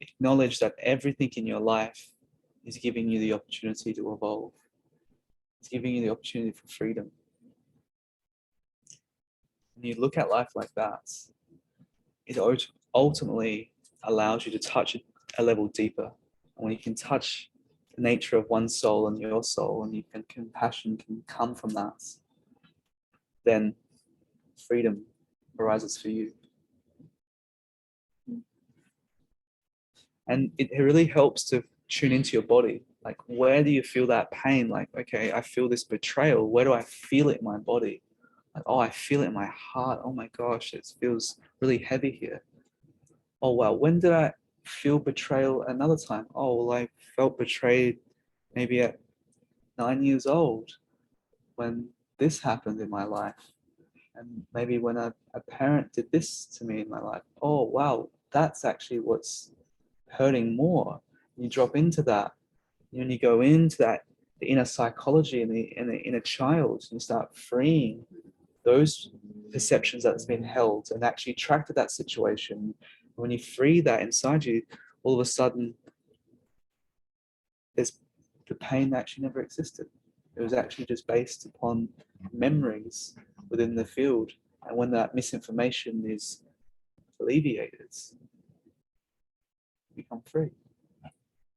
acknowledge that everything in your life is giving you the opportunity to evolve. It's giving you the opportunity for freedom. When you look at life like that, it ultimately allows you to touch a level deeper. And when you can touch the nature of one's soul and your soul, and compassion can come from that, then freedom arises for you. And it really helps to tune into your body. Like, where do you feel that pain? Like, okay, I feel this betrayal. Where do I feel it in my body? Like, oh, I feel it in my heart. Oh my gosh, it feels really heavy here. Oh wow, when did I feel betrayal another time? Oh, well, I felt betrayed maybe at 9 years old when this happened in my life. And maybe when a parent did this to me in my life. Oh wow, that's actually what's hurting more. You drop into that. When you go into that, the inner psychology and the inner child, and you start freeing those perceptions that's been held and actually tracked to that situation. When you free that inside you, all of a sudden, there's the pain that actually never existed. It was actually just based upon memories within the field. And when that misinformation is alleviated, you become free.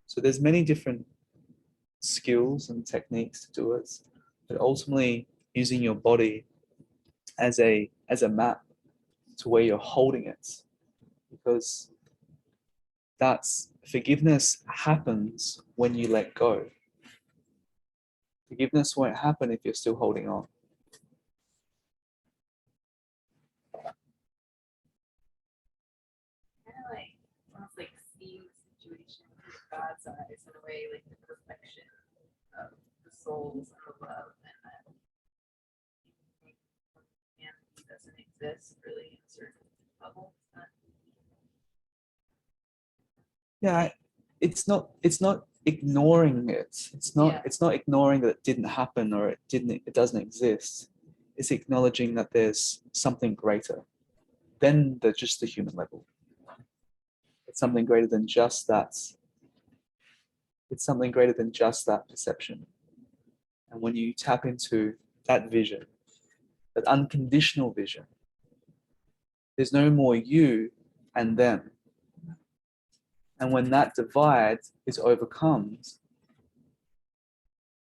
So there's many different skills and techniques to do it, but ultimately using your body as a map to where you're holding it, because that's forgiveness happens when you let go. Forgiveness won't happen if you're still holding on. Kind of like almost like seeing the situation through God's eyes in a way, like the perfection of the souls and the love, and that humanity doesn't exist really in certain bubbles. Yeah, it's not ignoring it. It's not ignoring that it didn't happen or it doesn't exist. It's acknowledging that there's something greater than just the human level. It's something greater than just that. It's something greater than just that perception. And when you tap into that vision, that unconditional vision, there's no more you and them. And when that divide is overcome,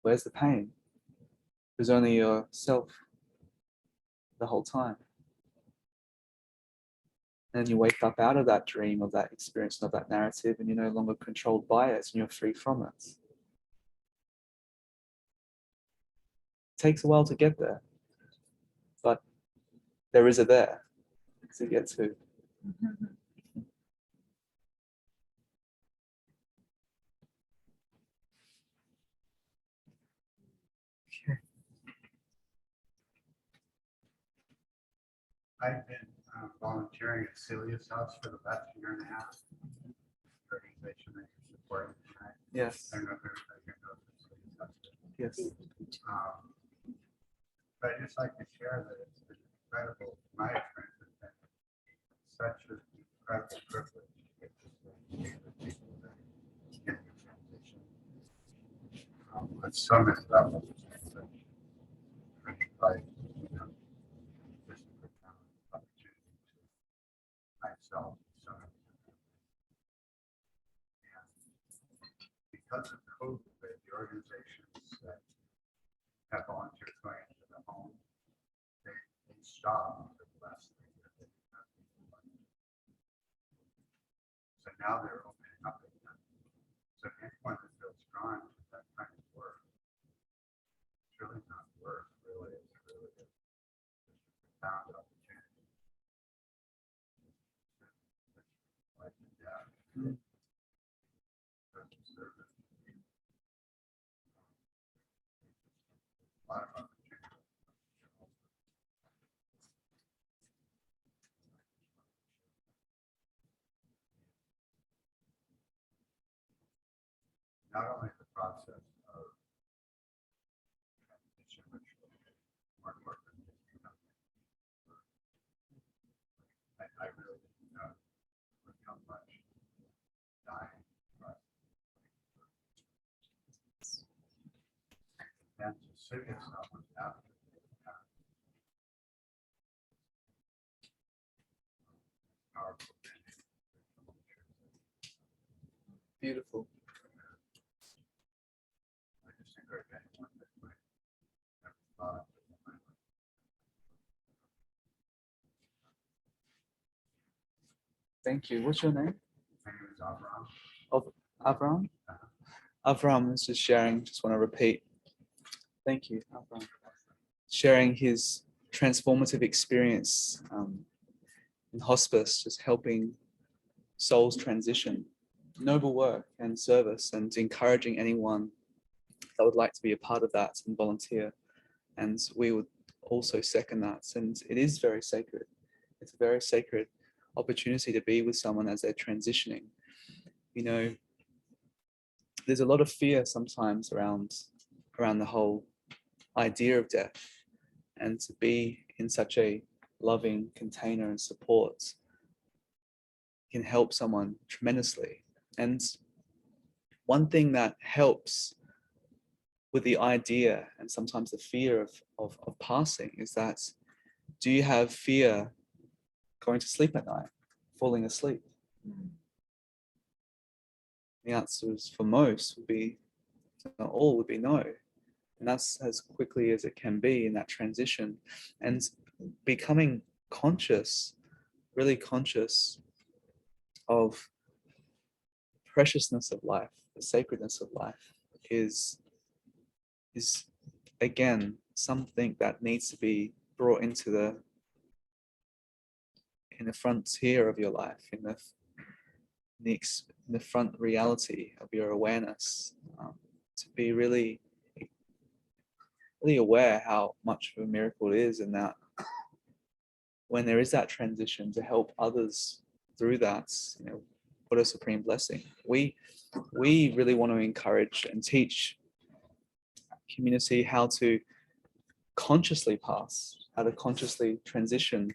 where's the pain? There's only yourself the whole time. And then you wake up out of that dream, of that experience, of that narrative, and you're no longer controlled by it, and you're free from it. It takes a while to get there, but there is a there to get to. I've been volunteering at Celia's house for the last year and a half. The organization that you're supporting tonight. Yes. I don't know if everybody knows what Celia's house is. Yes. But I'd just like to share that it's been incredible. My experience has been such an incredible privilege to get to see the people that get the transition on so many levels. It's such like, you know, just a profound opportunity to myself. So, and because of COVID, the organizations that have volunteers going into the home, they stopped for the last 3 years. They did not do much. So now they're opening up again. So anyone that feels drawn to that kind of work, it's really not work, really. It's really a profound opportunity. Not only the process of transition, which Mark worked with, I really didn't know how much dying was. And to sit yourself without powerful. Beautiful. I just encourage anyone that might have thought that might Thank you. What's your name? My name is Avram. Of Avram? Avram is just sharing, just want to repeat. Thank you, Avram. Sharing his transformative experience in hospice, just helping souls transition. Noble work and service, and encouraging anyone that would like to be a part of that and volunteer. And we would also second that. And it is very sacred. It's a very sacred opportunity to be with someone as they're transitioning. You know, there's a lot of fear sometimes around the whole idea of death, and to be in such a loving container and support can help someone tremendously. And one thing that helps with the idea and sometimes the fear of passing is that, do you have fear going to sleep at night, falling asleep? The answer is, for most, would be, not all, would be no. And that's as quickly as it can be in that transition. And becoming conscious, really conscious of the preciousness of life, the sacredness of life is again something that needs to be brought into the frontier of your life, in the front reality of your awareness, to be really aware how much of a miracle it is, and that when there is that transition, to help others through that, you know, what a supreme blessing. We really want to encourage and teach community how to consciously pass, how to consciously transition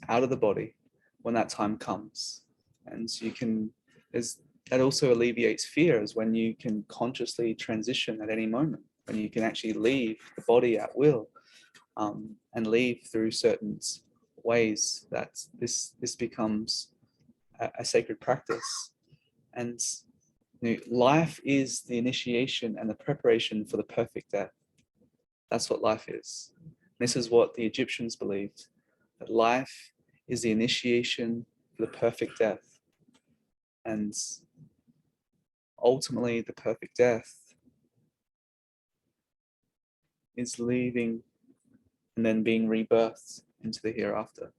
out of the body when that time comes. And you can, that also alleviates fear, is when you can consciously transition at any moment, when you can actually leave the body at will, and leave through certain ways, that this becomes a sacred practice. And you know, life is the initiation and the preparation for the perfect death. That's what life is. This is what the Egyptians believed, that life is the initiation for the perfect death. And ultimately, the perfect death is leaving and then being rebirthed into the hereafter.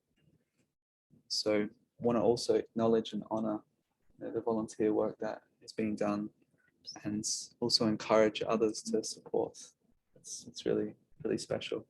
So I want to also acknowledge and honor the volunteer work that is being done, and also encourage others to support. It's really, really special.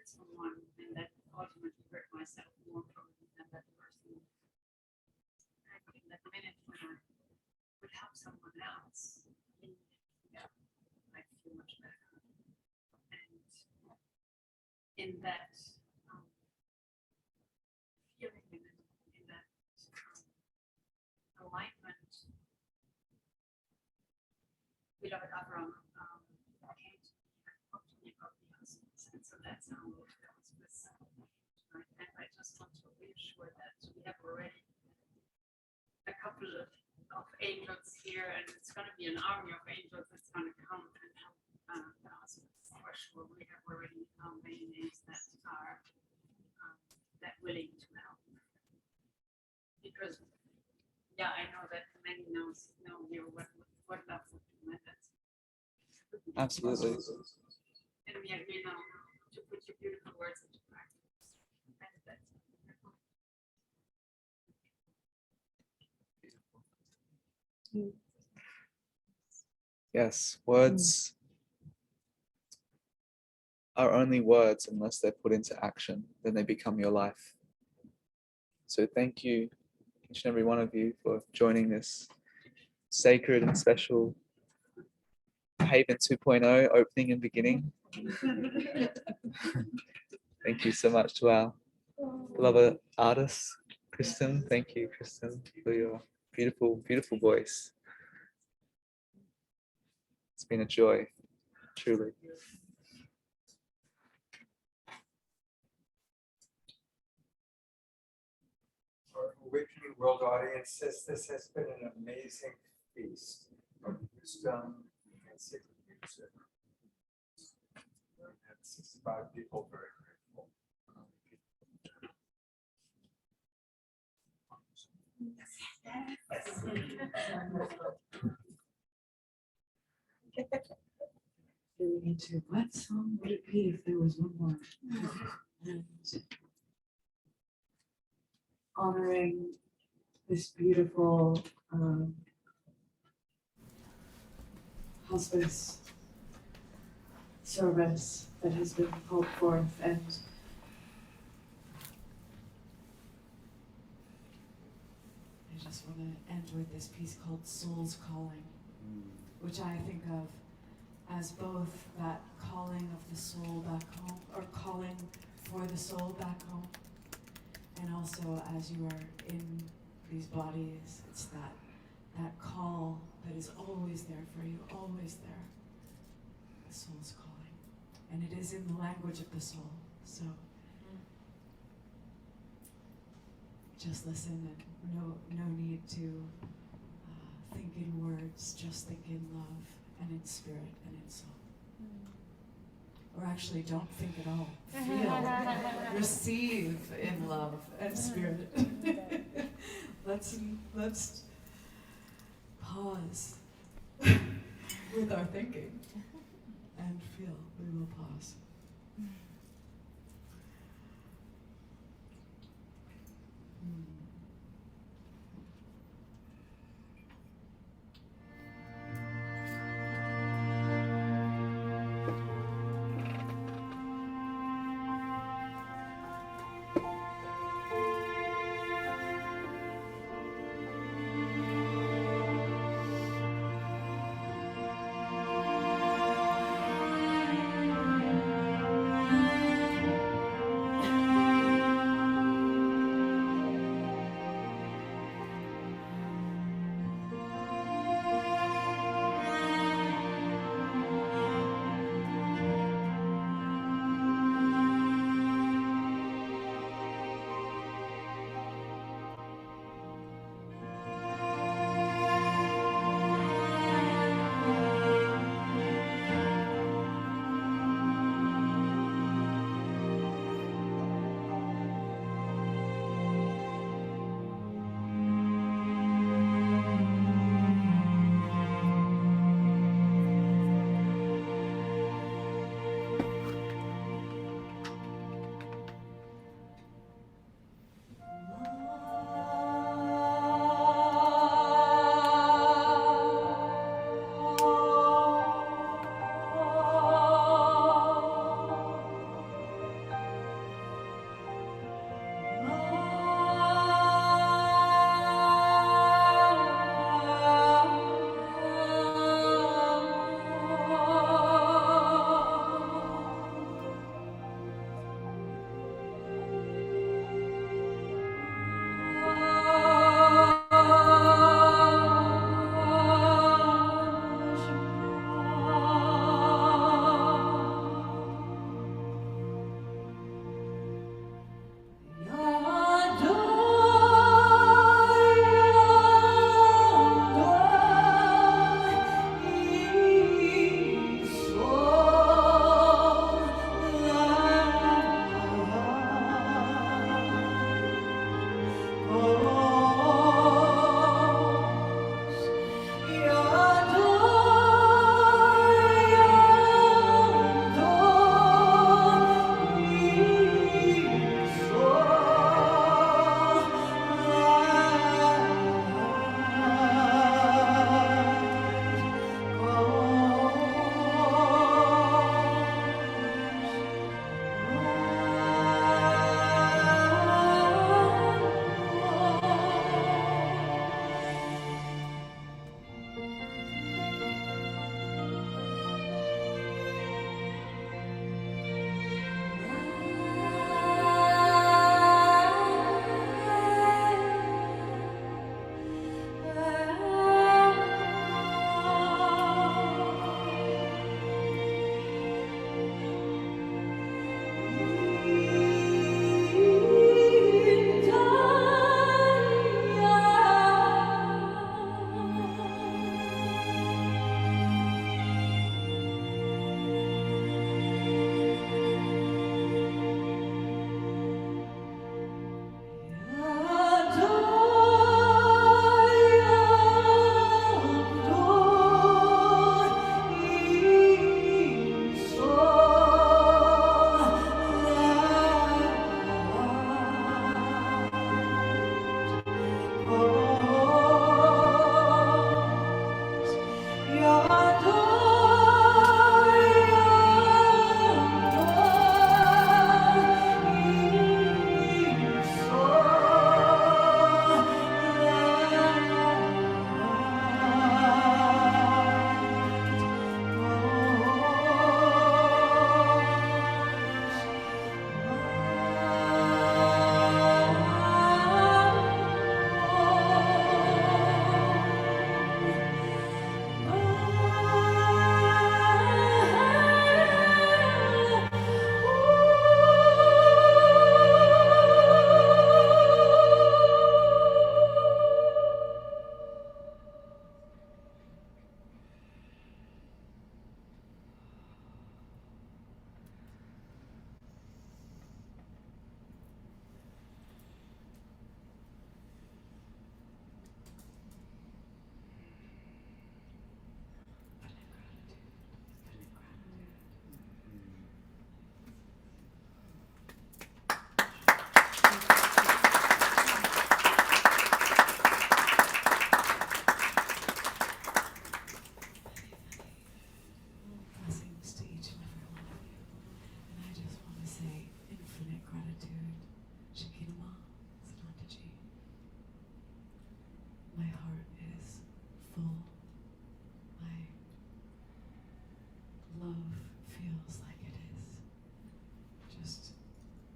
Someone, and that ultimately hurt myself more probably than that person. I think that minute when I would help someone else, yeah, I feel much better. And in that feeling, in that alignment, beloved Avram came to me and talked to me about the hospice, and so that's how it goes with tonight. And I just want to reassure that we have already a couple of angels here, and it's going to be an army of angels that's going to come and help the hospice for sure. We have already many names that are that willing to help. Because yeah, I know that many know here what love would do with it. Absolutely. And we know to put your beautiful words into practice. And that's Yes, words are only words unless they're put into action, then they become your life. So thank you, each and every one of you, for joining this sacred and special Haven 2.0 opening and beginning. Thank you so much to our beloved artist, Kristin. Thank you, Kristin, for your beautiful, beautiful voice. It's been a joy, truly. Our Awakening World audiences, this has been an amazing feast of wisdom and sacred music. And 65 people, very grateful. Do we need to, what song would it be if there was one more? And honoring this beautiful hospice service that has been called forth, and I just want to end with this piece called Soul's Calling, which I think of as both that calling of the soul back home, or calling for the soul back home, and also as you are in these bodies, it's that call that is always there for you, always there. The soul's calling, and it is in the language of the soul. So just listen, and no need to think in words, just think in love and in spirit and in soul. Or actually, don't think at all. Feel, receive in love and spirit. Let's pause with our thinking and feel. We will pause.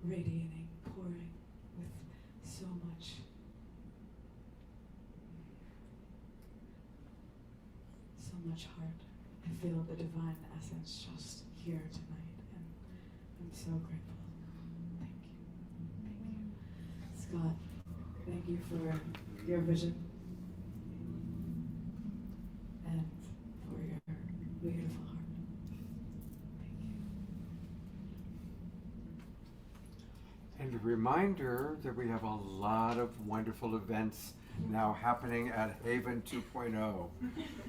radiating, pouring with so much heart. I feel the divine essence just here tonight, and I'm so grateful. Thank you. Scott, thank you for your vision and for your beautiful heart. And a reminder that we have a lot of wonderful events now happening at Haven 2.0.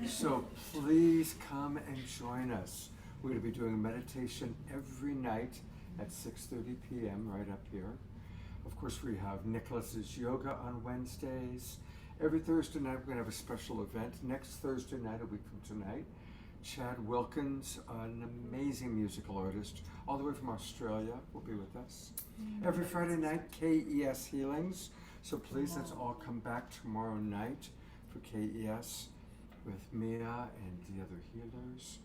So please come and join us. We're going to be doing a meditation every night at 6:30 p.m. right up here. Of course, we have Nicholas's yoga on Wednesdays. Every Thursday night, we're going to have a special event. Next Thursday night, a week from tonight, Chad Wilkins, an amazing musical artist, all the way from Australia, will be with us. Every Friday night, KES Healings. So please, let's all come back tomorrow night for KES with Mia and the other healers.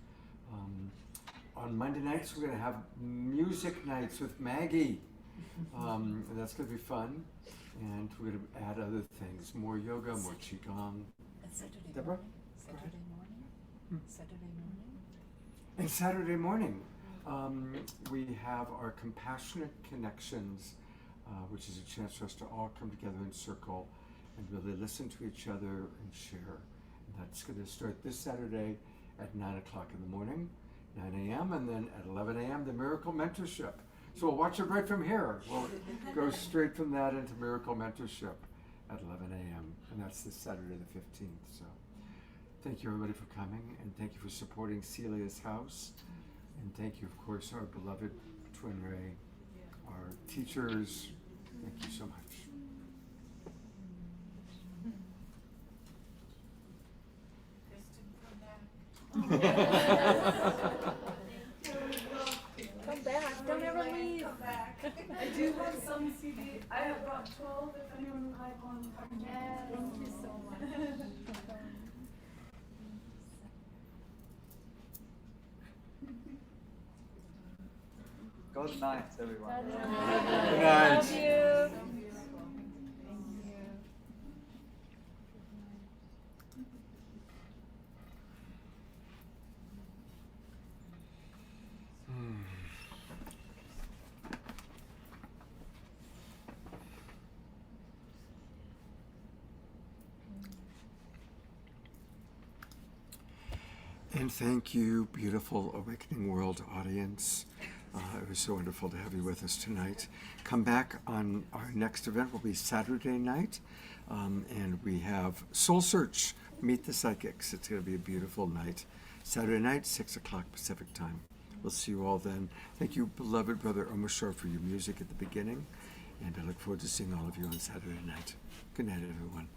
On Monday nights, we're going to have music nights with Maggie. And that's going to be fun. And we're going to add other things, more yoga, more Qigong. Deborah? Saturday morning? And Saturday morning, we have our Compassionate Connections, which is a chance for us to all come together in circle and really listen to each other and share. And that's going to start this Saturday at 9 o'clock in the morning, 9 a.m., and then at 11 a.m., the Miracle Mentorship. So we'll watch it right from here. We'll go straight from that into Miracle Mentorship at 11 a.m., and that's this Saturday the 15th. So thank you, everybody, for coming, and thank you for supporting Celia's house. And thank you, of course, our beloved TwinRay, our teachers. Thank you so much. Come back, don't ever leave. Come back. I do have some CD. I have brought 12 if anyone would like one. Thank you so much. Good night, everyone. Good night. Love you. And thank you, beautiful Awakening World audience. It was so wonderful to have you with us tonight. Come back on our next event, will be Saturday night. And we have Soul Search, Meet the Psychics. It's going to be a beautiful night. Saturday night, 6 o'clock Pacific time. We'll see you all then. Thank you, beloved brother Omashar, for your music at the beginning. And I look forward to seeing all of you on Saturday night. Good night, everyone.